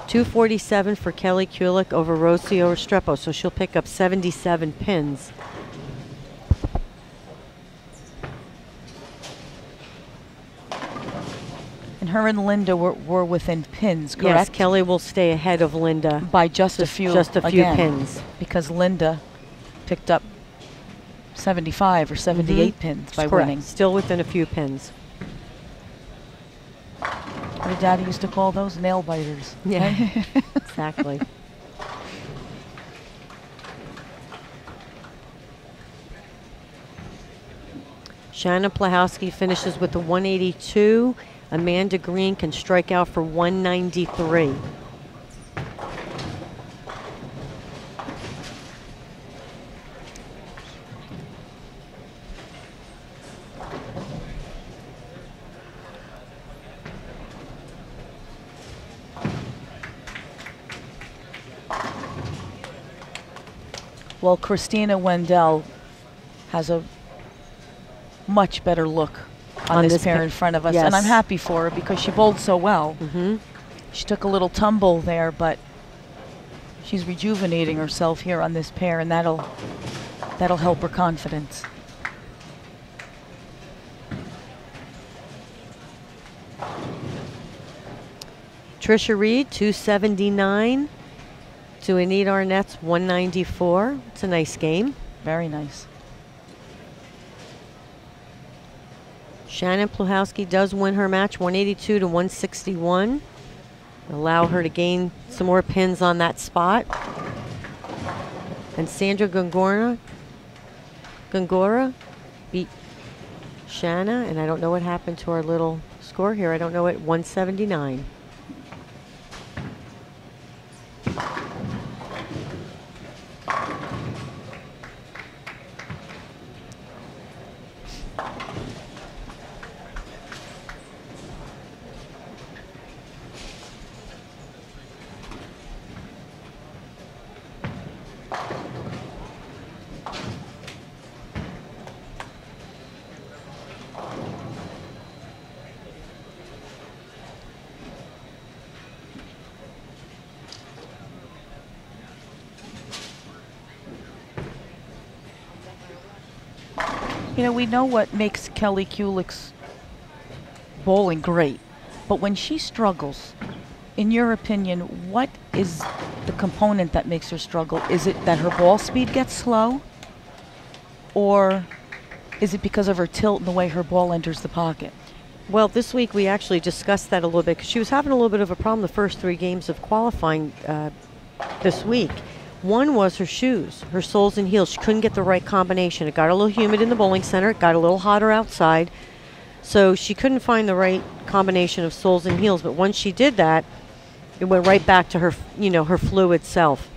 247 for Kelly Kulik over Rocio Restrepo, so she'll pick up 77 pins. And her and Linda were within pins, correct? Yes, Kelly will stay ahead of Linda by just a few again, pins. Because Linda picked up 75 or 78 pins by winning. Still within a few pins. What did Daddy used to call those? Nail biters. Yeah, exactly. Shannon Plahowski finishes with a 182. Amanda Green can strike out for 193. Well, Christina Wendell has a much better look on this pair in front of us. Yes. And I'm happy for her because she bowled so well. Mm-hmm. She took a little tumble there, but she's rejuvenating herself here on this pair, and that'll help her confidence. Trisha Reed, 279. To Anita Arnett's 194. It's a nice game. Very nice. Shannon Pluhowski does win her match, 182 to 161. Allow her to gain some more pins on that spot. And Sandra Gongora beat Shanna, and I don't know what happened to our little score here. I don't know it, 179. You know, we know what makes Kelly Kulick's bowling great, but when she struggles, in your opinion, what is the component that makes her struggle? Is it that her ball speed gets slow, or is it because of her tilt and the way her ball enters the pocket? Well, this week we actually discussed that a little bit because she was having a little bit of a problem the first 3 games of qualifying this week. One was her shoes, her soles and heels. She couldn't get the right combination. It got a little humid in the bowling center. It got a little hotter outside. So she couldn't find the right combination of soles and heels. But once she did that, it went right back to her, her fluid self.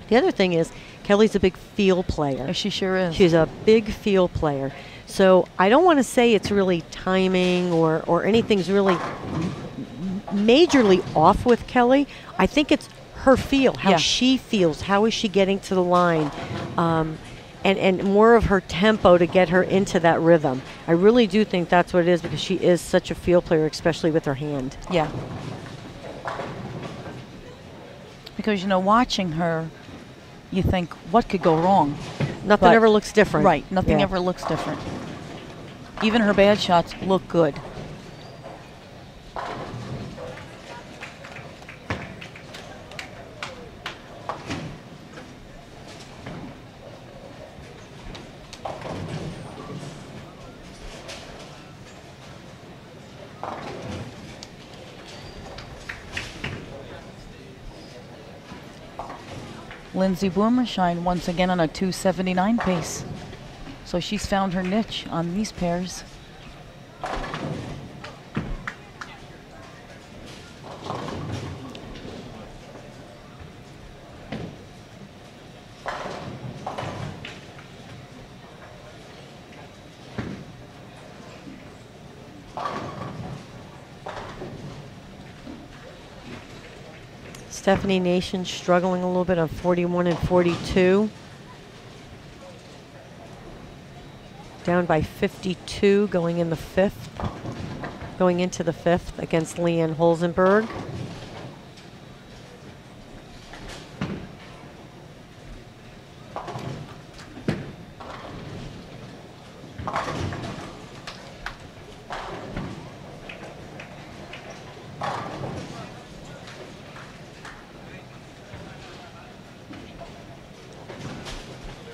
The other thing is, Kelly's a big feel player. She sure is. She's a big feel player. So I don't want to say it's really timing or anything's really majorly off with Kelly. I think it's her feel, how she feels, how is she getting to the line, and more of her tempo to get her into that rhythm. I really do think that's what it is because she is such a feel player, especially with her hand. Yeah. Because, watching her, you think, what could go wrong? Nothing ever looks different. Right, nothing ever looks different. Even her bad shots look good. Lindsay Boomershine once again on a 279 pace. So she's found her niche on these pairs. Stephanie Nation struggling a little bit on 41 and 42. Down by 52 going into the 5th against Leanne Holzenberg.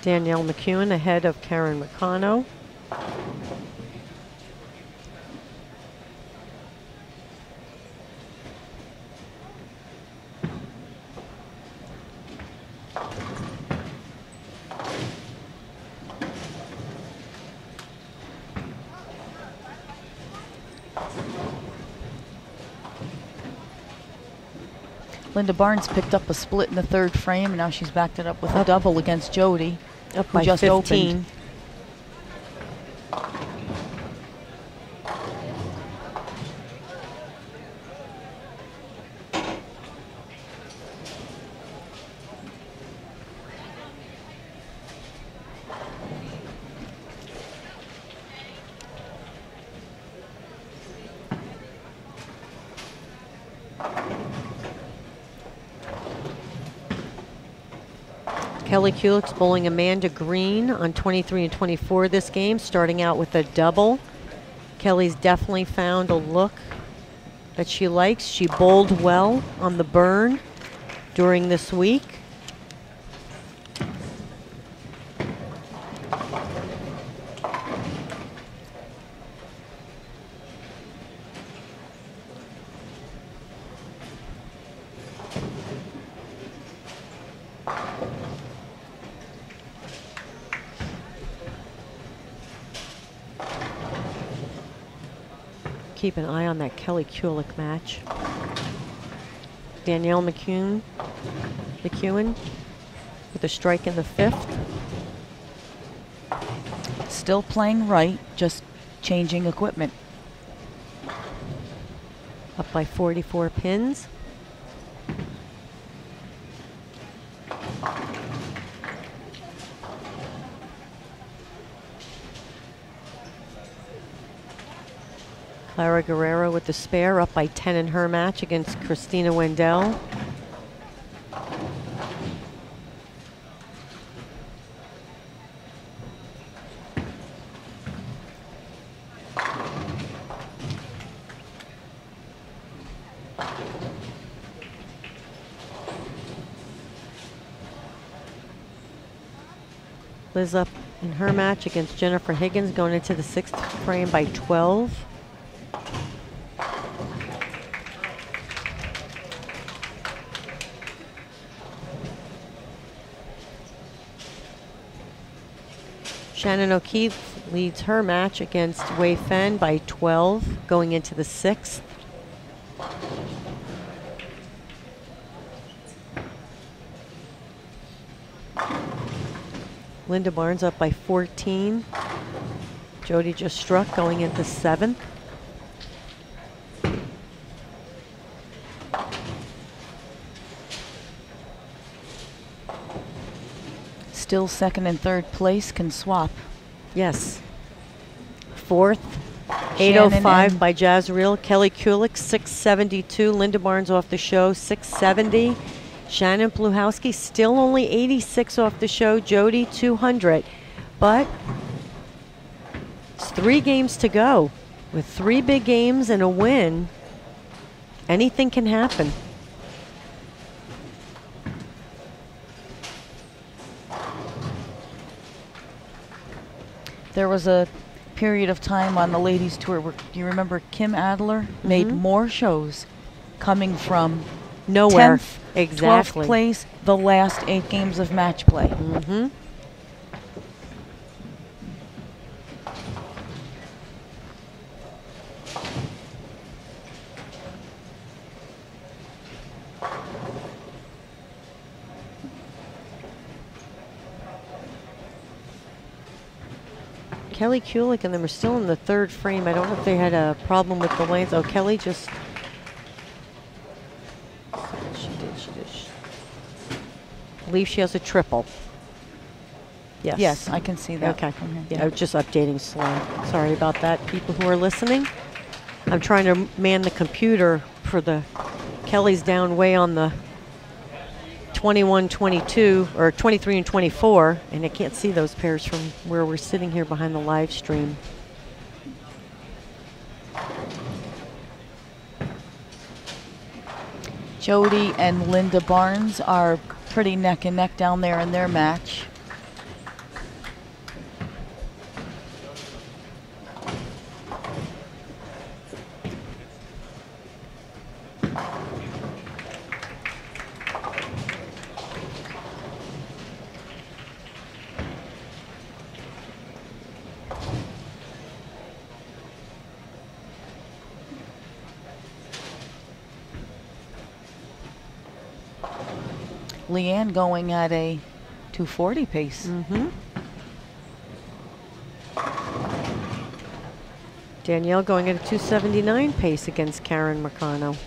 Danielle McEwen ahead of Karen McConnell. Linda Barnes picked up a split in the 3rd frame, and now she's backed it up with a double against Jody, up who by just 15. opened. Kelly Kulik's bowling Amanda Green on 23 and 24 this game, starting out with a double. Kelly's definitely found a look that she likes. She bowled well on the burn during this week. Keep an eye on that Kelly Kulik match. Danielle McEwen with a strike in the 5th. Still playing right, just changing equipment. Up by 44 pins. Clara Guerrero with the spare, up by 10 in her match against Christina Wendell. Liz up in her match against Jennifer Higgins, going into the 6th frame by 12. Shannon O'Keefe leads her match against Wei Fen by 12, going into the 6th. Linda Barnes up by 14. Jody just struck, going into 7th. Still 2nd and 3rd place can swap. Yes. 4th, 805 by Jazreel. Kelly Kulik, 672. Linda Barnes off the show, 670. Shannon Pluhowski still only 86 off the show. Jody, 200. But it's 3 games to go. With 3 big games and a win, anything can happen. There was a period of time on the ladies tour where, do you remember Kim Adler made more shows coming from nowhere? 10th, Exactly. 12th place, the last 8 games of match play. Kelly Kulik and them are still in the 3rd frame. I don't know if they had a problem with the lanes. Oh, Kelly just... She did. I believe she has a triple. Yes. Yes, I can see that. Okay. Yeah, I was just updating slow. Sorry about that, people who are listening. I'm trying to man the computer for the... Kelly's down way on the 21, 22, or 23 and 24, and I can't see those pairs from where we're sitting here behind the live stream. Jody and Linda Barnes are pretty neck and neck down there in their match. Leanne going at a 240 pace. Danielle going at a 279 pace against Karen Mercano.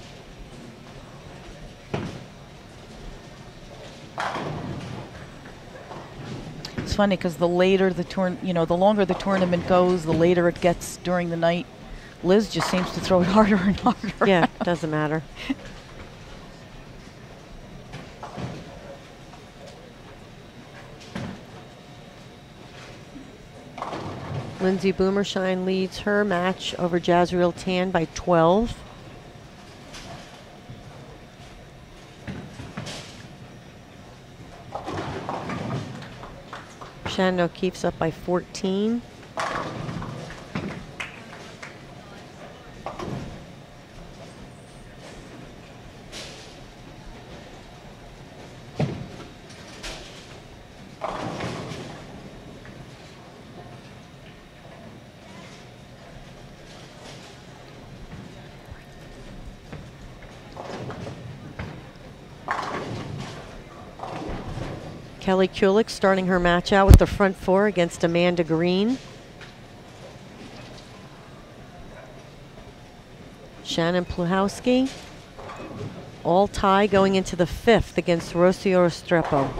It's funny because the later the the longer the tournament goes, the later it gets during the night. Liz just seems to throw it harder and harder. Yeah, doesn't matter. Lindsay Boomershine leads her match over Jazreel Tan by 12. Shannon O'Keefe's up by 14. Kelly Kulik starting her match out with the front four against Amanda Green. Shannon Pluhowski, all tie going into the 5th against Rocio Restrepo.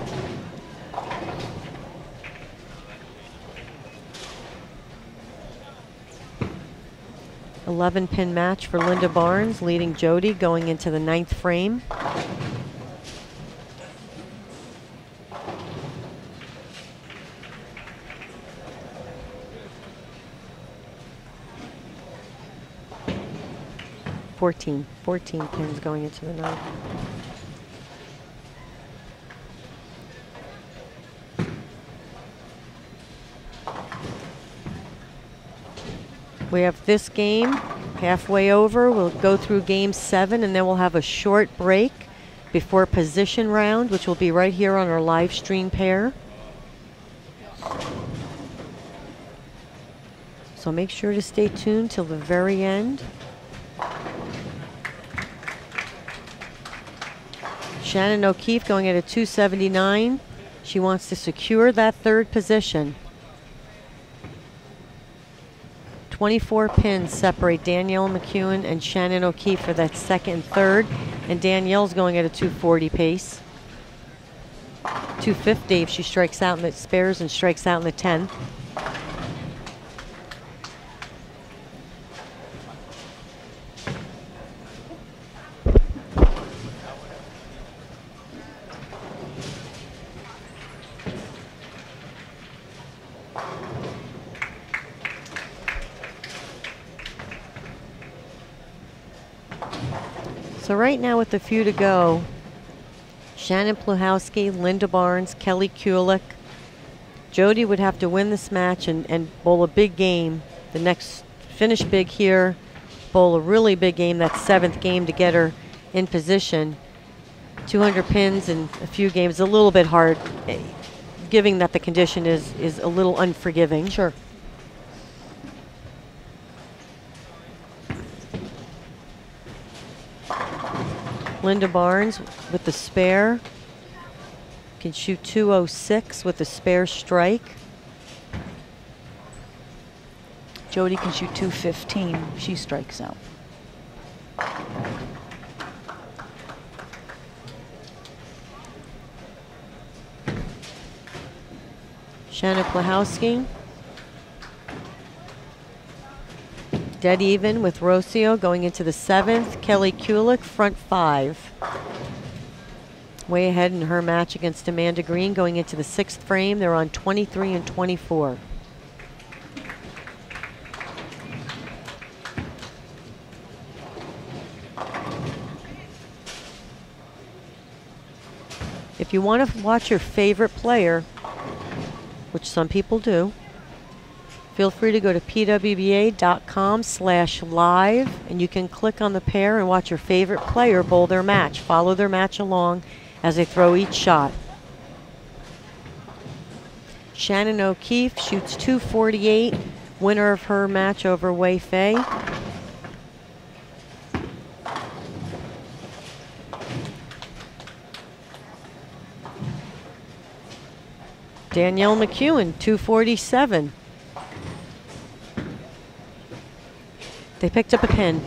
(11-pin match for Linda Barnes, leading Jody going into the 9th frame. Fourteen pins going into the 9th. We have this game halfway over. We'll go through game 7 and then we'll have a short break before position round, which will be right here on our live stream pair. So make sure to stay tuned till the very end. Shannon O'Keefe going at a 279. She wants to secure that 3rd position. 24 pins separate Danielle McEwen and Shannon O'Keefe for that 2nd and 3rd. And Danielle's going at a 240 pace. 250 if she strikes out in the spares and strikes out in the 10th. So right now with a few to go, Shannon Pluhowski, Linda Barnes, Kelly Kulik. Jody would have to win this match and bowl a big game. The next finish big here, bowl a really big game, that 7th game to get her in position. 200 pins in a few games, a little bit hard, given that the condition is a little unforgiving. Sure. Linda Barnes with the spare can shoot 206 with the spare strike. Jody can shoot 215. She strikes out. Shannon Pluhowski dead even with Rocio going into the 7th. Kelly Kulik, front 5. Way ahead in her match against Amanda Green going into the 6th frame. They're on 23 and 24. If you want to watch your favorite player, which some people do, feel free to go to pwba.com/live and you can click on the pair and watch your favorite player bowl their match. Follow their match along as they throw each shot. Shannon O'Keefe shoots 248, winner of her match over Wei Fei. Danielle McEwen, 247. They picked up a pin.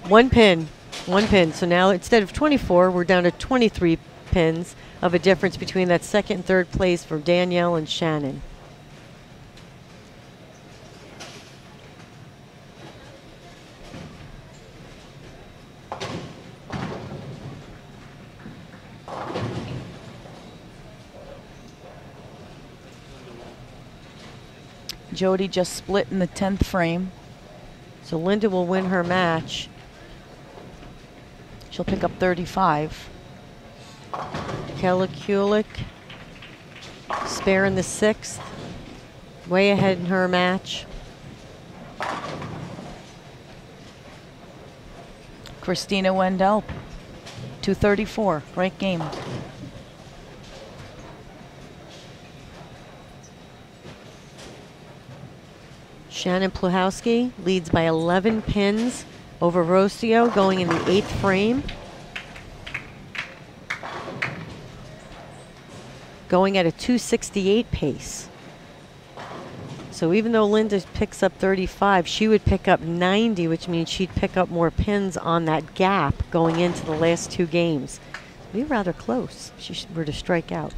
One pin. So now instead of 24, we're down to 23 pins of a difference between that 2nd and 3rd place for Danielle and Shannon. Jody just split in the 10th frame. So Linda will win her match. She'll pick up 35. Kelly Kulik, spare in the 6th. Way ahead in her match. Christina Wendell, 234, right game. Shannon Pluhowski leads by 11 pins over Rocio, going in the 8th frame. Going at a 268 pace. So even though Linda picks up 35, she would pick up 90, which means she'd pick up more pins on that gap going into the last 2 games. It'd be rather close if she were to strike out.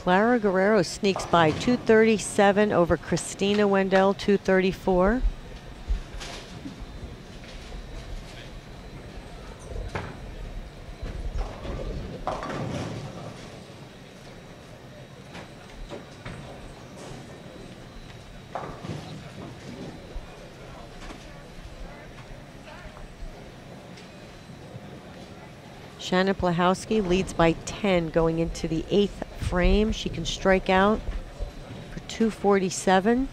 Clara Guerrero sneaks by 237 over Christina Wendell, 234. Shannon Pluhowski leads by 10 going into the 8th frame. She can strike out for 247.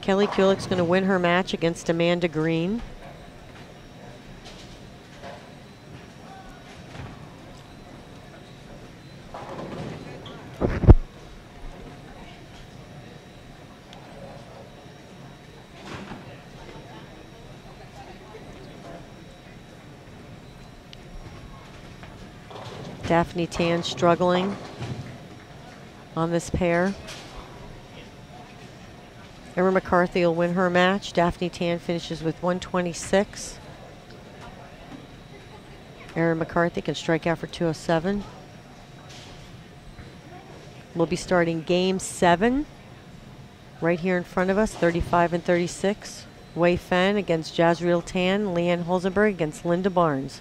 Kelly Kulik's going to win her match against Amanda Green. Daphne Tan struggling on this pair. Erin McCarthy will win her match. Daphne Tan finishes with 126. Erin McCarthy can strike out for 207. We'll be starting game 7 right here in front of us, 35 and 36. Wei Fen against Jazreel Tan. Leanne Holzenberg against Linda Barnes.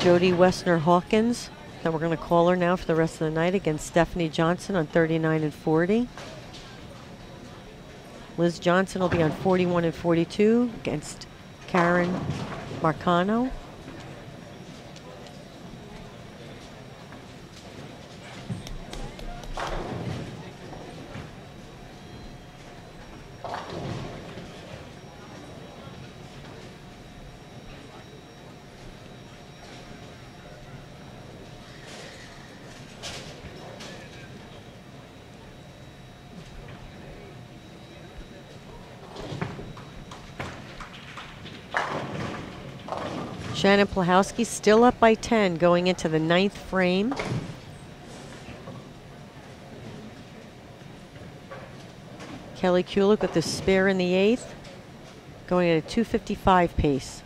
Jody Westner-Hawkins, that we're going to call her now for the rest of the night, against Stephanie Johnson on 39 and 40. Liz Johnson will be on 41 and 42 against Karen Marcano. Shannon Pluhowski still up by 10 going into the 9th frame. Kelly Kulik with the spare in the 8th, going at a 255 pace.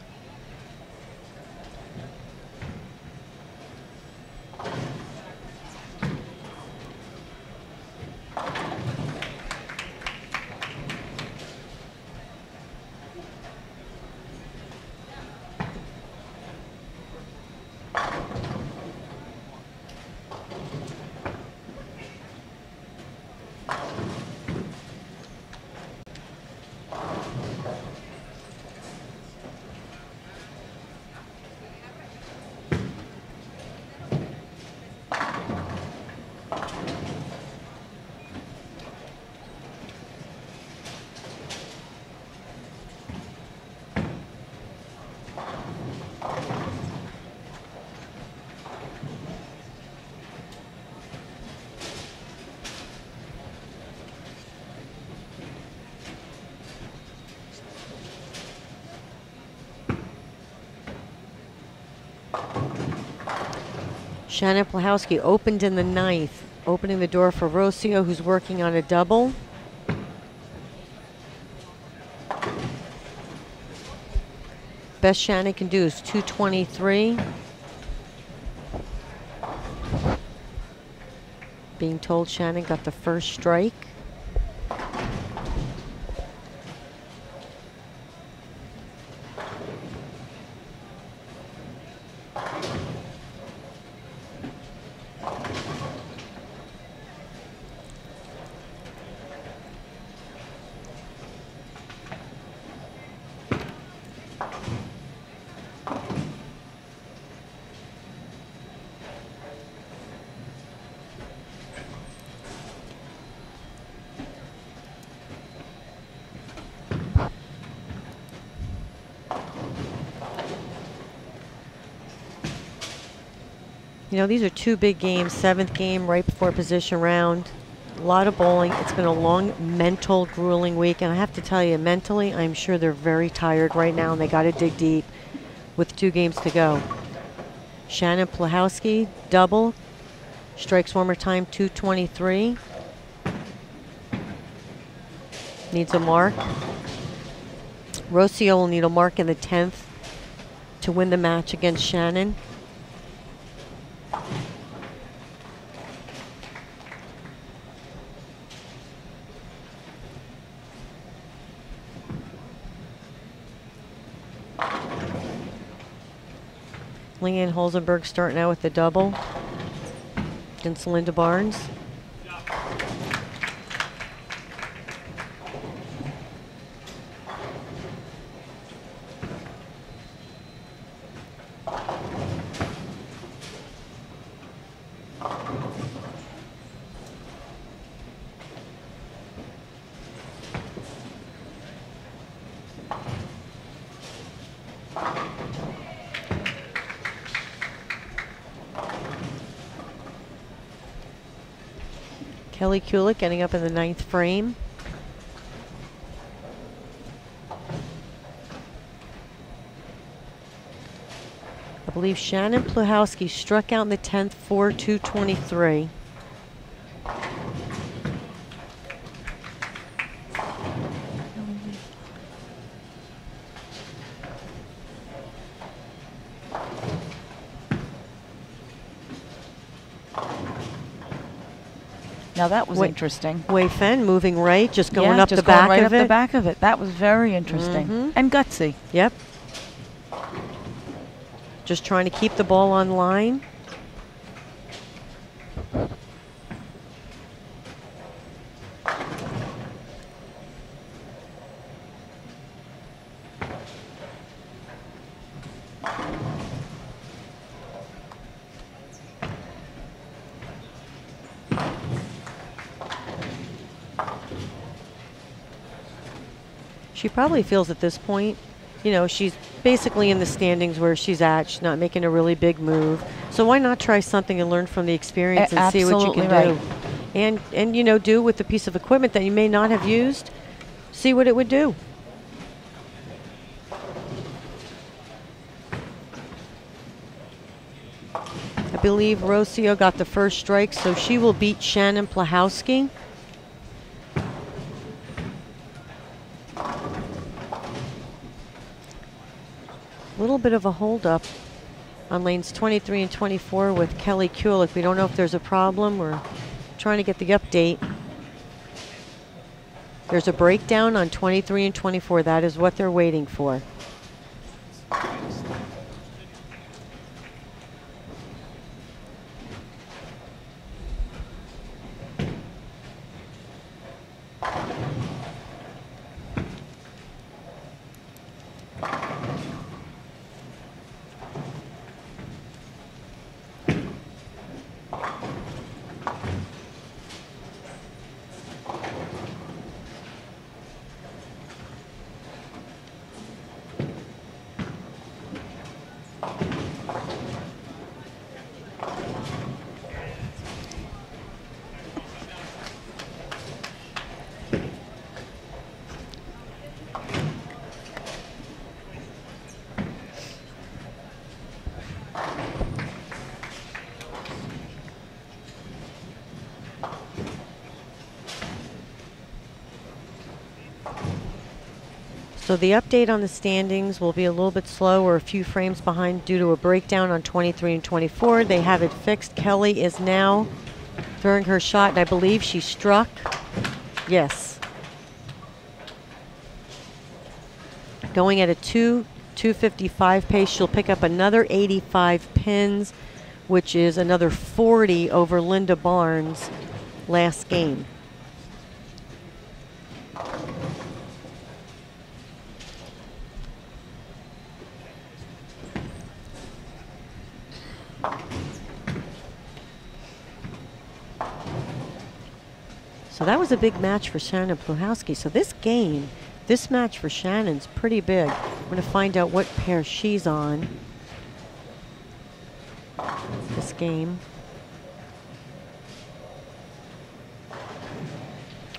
Shannon Plahowski opened in the ninth, opening the door for Rocio, who's working on a double. Best Shannon can do is 223. Being told Shannon got the first strike. You know, these are two big games, seventh game right before position round. A lot of bowling. It's been a long, mental, grueling week. And I have to tell you, mentally, I'm sure they're very tired right now, and they got to dig deep with 2 games to go. Shannon Plahowski, double. Strikes one more time, 223. Needs a mark. Rocio will need a mark in the 10th to win the match against Shannon. Leanne Holzenberg starting out with the double against Linda Barnes. Kelly Kulik getting up in the 9th frame. I believe Shannon Plahowski struck out in the 10th for 223. Now that was interesting. Wei Fen moving right, just going yeah, up just the back going right of up it. the back of it. That was very interesting and gutsy. Yep. Just trying to keep the ball on line. She probably feels at this point, you know, she's basically in the standings where she's at. She's not making a really big move. So why not try something and learn from the experience and see what you can do? And you know, do with the piece of equipment that you may not have used, see what it would do. I believe Rocio got the first strike, so she will beat Shannon Plahowski. A little bit of a holdup on lanes 23 and 24 with Kelly Kulik. We don't know if there's a problem. We're trying to get the update. There's a breakdown on 23 and 24. That is what they're waiting for. So the update on the standings will be a little bit slow. We're a few frames behind due to a breakdown on 23 and 24. They have it fixed. Kelly is now throwing her shot, and I believe she struck. Yes. Going at a 2:55 pace. She'll pick up another 85 pins, which is another 40 over Linda Barnes last game. So that was a big match for Shannon Pluhowski. So this match for Shannon's pretty big. I'm going to find out what pair she's on this game.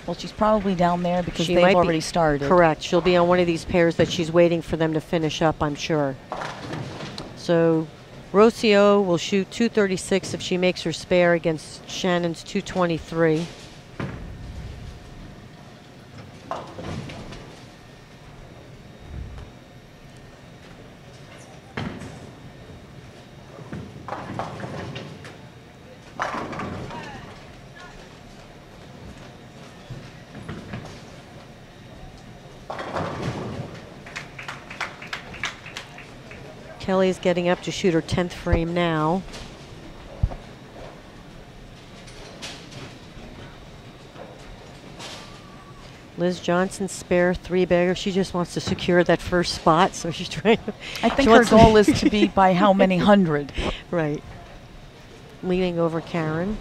Well, she's probably down there because they've already started. Correct. She'll be on one of these pairs that she's waiting for them to finish up, I'm sure. So Rocio will shoot 236 if she makes her spare against Shannon's 223. Kelly's getting up to shoot her 10th frame now. Liz Johnson spare 3-bagger. She just wants to secure that first spot, so she's trying to. I think her goal is to be by how many hundred. Right. Leading over Karen.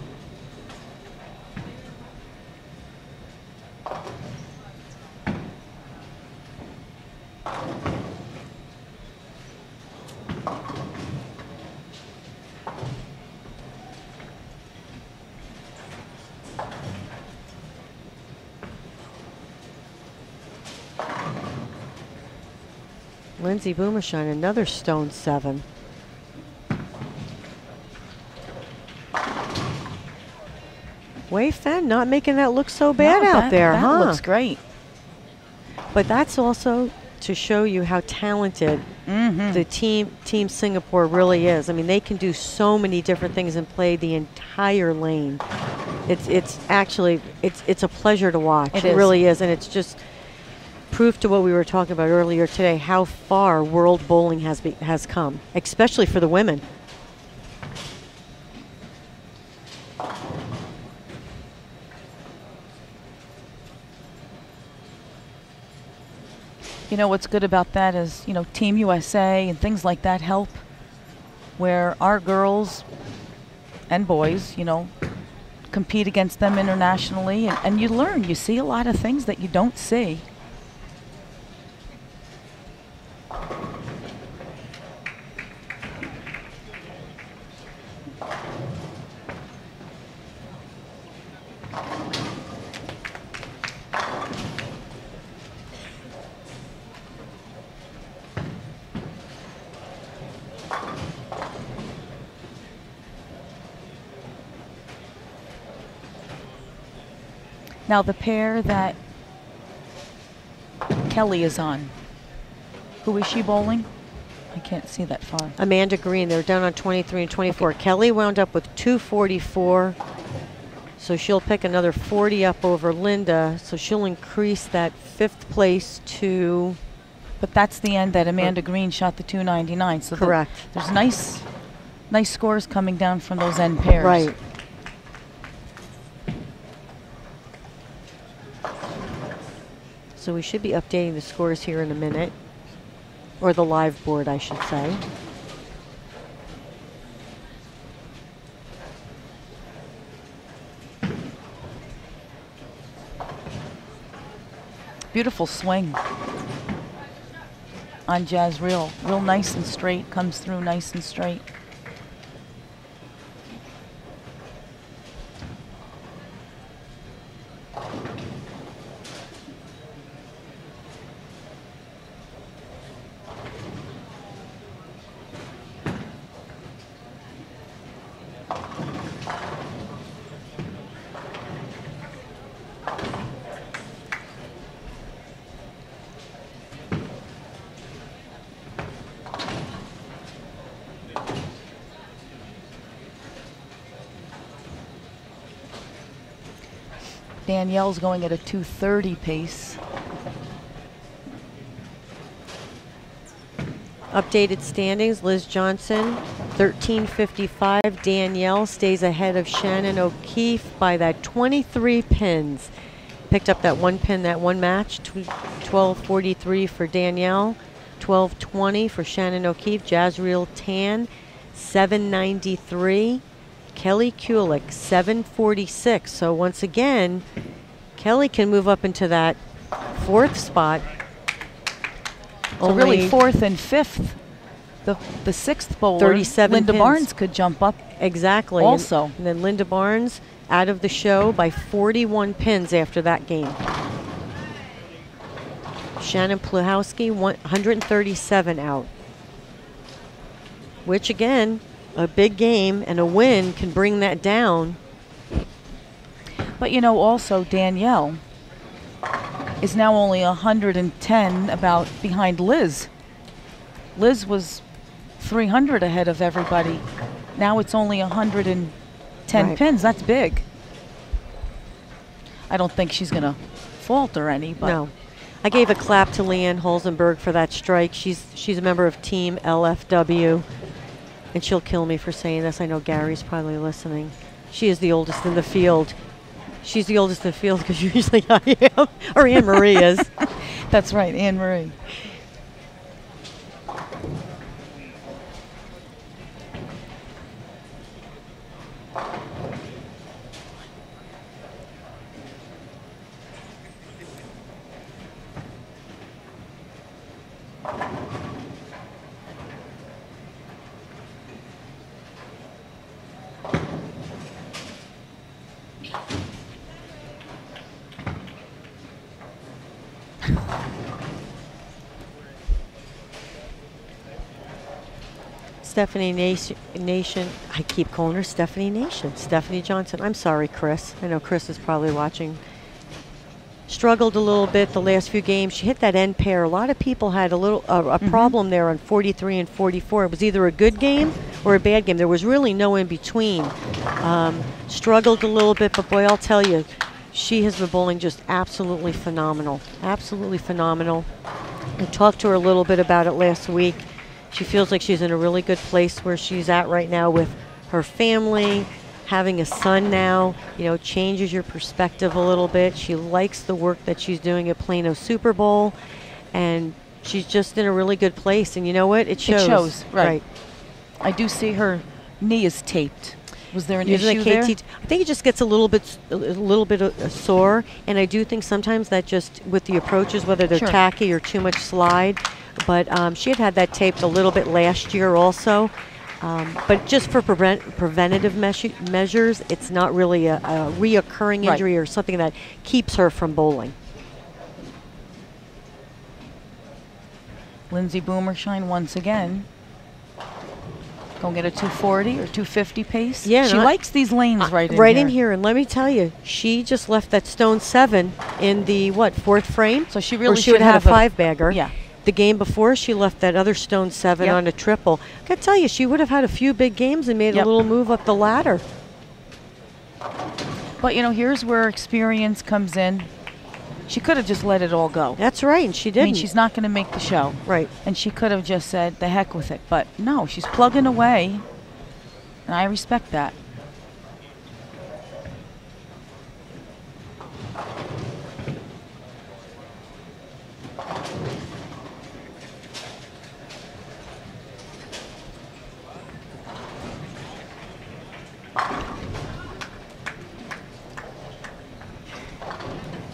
Lindsay Boomershine, another stone 7. Wei Fen not making that look so bad out there, huh? That looks great. But that's also to show you how talented the team Singapore really is. I mean, they can do so many different things and play the entire lane. It's actually a pleasure to watch. It really is, and it's just proof to what we were talking about earlier today, how far world bowling has come, especially for the women. You know, what's good about that is, you know, Team USA and things like that help, where our girls and boys, you know, compete against them internationally, and you learn, you see a lot of things that you don't see. Now the pair that Kelly is on, who is she bowling? I can't see that far. Amanda Green, they're down on 23 and 24. Okay. Kelly wound up with 244, so she'll pick another 40 up over Linda, so she'll increase that 5th place to... But that's the end that Amanda Green shot the 299. So correct. There's nice scores coming down from those end pairs. Right. So we should be updating the scores here in a minute, or the live board, I should say. Beautiful swing on Jazz real nice and straight, comes through nice and straight. Danielle's going at a 2:30 pace. Updated standings, Liz Johnson, 13:55. Danielle stays ahead of Shannon O'Keefe by that 23 pins. Picked up that 1 pin, that 1 match, 12:43 for Danielle, 12:20 for Shannon O'Keefe. Jazreel Tan, 7:93. Kelly Kulik, 7:46. So once again, Kelly can move up into that 4th spot. So really 4th and 5th. The 6th bowler, 37 Linda pins. Barnes, could jump up. Exactly. Also. And then Linda Barnes out of the show by 41 pins after that game. Shannon Pluhowski, 137 out. Which again, a big game and a win can bring that down. But you know, also Danielle is now only 110 about behind Liz. Liz was 300 ahead of everybody. Now it's only 110 Right. pins. That's big. I don't think she's going to falter any, but No. I gave a clap to Leanne Holzenberg for that strike. She's a member of Team LFW, and she'll kill me for saying this. I know Gary's probably listening. She is the oldest in the field. She's the oldest in the field because usually I am, or Anne Marie is. that's right, Anne Marie. Stephanie Nation, I keep calling her Stephanie Nation. Stephanie Johnson. I'm sorry, Chris. I know Chris is probably watching. Struggled a little bit the last few games. She hit that end pair. A lot of people had a problem there on 43 and 44. It was either a good game or a bad game. There was really no in between. Struggled a little bit, but boy, I'll tell you, she has been bowling just absolutely phenomenal. Absolutely phenomenal. I talked to her a little bit about it last week. She feels like she's in a really good place where she's at right now with her family, having a son now, you know, changes your perspective a little bit. She likes the work that she's doing at Plano Super Bowl, and she's just in a really good place. And you know what? It shows. It shows, right. I do see her knee is taped. Was there an Usually issue there? I think it just gets a little bit sore, and I do think sometimes that just with the approaches, whether they're Sure. tacky or too much slide. But she had that taped a little bit last year also. But just for preventative measures, it's not really a reoccurring injury or something that keeps her from bowling. Lindsay Boomershine once again. Gonna get a 240 or 250 pace. Yeah, she likes these lanes right in here. And let me tell you, she just left that stone 7 in the 4th frame. So she really she would have had a 5-bagger. Yeah. The game before, she left that other stone 7 on a triple. I gotta tell you, she would have had a few big games and made a little move up the ladder. But you know, here's where experience comes in. She could have just let it all go. That's right, and she didn't. I mean, she's not going to make the show. Right. And she could have just said, the heck with it. But no, she's plugging away, and I respect that.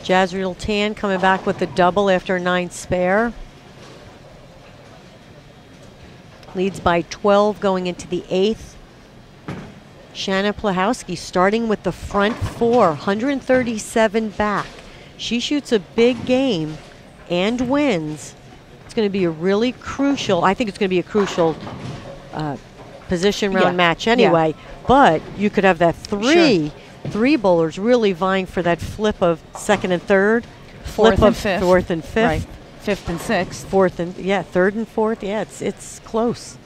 Jazreel Tan coming back with the double after a 9 spare. Leads by 12 going into the 8th. Shannon Pluhowski starting with the front 4, 137 back. She shoots a big game and wins. It's going to be a really crucial, I think it's going to be a crucial position round match anyway. But you could have that 3 bowlers really vying for that flip of 2nd and 3rd, flip of 4th and 5th, right. 5th and 6th, 4th and 3rd and 4th. Yeah, it's close.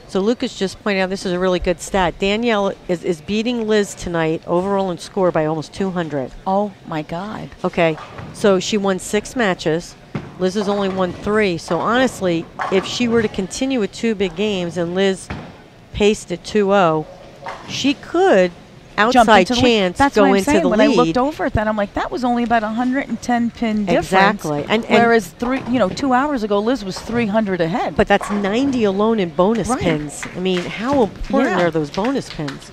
So Lucas just pointed out this is a really good stat. Danielle is beating Liz tonight overall in score by almost 200. Oh my God. Okay, so she won 6 matches. Liz has only won 3. So honestly, if she were to continue with 2 big games and Liz paced at 2-0, she could outside chance That's go what I'm into saying. the when lead. I looked over at that, I'm like, that was only about 110 pin difference. Exactly. And whereas 2 hours ago, Liz was 300 ahead. But that's 90 alone in bonus Right. pins. I mean, how important Yeah. are those bonus pins?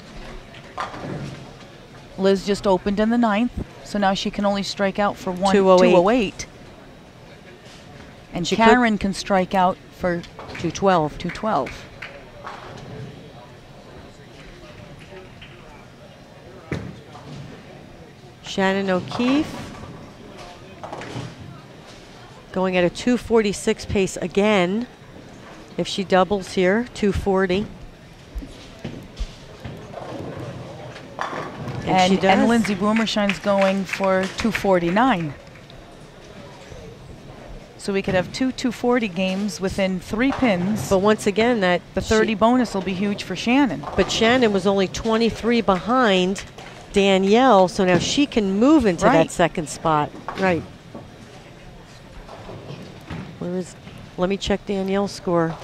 Liz just opened in the 9th, so now she can only strike out for 208. 208. And She Karen can strike out for 212. 212. Shannon O'Keefe going at a 246 pace again. If she doubles here, 240. And she does. And Lindsay Boomershine's going for 249. So we could have 240 games within 3 pins. But once again, that The 30 bonus will be huge for Shannon. But Shannon was only 23 behind Danielle, so now she can move into that second spot. Right. Let me check Danielle's score.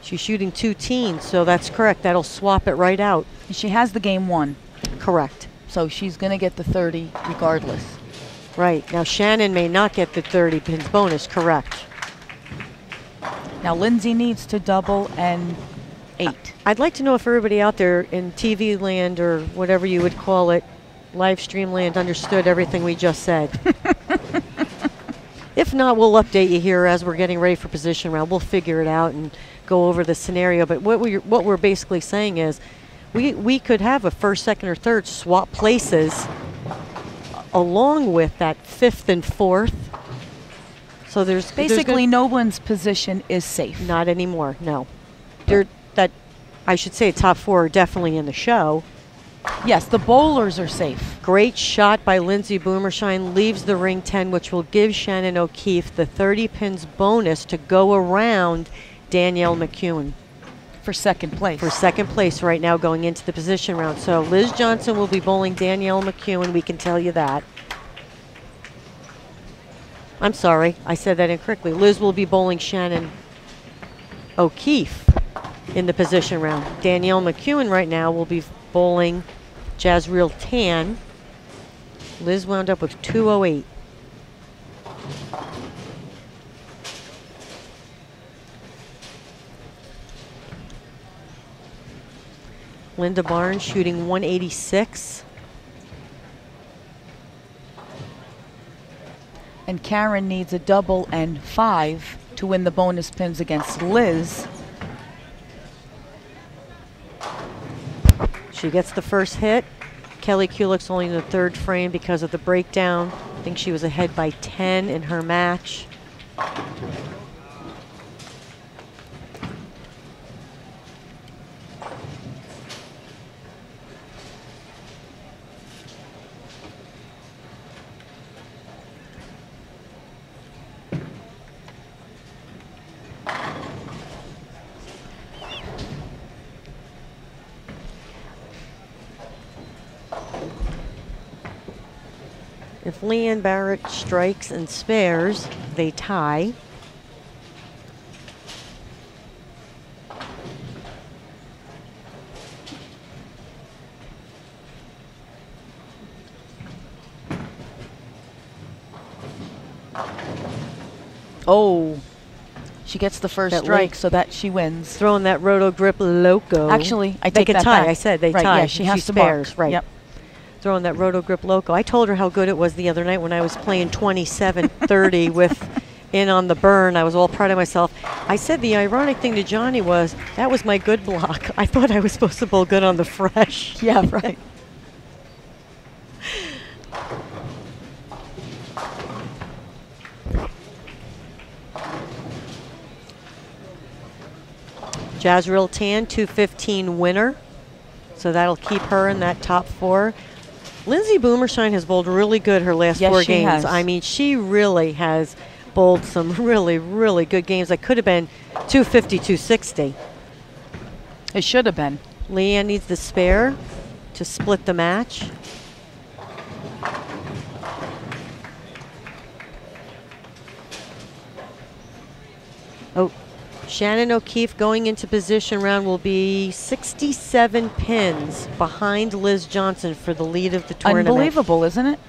She's shooting 2 teens, so that's correct. That'll swap it right out. And she has the game won. Correct. So she's going to get the 30 regardless. Right. Now Shannon may not get the 30 pins bonus, correct. Now Lindsay needs to double and 8. I'd like to know if everybody out there in TV land or whatever you would call it, live stream land, understood everything we just said. If not, we'll update you here as we're getting ready for position round. We'll figure it out and go over the scenario. But what we're basically saying is we could have a first, second, or third swap places along with that 5th and 4th. So there's basically no one's position is safe. Not anymore, no. I should say top 4 are definitely in the show. Yes, the bowlers are safe. Great shot by Lindsay Boomershine, leaves the ring 10, which will give Shannon O'Keefe the 30 pins bonus to go around Danielle McEwen. For second place. For second place right now going into the position round. So Liz Johnson will be bowling Danielle McEwen, we can tell you that. I'm sorry, I said that incorrectly. Liz will be bowling Shannon O'Keefe in the position round. Danielle McEwen right now will be bowling Jazreel Tan. Liz wound up with 208. Linda Barnes shooting 186. And Karen needs a double and 5 to win the bonus pins against Liz. She gets the first hit. Kelly Kulik's only in the 3rd frame because of the breakdown. I think she was ahead by 10 in her match. If Leanne Barrett strikes and spares, they tie. Oh, she gets the first That strike, late. so that she wins. Throwing that roto grip loco. Actually, I they take can that tie. back. I said they Right, tie. yeah, she has to spares, mark. right? Yep. Throwing that roto grip loco. I told her how good it was the other night when I was playing 27-30 with in on the burn. I was all proud of myself. I said the ironic thing to Johnny was that was my good block. I thought I was supposed to bowl good on the fresh. Yeah, right. Jazreel Tan, 215 winner. So that'll keep her in that top 4. Lindsay Boomershine has bowled really good her last 4 she games. has. I mean, she really has bowled some really, really good games. That could have been 250, 260. It should have been. Leanne needs the spare to split the match. Oh, Shannon O'Keefe going into position round will be 67 pins behind Liz Johnson for the lead of the tournament. Unbelievable, isn't it?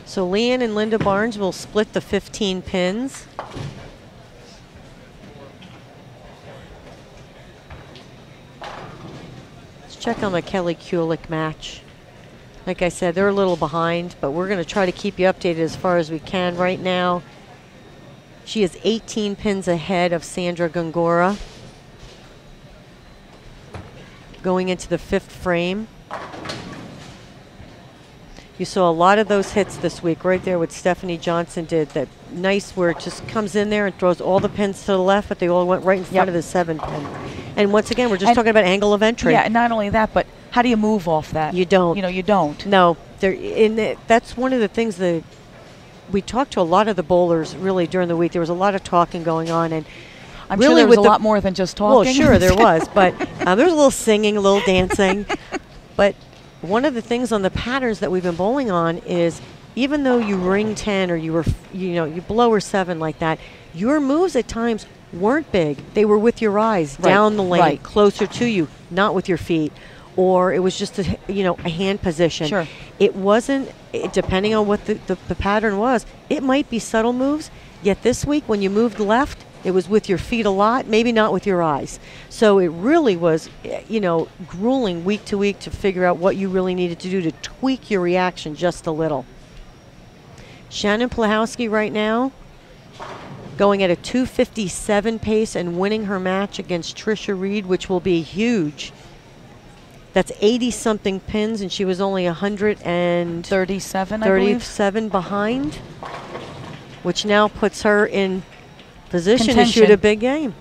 So Leanne and Linda Barnes will split the 15 pins. Check on the Kelly Kulik match. Like I said, they're a little behind, but we're going to try to keep you updated as far as we can. Right now, she is 18 pins ahead of Sandra Gongora. Going into the 5th frame. You saw a lot of those hits this week right there what Stephanie Johnson did. That nice where it just comes in there and throws all the pins to the left, but they all went right in front of the 7 pin. And once again, we're just talking about angle of entry. Yeah, and not only that, but how do you move off that? You don't. You know, you don't. No. That's one of the things that we talked to a lot of the bowlers really during the week. There was a lot of talking going on. And I'm really sure there was a lot more than just talking. Well, sure, there was. But there was a little singing, a little dancing. But one of the things on the patterns that we've been bowling on is even though you ring 10 or you blow or 7 like that, your moves at times weren't big. They were with your eyes, down the lane, closer to you, not with your feet. Or it was just a hand position. Sure. It wasn't, depending on what the pattern was, it might be subtle moves. Yet this week when you moved left, it was with your feet a lot, maybe not with your eyes. So it really was, grueling week to week to figure out what you really needed to do to tweak your reaction just a little. Shannon Plahowski right now going at a 257 pace and winning her match against Trisha Reed, which will be huge. That's 80-something pins, and she was only 137 behind, which now puts her in position to shoot a big game.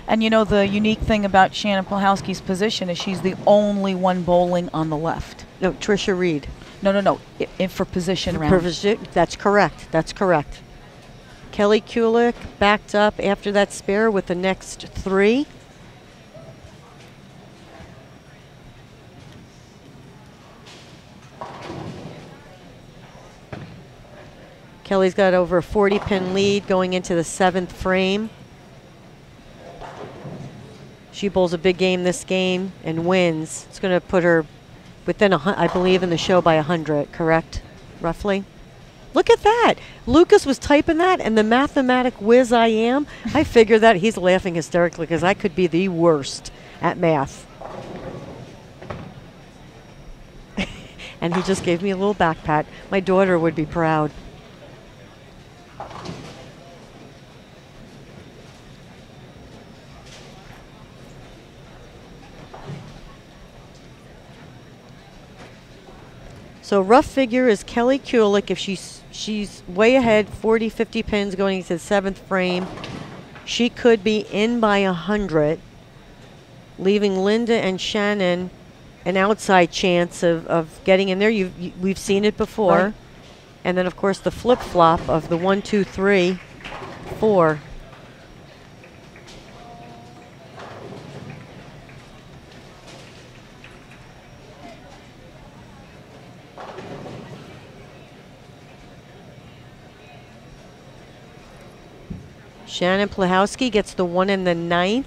And the unique thing about Shannon Plahowski's position is she's the only one bowling on the left. No, Trisha Reed. No. For position round. That's correct. That's correct. Kelly Kulik backed up after that spare with the next 3. Kelly's got over a 40-pin lead going into the 7th frame. She bowls a big game this game and wins. It's going to put her within, I believe, in the show by 100, correct? Roughly? Look at that. Lucas was typing that, and the mathematic whiz I am, I figured that he's laughing hysterically because I could be the worst at math. And he just gave me a little back pat. My daughter would be proud. So rough figure is Kelly Kulik. If she's way ahead, 40, 50 pins going into the 7th frame, she could be in by 100, leaving Linda and Shannon an outside chance of getting in there. We've seen it before. Right. And then, of course, the flip-flop of the 1, 2, 3, 4. Shannon Plahowski gets the 1 in the 9th.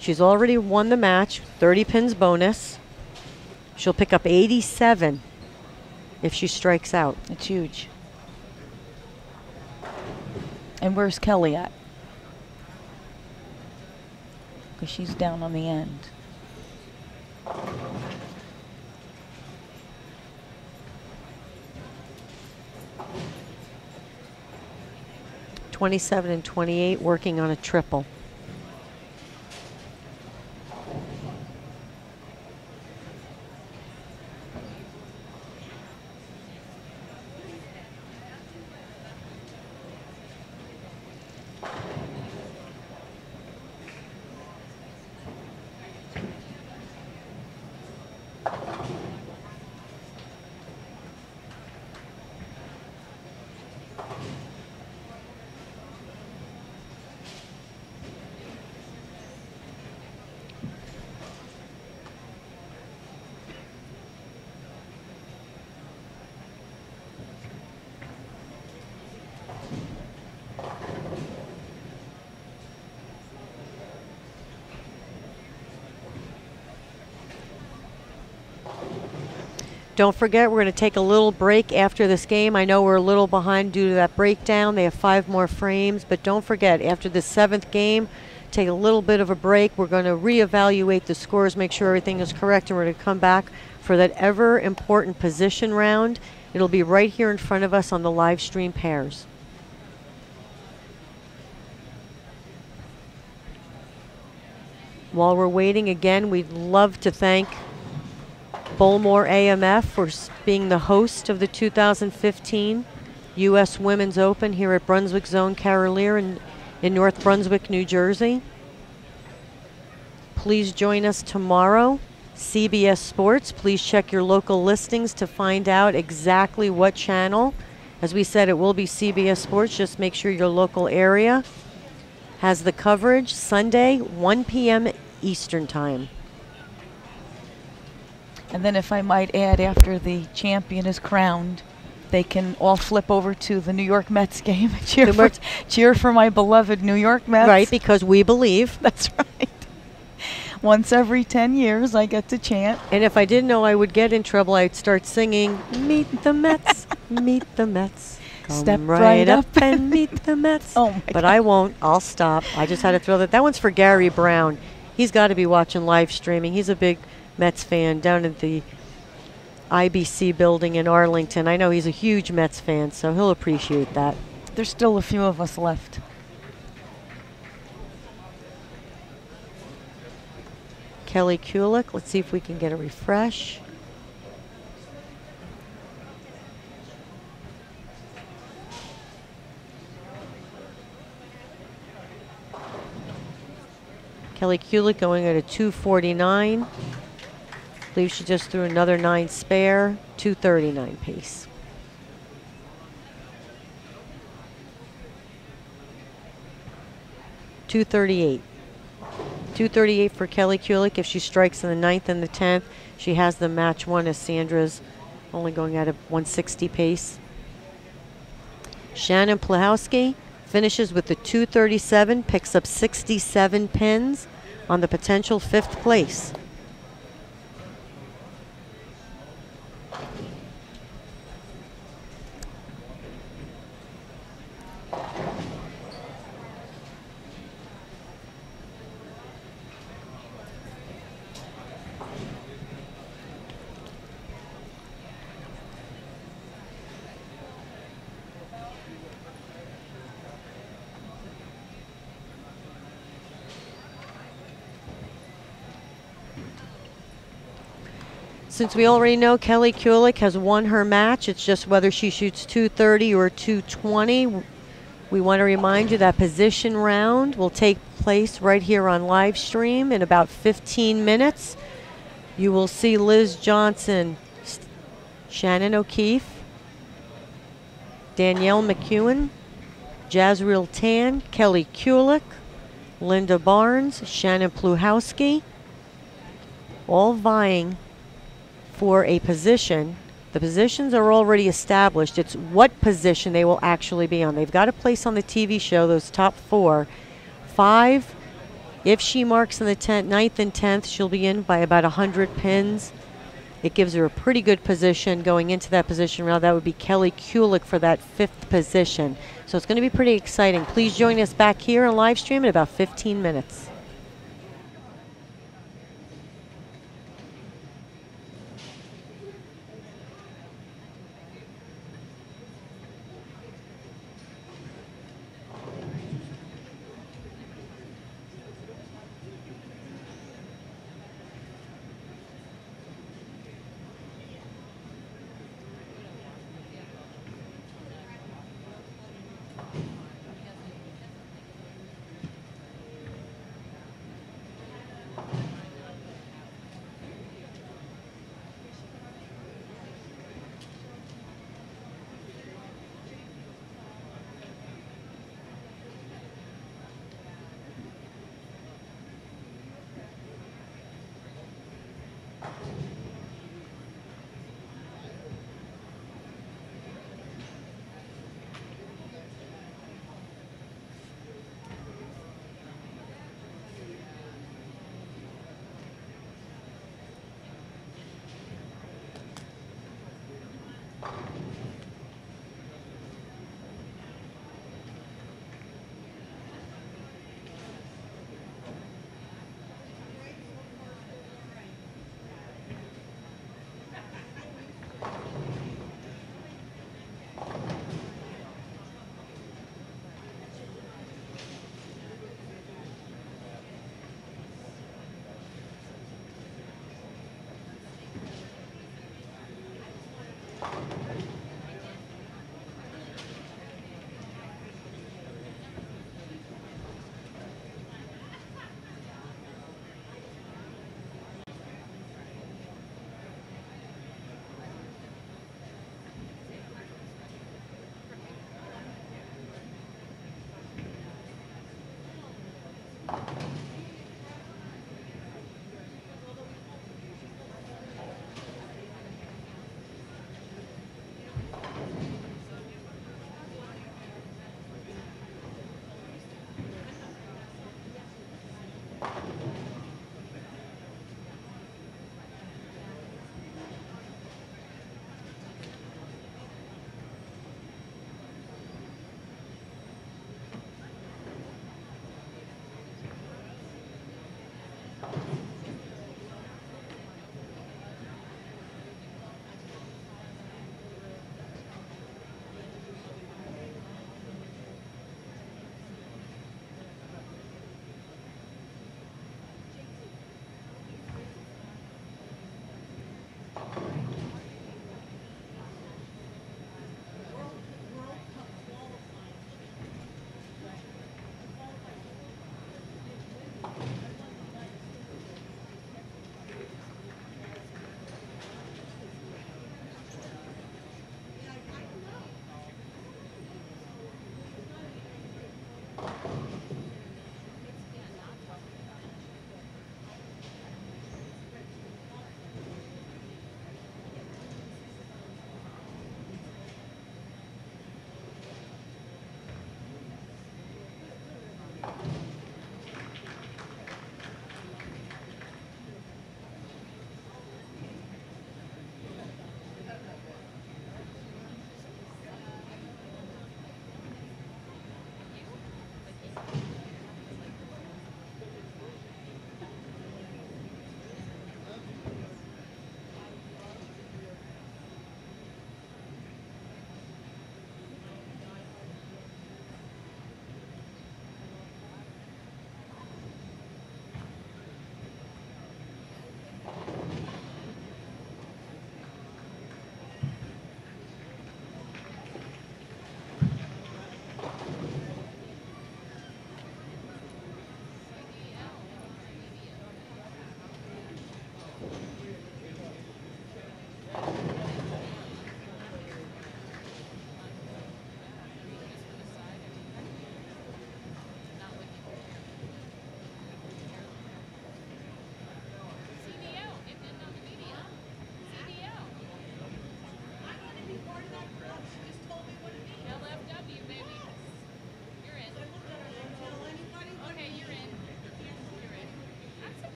She's already won the match, 30 pins bonus. She'll pick up 87 if she strikes out. It's huge. And where's Kelly at? Because she's down on the end. '27 and 28 working on a triple. Don't forget, we're going to take a little break after this game. I know we're a little behind due to that breakdown. They have 5 more frames, but don't forget, after the 7th game, take a little bit of a break. We're going to reevaluate the scores, make sure everything is correct, and we're going to come back for that ever important position round. It'll be right here in front of us on the live stream pairs. While we're waiting, again, we'd love to thank Bowlmor AMF for being the host of the 2015 U.S. Women's Open here at Brunswick Zone Carolier in North Brunswick, New Jersey. Please join us tomorrow, CBS Sports. Please check your local listings to find out exactly what channel. As we said, it will be CBS Sports. Just make sure your local area has the coverage. Sunday, 1 p.m. Eastern Time. And then if I might add, after the champion is crowned, they can all flip over to the New York Mets game and cheer for my beloved New York Mets. Right, because we believe. That's right. Once every 10 years, I get to chant. And if I didn't know I would get in trouble, I'd start singing, "Meet the Mets, meet the Mets. Come Step right up and meet the Mets." Oh my But God. I won't. I'll stop. I just had to throw that. That one's for Gary Brown. He's got to be watching live streaming. He's a big Mets fan down at the IBC building in Arlington. I know he's a huge Mets fan, so he'll appreciate that. There's still a few of us left. Kelly Kulik, let's see if we can get a refresh. Kelly Kulik going at a 249. I believe she just threw another 9 spare, 239 pace. .238. 238 for Kelly Kulik. If she strikes in the 9th and the 10th, she has the match one as Sandra's only going at a 160 pace. Shannon Plahowski finishes with the 237, picks up 67 pins on the potential 5th place. Since we already know Kelly Kulik has won her match, it's just whether she shoots 230 or 220. We want to remind you that position round will take place right here on live stream in about 15 minutes. You will see Liz Johnson, Shannon O'Keefe, Danielle McEwen, Jazreel Tan, Kelly Kulik, Linda Barnes, Shannon Pluhowski, all vying for a position. The positions are already established. It's what position they will actually be on. They've got a place on the TV show, those top 4. 5, if she marks in the 9th and 10th, she'll be in by about 100 pins. It gives her a pretty good position going into that position round. That would be Kelly Kulik for that 5th position. So it's going to be pretty exciting. Please join us back here on live stream in about 15 minutes.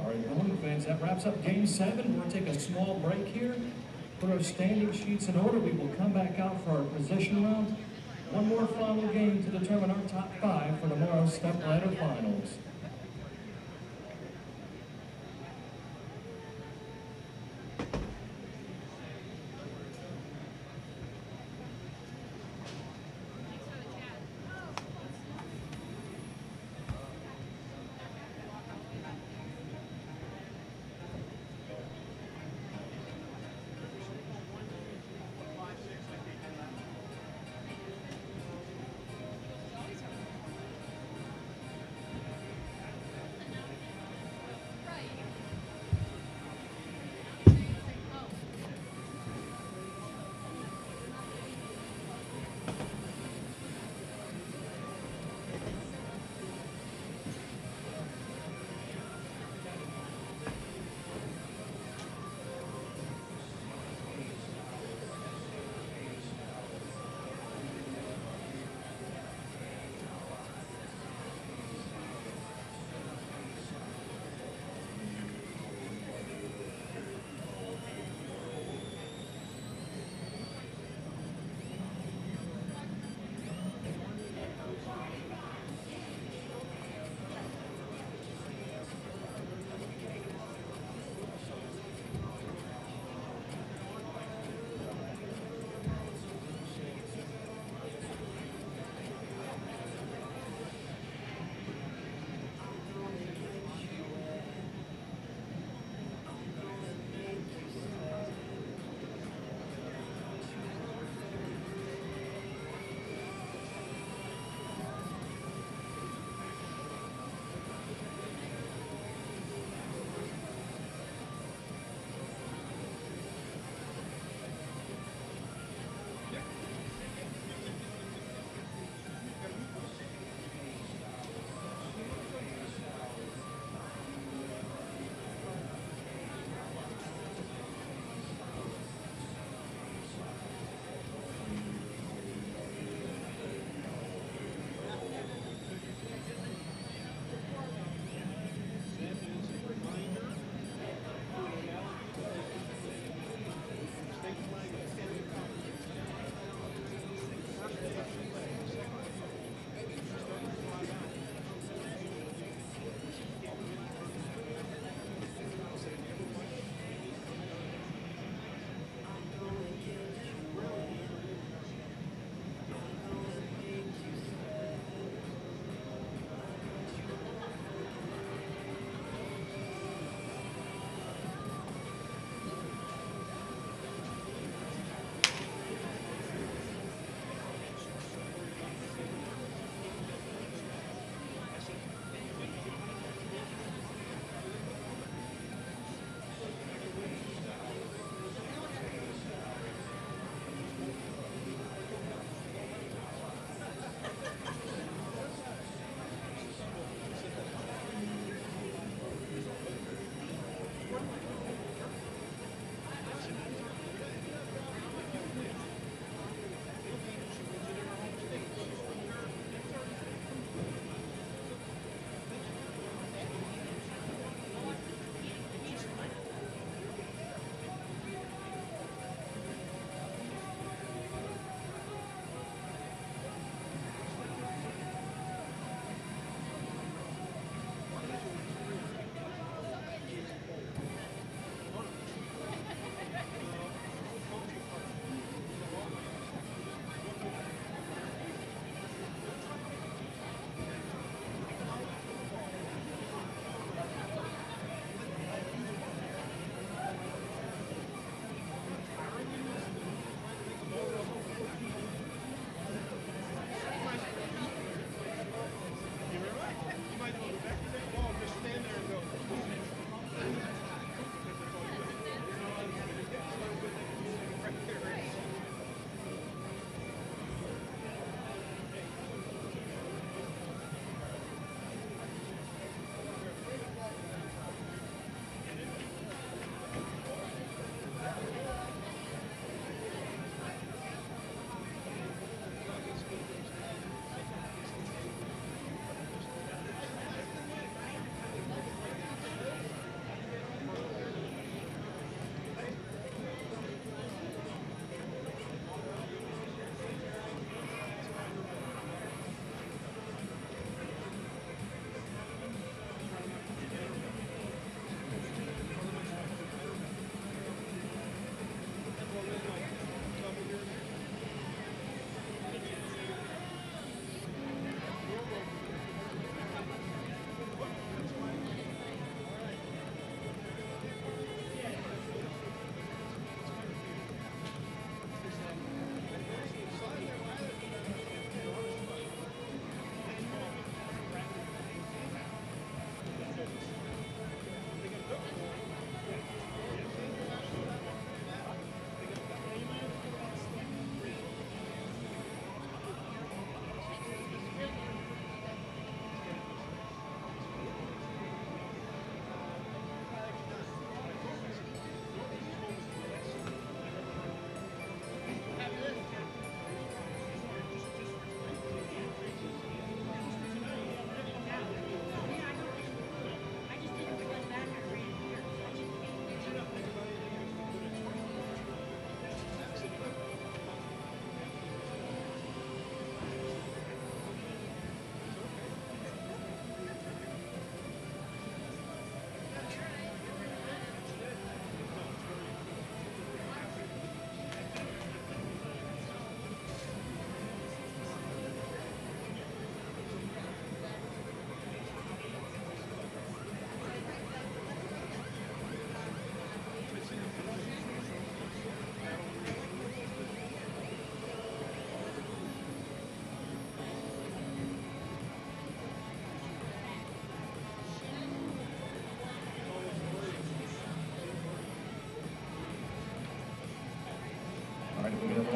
All right, bowling fans, that wraps up Game 7. We're going to take a small break here, put our standing sheets in order. We will come back out for our position round. One more final game to determine our top 5 for tomorrow's step ladder finals.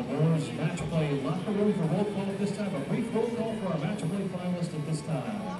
Moore's match play locker room for roll call at this time. A brief roll call for our match play finalist at this time.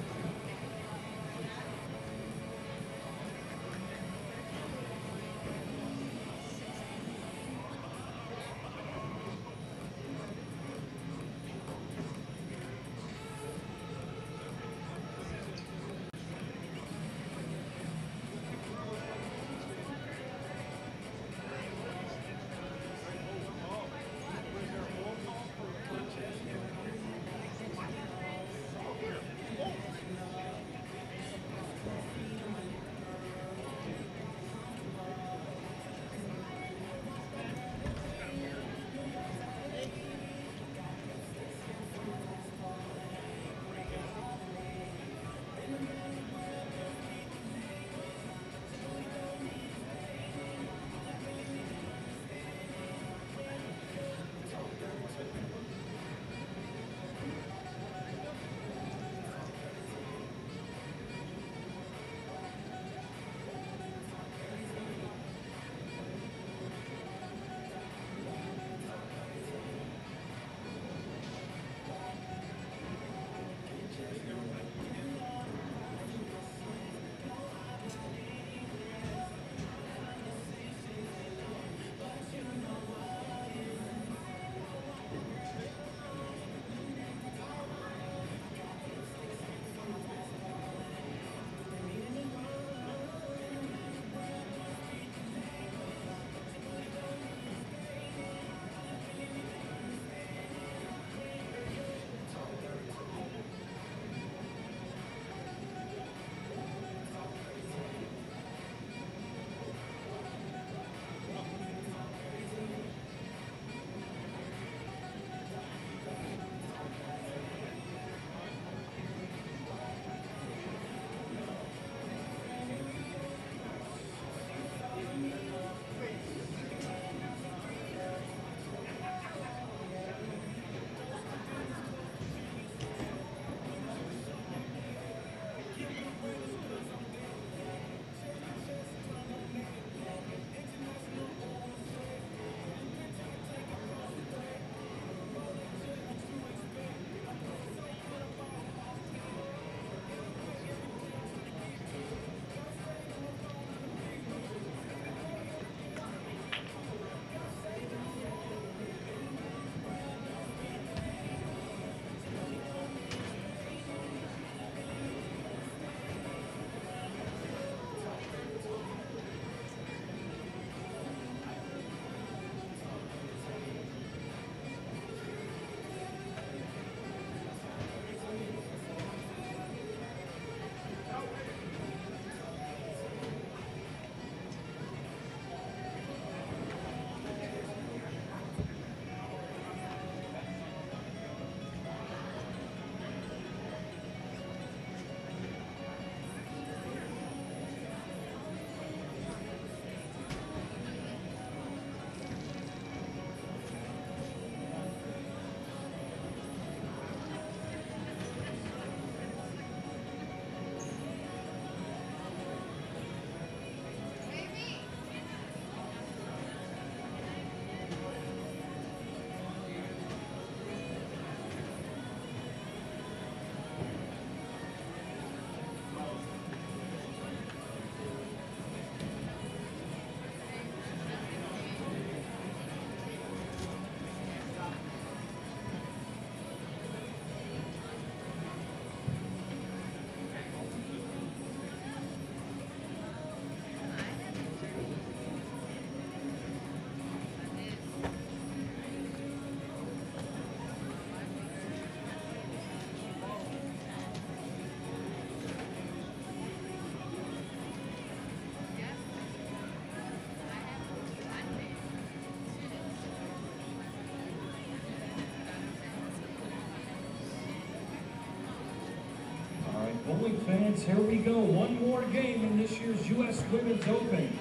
Bowling fans, here we go. One more game in this year's U.S. Women's Open.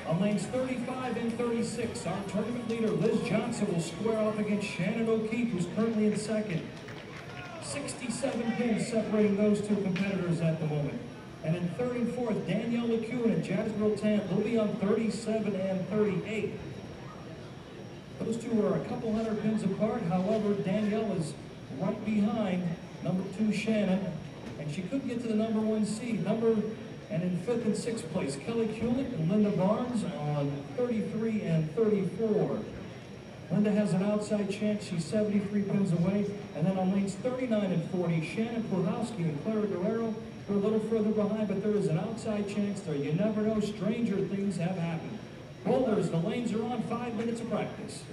On lanes 35 and 36, our tournament leader, Liz Johnson, will square off against Shannon O'Keefe, who's currently in second. 67 pins separating those two competitors at the moment. And in third and fourth, Danielle LeCune and Jasmine Tant will be on 37 and 38. Those two are a couple hundred pins apart. However, Danielle is right behind number 2 Shannon, and she could get to the number 1 seed. And in 5th and 6th place, Kelly Kulick and Linda Barnes on 33 and 34. Linda has an outside chance. She's 73 pins away. And then on lanes 39 and 40, Shannon Pluhowski and Clara Guerrero are a little further behind, but there is an outside chance there. You never know. Stranger things have happened. Bowlers, the lanes are on. 5 minutes of practice.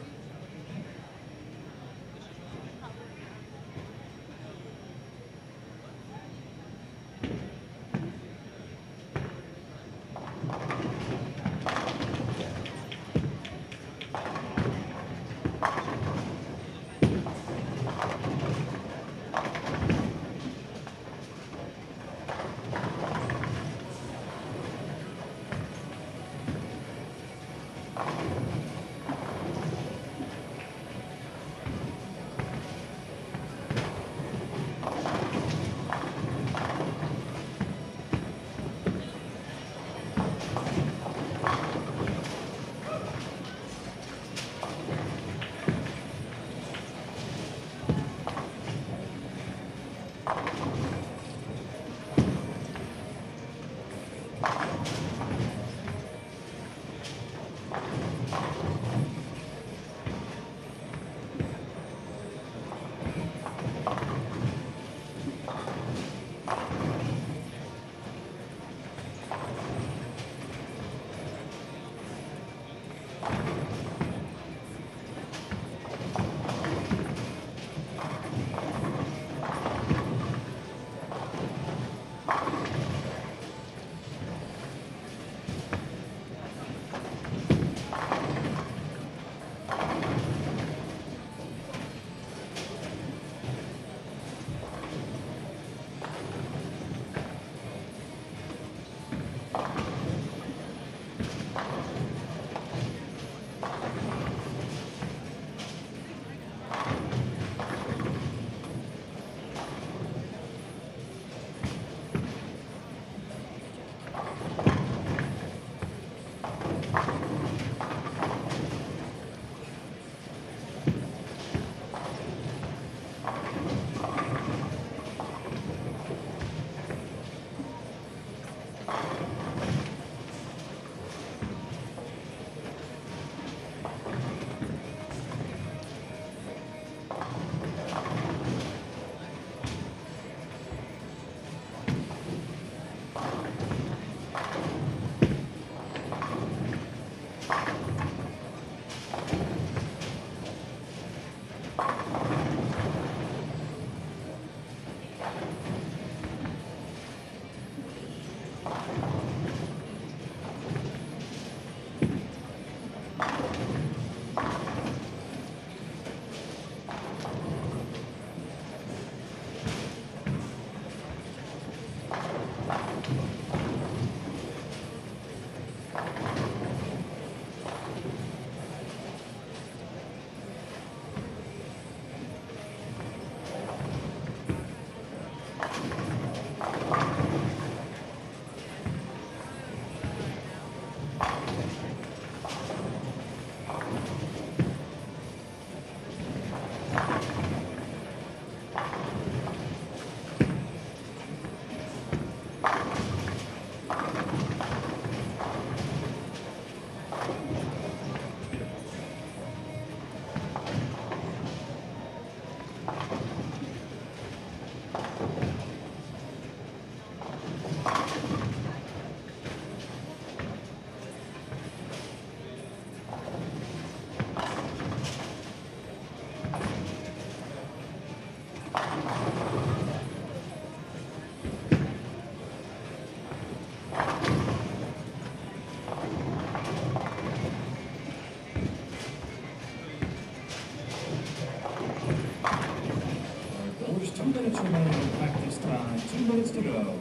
To go.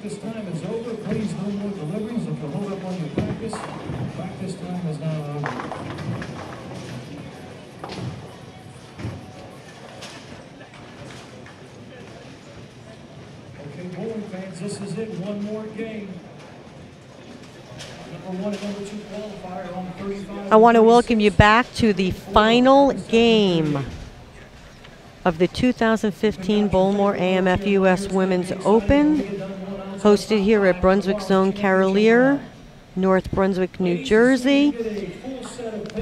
Practice time is over. Please, no more deliveries. If you hold up on your practice time is now over. Okay, bowling fans, this is it. One more game. Number 1 and number 2 qualifier on 35. I want to welcome you back to the final game of the 2015 Bowlmor AMF U.S. Women's Open, hosted here at Brunswick Zone Carolier, North Brunswick, New Jersey.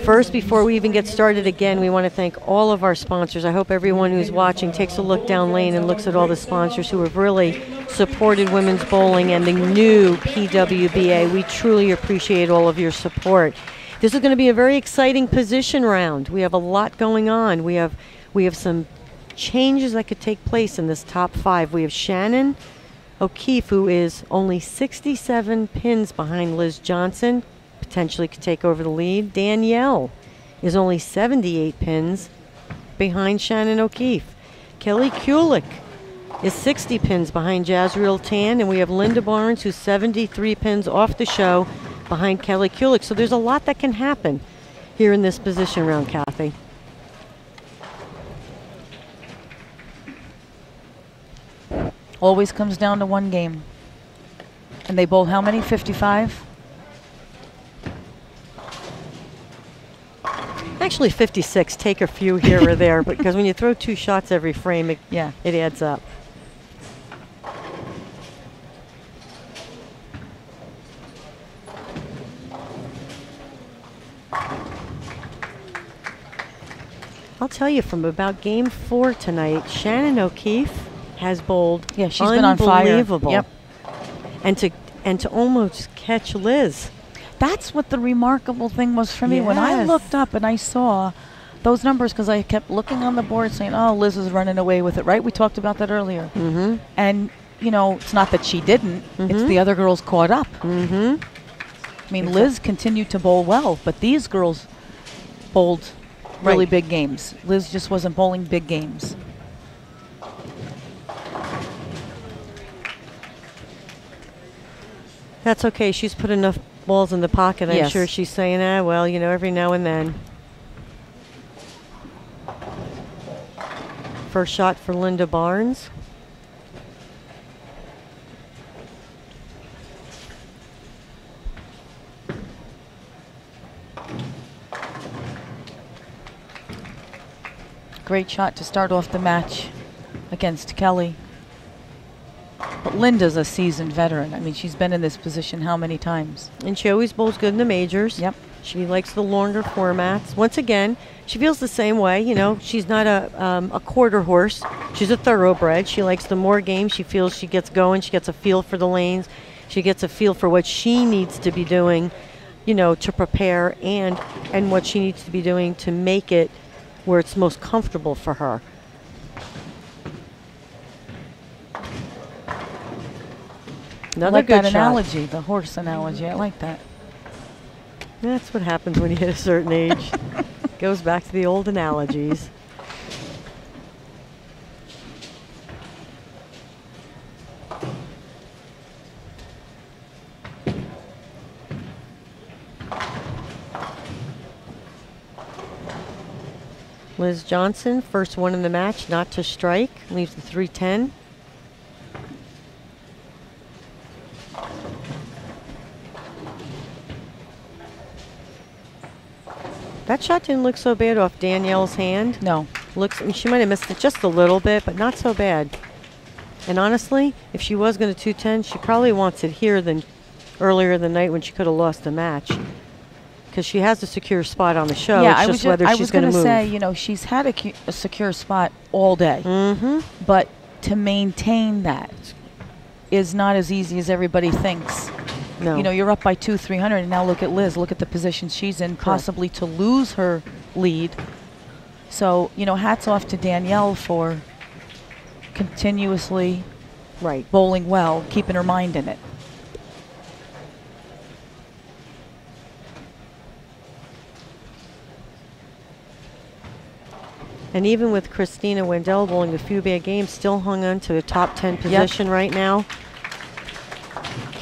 First, before we even get started again, we want to thank all of our sponsors. I hope everyone who's watching takes a look down lane and looks at all the sponsors who have really supported women's bowling and the new PWBA. We truly appreciate all of your support. This is going to be a very exciting position round. We have a lot going on. We have some changes that could take place in this top 5. We have Shannon O'Keefe, who is only 67 pins behind Liz Johnson, potentially could take over the lead. Danielle is only 78 pins behind Shannon O'Keefe. Kelly Kulik is 60 pins behind Jazreel Tan, and we have Linda Barnes, who's 73 pins off the show behind Kelly Kulik. So there's a lot that can happen here in this position round, Kathy. Always comes down to one game. And they bowl how many? 55? Actually 56. Take a few here or there, because when you throw 2 shots every frame, it adds up. I'll tell you, from about game 4 tonight, Shannon O'Keefe has bowled she's been on fire. Unbelievable. Yep. And to almost catch Liz. That's what the remarkable thing was for me. When I looked up and I saw those numbers, because I kept looking on the board saying, oh, Liz is running away with it, right? We talked about that earlier. Mm-hmm. And, you know, it's not that she didn't. It's the other girls caught up. Mm-hmm. I mean, Liz continued to bowl well, but these girls bowled really big games. Liz just wasn't bowling big games. That's okay. She's put enough balls in the pocket. I'm sure she's saying, well, you know, every now and then. First shot for Linda Barnes. Great shot to start off the match against Kelly. But Linda's a seasoned veteran. I mean, she's been in this position how many times? And she always bowls good in the majors. Yep. She likes the longer formats. Once again, she feels the same way. You know, she's not a quarter horse. She's a thoroughbred. She likes the more games. She feels she gets going. She gets a feel for the lanes. She gets a feel for what she needs to be doing, you know, to prepare, and what she needs to be doing to make it where it's most comfortable for her. Another I like good that shot. analogy, the horse analogy. I like that. That's what happens when you hit a certain age. Goes back to the old analogies. Liz Johnson, first one in the match not to strike, leaves the 310. That shot didn't look so bad off Danielle's hand. No. Looks, I mean, she might have missed it just a little bit, but not so bad. And honestly, if she was going to 210, she probably wants it here than earlier in the night when she could have lost the match. Because she has a secure spot on the show. Yeah, it's just whether she's going to move. say, you know, she's had a secure spot all day. Mm-hmm. But to maintain that is not as easy as everybody thinks. No. You know, you're up by 200-300, and now look at Liz. Look at the position she's in, possibly to lose her lead. So, you know, hats off to Danielle for continuously bowling well, keeping her mind in it. And even with Christina Wendell bowling a few bad games, still hung on to a top 10 position right now.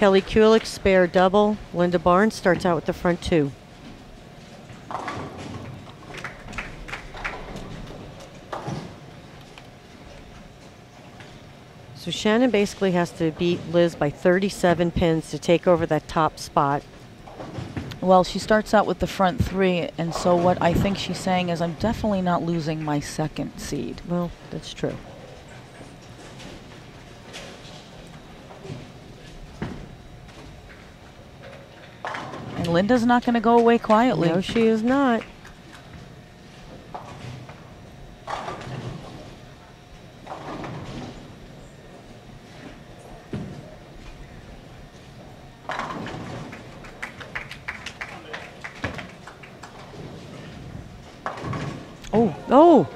Kelly Kulik, spare double. Linda Barnes starts out with the front two. So Shannon basically has to beat Liz by 37 pins to take over that top spot. Well, she starts out with the front three, and so what I think she's saying is I'm definitely not losing my second seed. Well, that's true. And Linda's not going to go away quietly. No, she is not. Oh. Oh.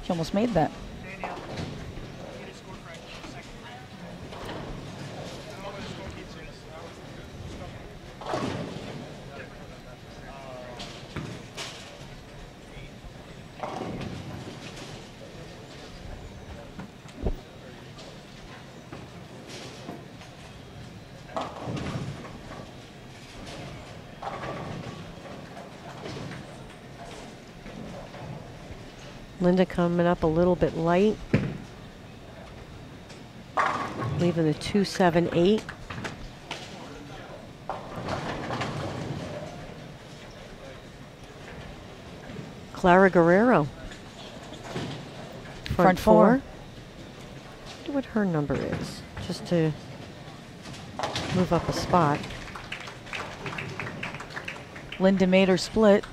She almost made that. Linda coming up a little bit light. Leaving the 2-7-8. Clara Guerrero. Front four. I wonder what her number is, just to move up a spot. Linda made her split.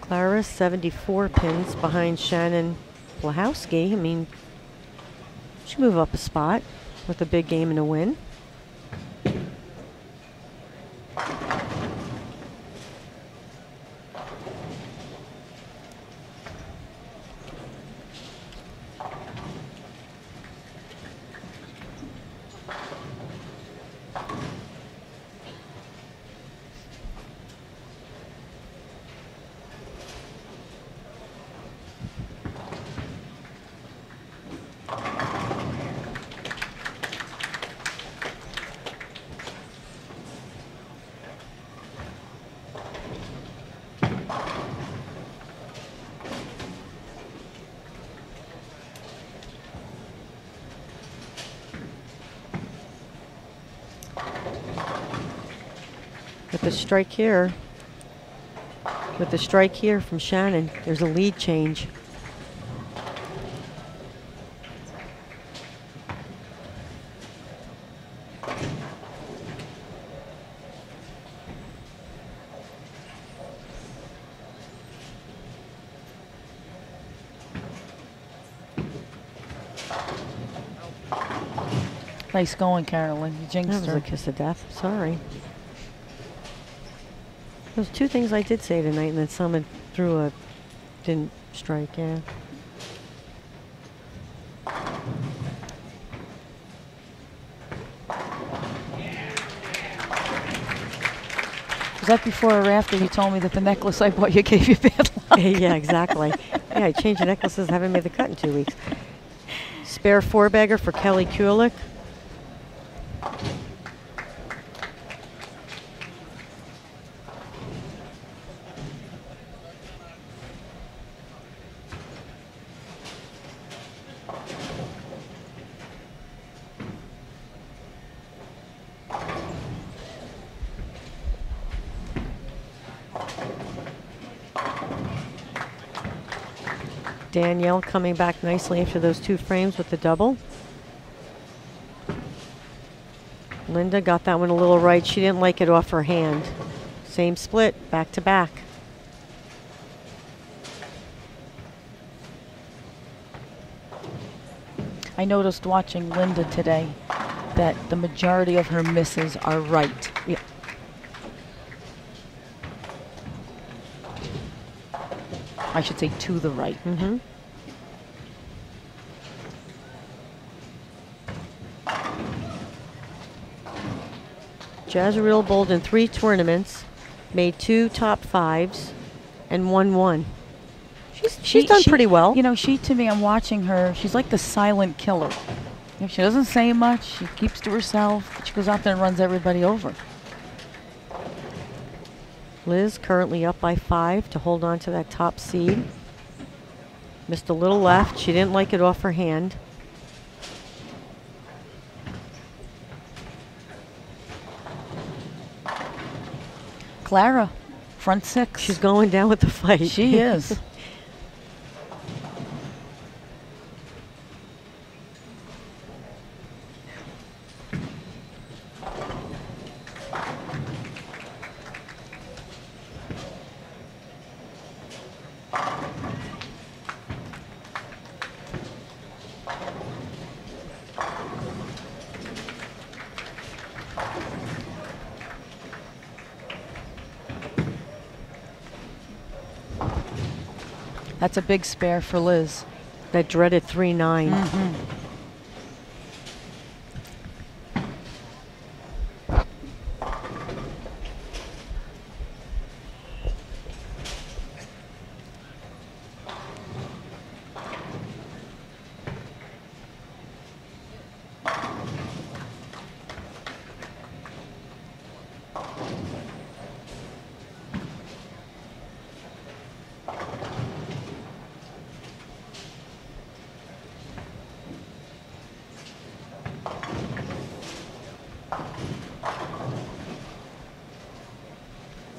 Clara, 74 pins behind Shannon Plahowski. I mean, she move up a spot with a big game and a win. With the strike here from Shannon, there's a lead change. Nice going, Carolyn. You jinxed That was her. a kiss of death. Sorry. Those two things I did say tonight, and then someone didn't strike, yeah. Was that before or after you told me that the necklace I bought you gave you bad luck? Yeah, exactly. Yeah, I changed the necklaces, haven't made the cut in 2 weeks. Spare four-bagger for Kelly Kulik. Danielle coming back nicely after those two frames with the double. Linda got that one a little right. She didn't like it off her hand. Same split, back to back. I noticed watching Linda today that the majority of her misses are right. Yeah. I should say to the right. Mm-hmm. Jazareel bowled in 3 tournaments, made 2 top 5s, and won 1. She's done pretty well. You know, to me, I'm watching her. She's like the silent killer. You know, she doesn't say much. She keeps to herself. But she goes out there and runs everybody over. Liz currently up by 5 to hold on to that top seed. Missed a little left. She didn't like it off her hand. Clara, front 6. She's going down with the fight. She is. That's a big spare for Liz. That dreaded 3-9.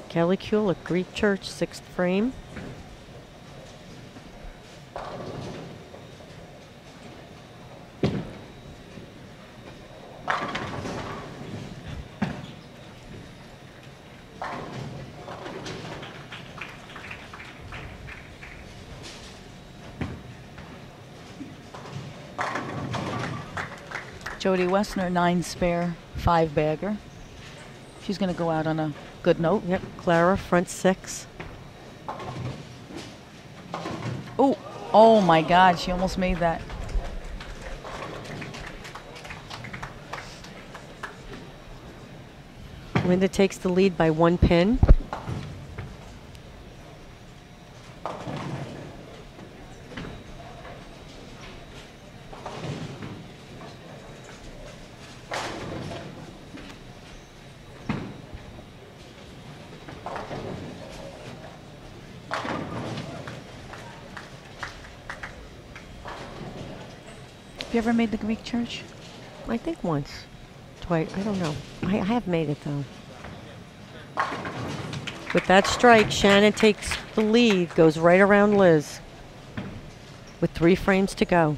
Kelly Kulick, Greek Church, 6th frame. Jody Wessner, 9 spare, 5 bagger. She's going to go out on a good note. Yep, Clara, front 6. Oh my God, she almost made that. Linda takes the lead by 1 pin. Have you ever made the Greek Church? I think once, twice, I don't know. I have made it though. With that strike, Shannon takes the lead, goes right around Liz with 3 frames to go.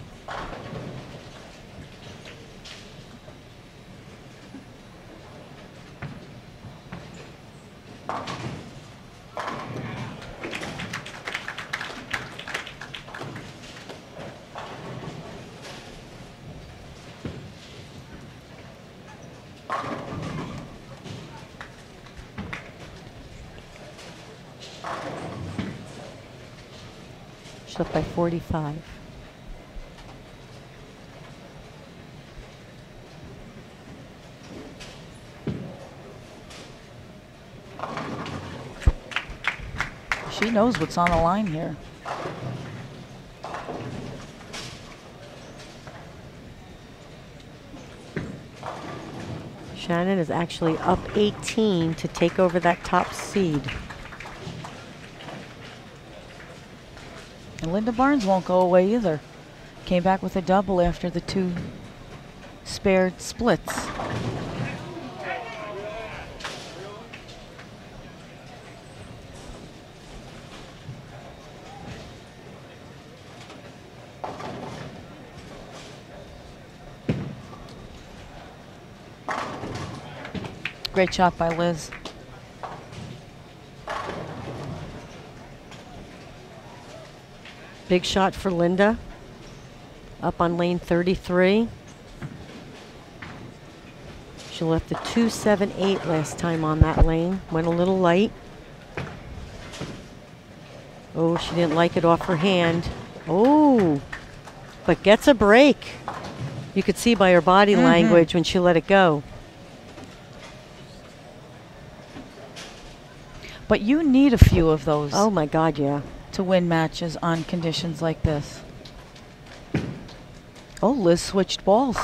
She's up by 45. She knows what's on the line here. Shannon is actually up 18 to take over that top seed. And Linda Barnes won't go away either. Came back with a double after the 2 spared splits. Great shot by Liz. Big shot for Linda. Up on lane 33. She left the 278 last time on that lane. Went a little light. Oh, she didn't like it off her hand. Oh, but gets a break. You could see by her body language when she let it go. But you need a few of those. Oh my God, yeah. to win matches on conditions like this. Oh, Liz switched balls.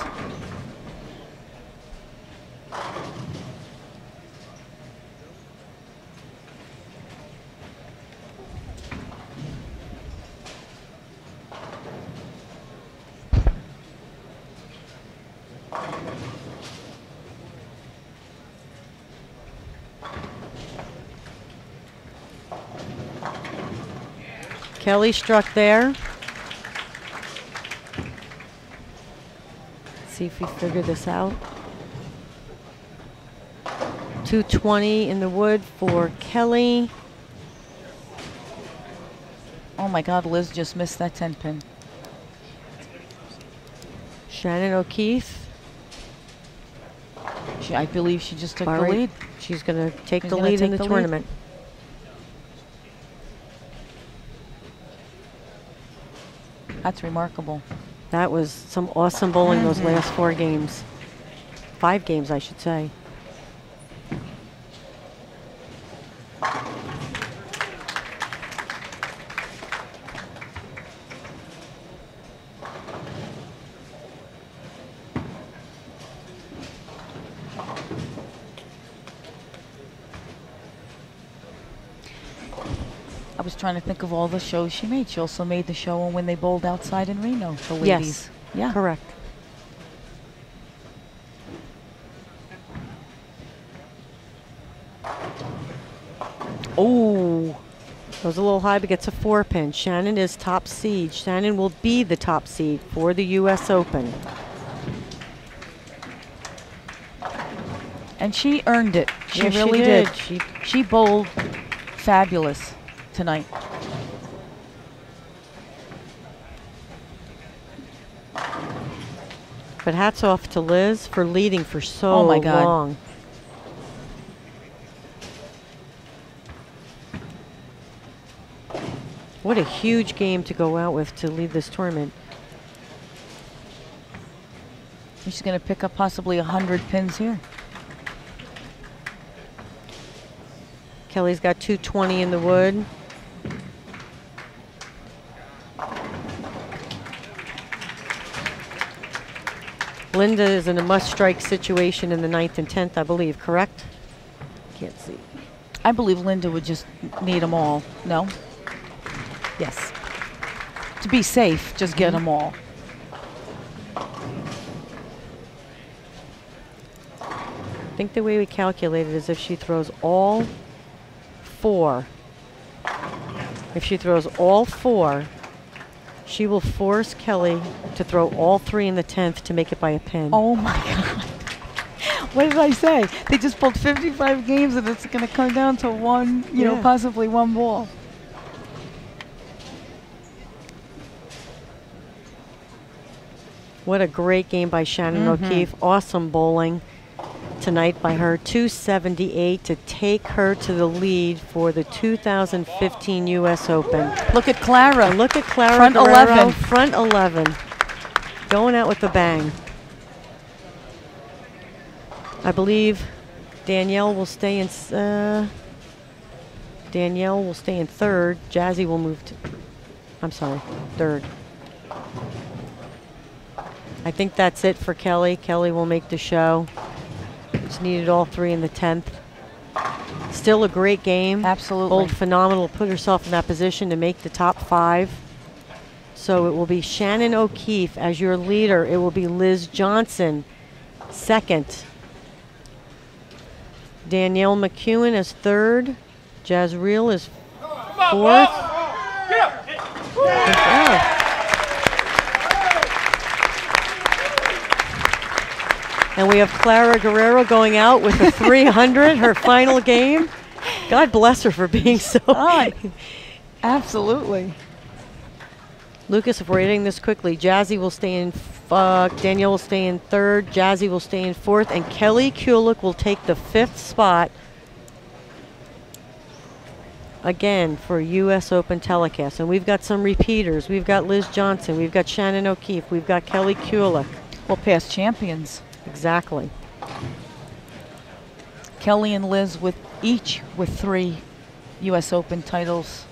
Kelly struck there. See if we figure this out. 220 in the wood for Kelly. Oh my God, Liz just missed that 10 pin. Shannon O'Keefe. I believe she just took All the right. lead. She's going to take She's the gonna lead take in the the lead. tournament. That's remarkable. That was some awesome bowling those last 4 games. 5 games, I should say. I was trying to think of all the shows she made. She also made the show when they bowled outside in Reno, the ladies. Yes. Yeah. Correct. Oh, goes a little high, but gets a 4 pin. Shannon is top seed. Shannon will be the top seed for the U.S. Open. And she earned it. She Yes, really she did. did. She bowled fabulous tonight. But hats off to Liz for leading for so Oh my God. long. What a huge game to go out with to lead this tournament. She's going to pick up possibly 100 pins here. Kelly's got 220 in the wood. Linda is in a must-strike situation in the 9th and 10th, I believe, correct? Can't see. I believe Linda would just need them all. No? Yes. To be safe, just get them all. I think the way we calculate it is if she throws all 4. If she throws all 4, she will force Kelly to throw all 3 in the 10th to make it by a pin. Oh my God. What did I say? They just pulled 55 games and it's going to come down to one, you know, possibly one ball. What a great game by Shannon O'Keefe. Awesome bowling tonight by her. 278 to take her to the lead for the 2015 U.S. Open. Look at Clara. And look at Clara Front Guerrero, 11. front 11. Going out with a bang. I believe Danielle will stay in Danielle will stay in 3rd. Jazzy will move to, I'm sorry, 3rd. I think that's it for Kelly. Kelly will make the show. Just needed all 3 in the 10th. Still a great game. Absolutely. Bowled phenomenal. Put herself in that position to make the top 5. So it will be Shannon O'Keefe as your leader. It will be Liz Johnson 2nd. Danielle McEwen is 3rd. Jazreel is 4th. And we have Clara Guerrero going out with a 300, her final game. God bless her for being so. Absolutely. Lucas, if we're hitting this quickly, Jazzy will stay in, Danielle will stay in 3rd, Jazzy will stay in 4th, and Kelly Kulik will take the 5th spot again for U.S. Open telecast. And we've got some repeaters. We've got Liz Johnson, we've got Shannon O'Keefe, we've got Kelly Kulik. Well, past champions. Exactly. Kelly and Liz with each with 3 U.S. Open titles.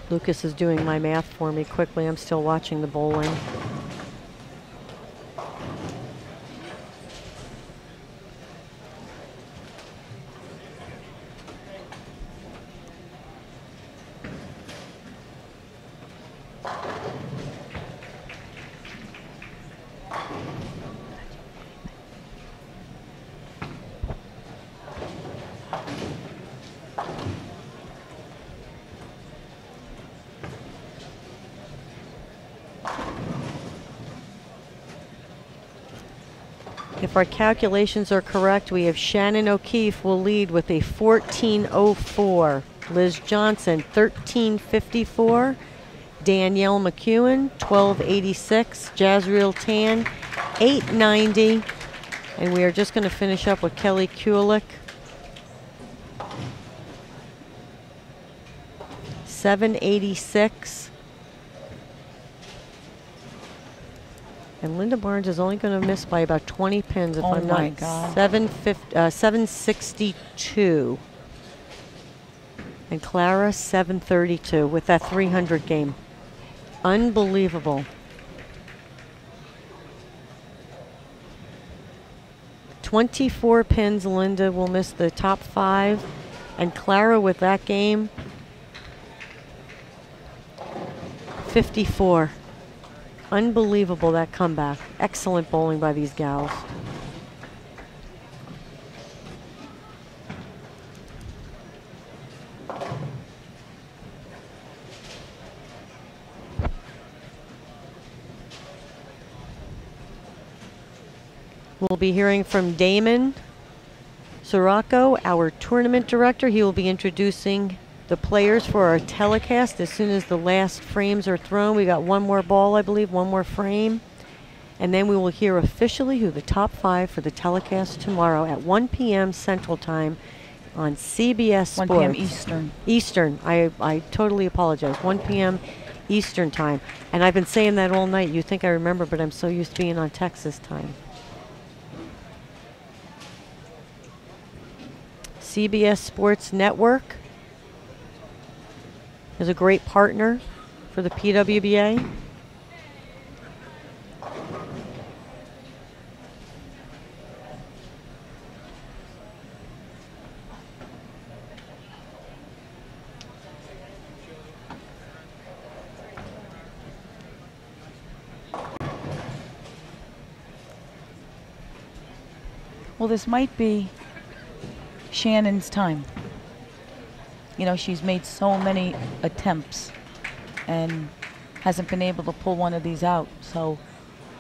Lucas is doing my math for me quickly. I'm still watching the bowling. If our calculations are correct, we have Shannon O'Keefe will lead with a 14.04. Liz Johnson, 13.54. Danielle McEwen, 12.86. Jazreel Tan, 8.90. And we are just going to finish up with Kelly Kulik, 7.86. And Linda Barnes is only going to miss by about 20 pins if I'm not. 762. And Clara 732 with that 300 game. Unbelievable. 24 pins, Linda will miss the top 5. And Clara with that game, 54. Unbelievable, that comeback. Excellent bowling by these gals. We'll be hearing from Damon Sirocco, our tournament director. He will be introducing the players for our telecast as soon as the last frames are thrown. We got one more ball, I believe, one more frame. And then we will hear officially who the top 5 for the telecast tomorrow at 1 p.m. Central Time on CBS Sports. 1 p.m. Eastern. Eastern. I totally apologize. 1 p.m. Eastern Time. And I've been saying that all night. You think I remember, but I'm so used to being on Texas time. CBS Sports Network is a great partner for the PWBA. Well, this might be Shannon's time. You know, she's made so many attempts and hasn't been able to pull one of these out. So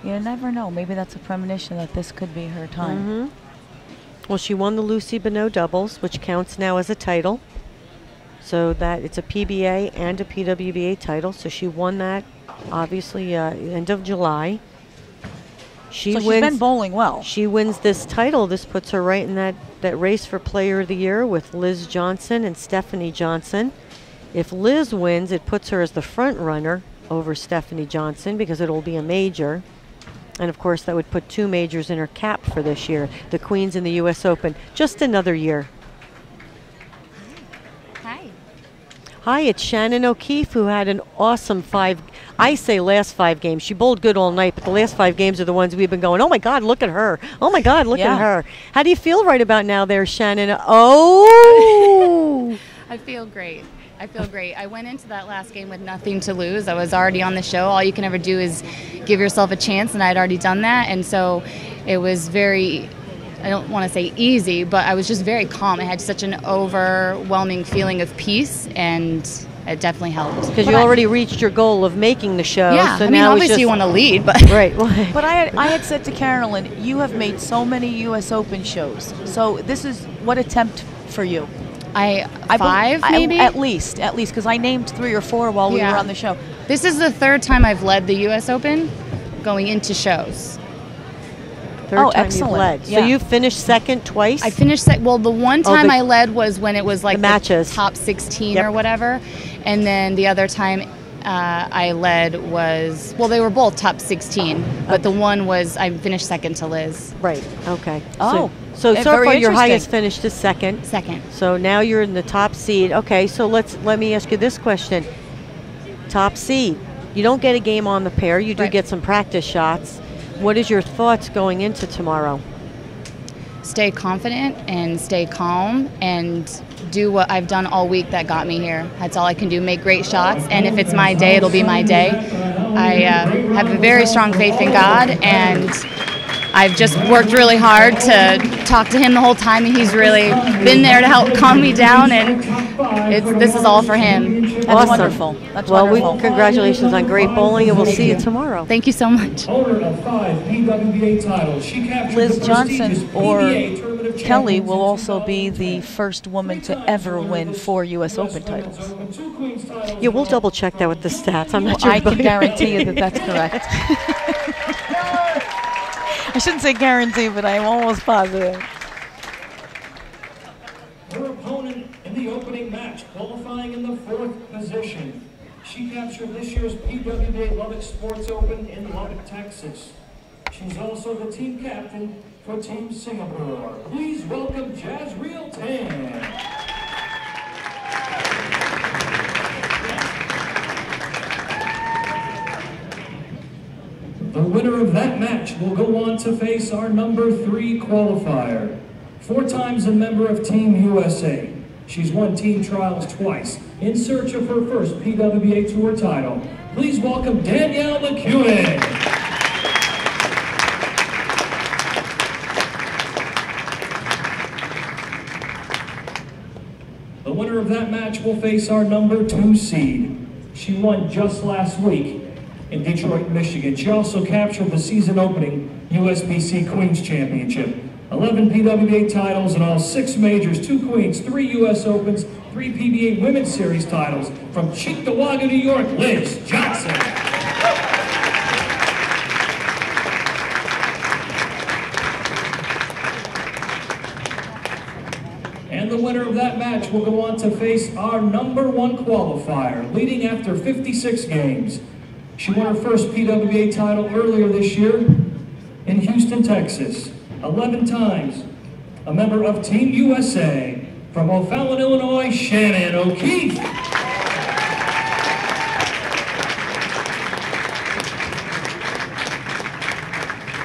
you never know. Maybe that's a premonition that this could be her time. Well, she won the Lucy Bonneau doubles, which counts now as a title. So that it's a PBA and a PWBA title. So she won that, obviously, end of July. So she's been bowling well. She wins this title. This puts her right in that race for Player of the Year with Liz Johnson and Stephanie Johnson. If Liz wins, it puts her as the front runner over Stephanie Johnson because it will be a major. And of course, that would put 2 majors in her cap for this year. The Queens in the U.S. Open. Just another year. Hi. Hi, it's Shannon O'Keefe, who had an awesome last 5 games. She bowled good all night, but the last 5 games are the ones we've been going, oh my God, look at her. Oh my God, look at her. How do you feel right about now there, Shannon? Oh! I feel great. I went into that last game with nothing to lose. I was already on the show. All you can ever do is give yourself a chance, and I'd already done that. And so it was very, I don't want to say easy, but I was just very calm. I had such an overwhelming feeling of peace, and it definitely helped. Because you already reached your goal of making the show. Yeah, so I mean, obviously you want to lead, but right. But I had said to Carolyn, you have made so many U.S. Open shows. So this is what attempt for you? Five, maybe? At least, because I named 3 or 4 while we were on the show. This is the 3rd time I've led the U.S. Open going into shows. 3rd time excellent. You've led. So you finished second twice? I finished well, the one time I led was when it was like the matches. Top 16 or whatever. And then the other time I led was, well, they were both top 16, but the one was, I finished second to Liz. Right, okay. Oh. So far your highest finish is second. Second. So now you're in the top seed. Okay, so let me ask you this question. top seed. You don't get a game on the pair. You do Right. get some practice shots. What is your thoughts going into tomorrow? Stay confident and stay calm and do what I've done all week that got me here. That's all I can do, make great shots, and if it's my day, it'll be my day. I have a very strong faith in God, and I've just worked really hard to talk to him the whole time, and he's really been there to help calm me down, and this is all for him. That's Awesome. wonderful. That's Well, wonderful. congratulations on great bowling, and we'll see you tomorrow. Thank you so much. Owner of 5 PWBA titles, she captured Liz the Johnson prestigious or PBA Tournament of Kelly Champions will in also be 2010. the first woman to ever win 4 U.S. Open titles. Yeah, we'll double check that with the stats. I'm not sure. I can guarantee you that that's correct. I shouldn't say guarantee, but I'm almost positive. Her opponent in the opening match, qualifying in the 4th position. She captured this year's PWBA Lubbock Sports Open in Lubbock, Texas. She's also the team captain for Team Singapore. Please welcome Jazreel Tan. The winner of that match will go on to face our number 3 qualifier. 4 times a member of Team USA. She's won team trials twice in search of her first PWBA Tour title. Please welcome Danielle McEwen. The winner of that match will face our number 2 seed. She won just last week in Detroit, Michigan. She also captured the season opening USBC Queens Championship. 11 PWBA titles in all 6 majors, 2 Queens, 3 US Opens, 3 PBA Women's Series titles from Cheektowaga, New York, Liz Johnson. And the winner of that match will go on to face our number 1 qualifier, leading after 56 games. She won her first PWBA title earlier this year in Houston, Texas. 11 times a member of Team USA from O'Fallon, Illinois, Shannon O'Keefe.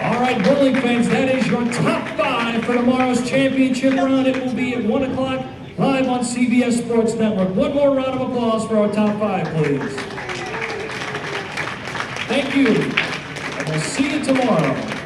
All right, bowling fans, that is your top 5 for tomorrow's championship round. It will be at 1 o'clock live on CBS Sports Network. One more round of applause for our top 5, please. Thank you, and we'll see you tomorrow.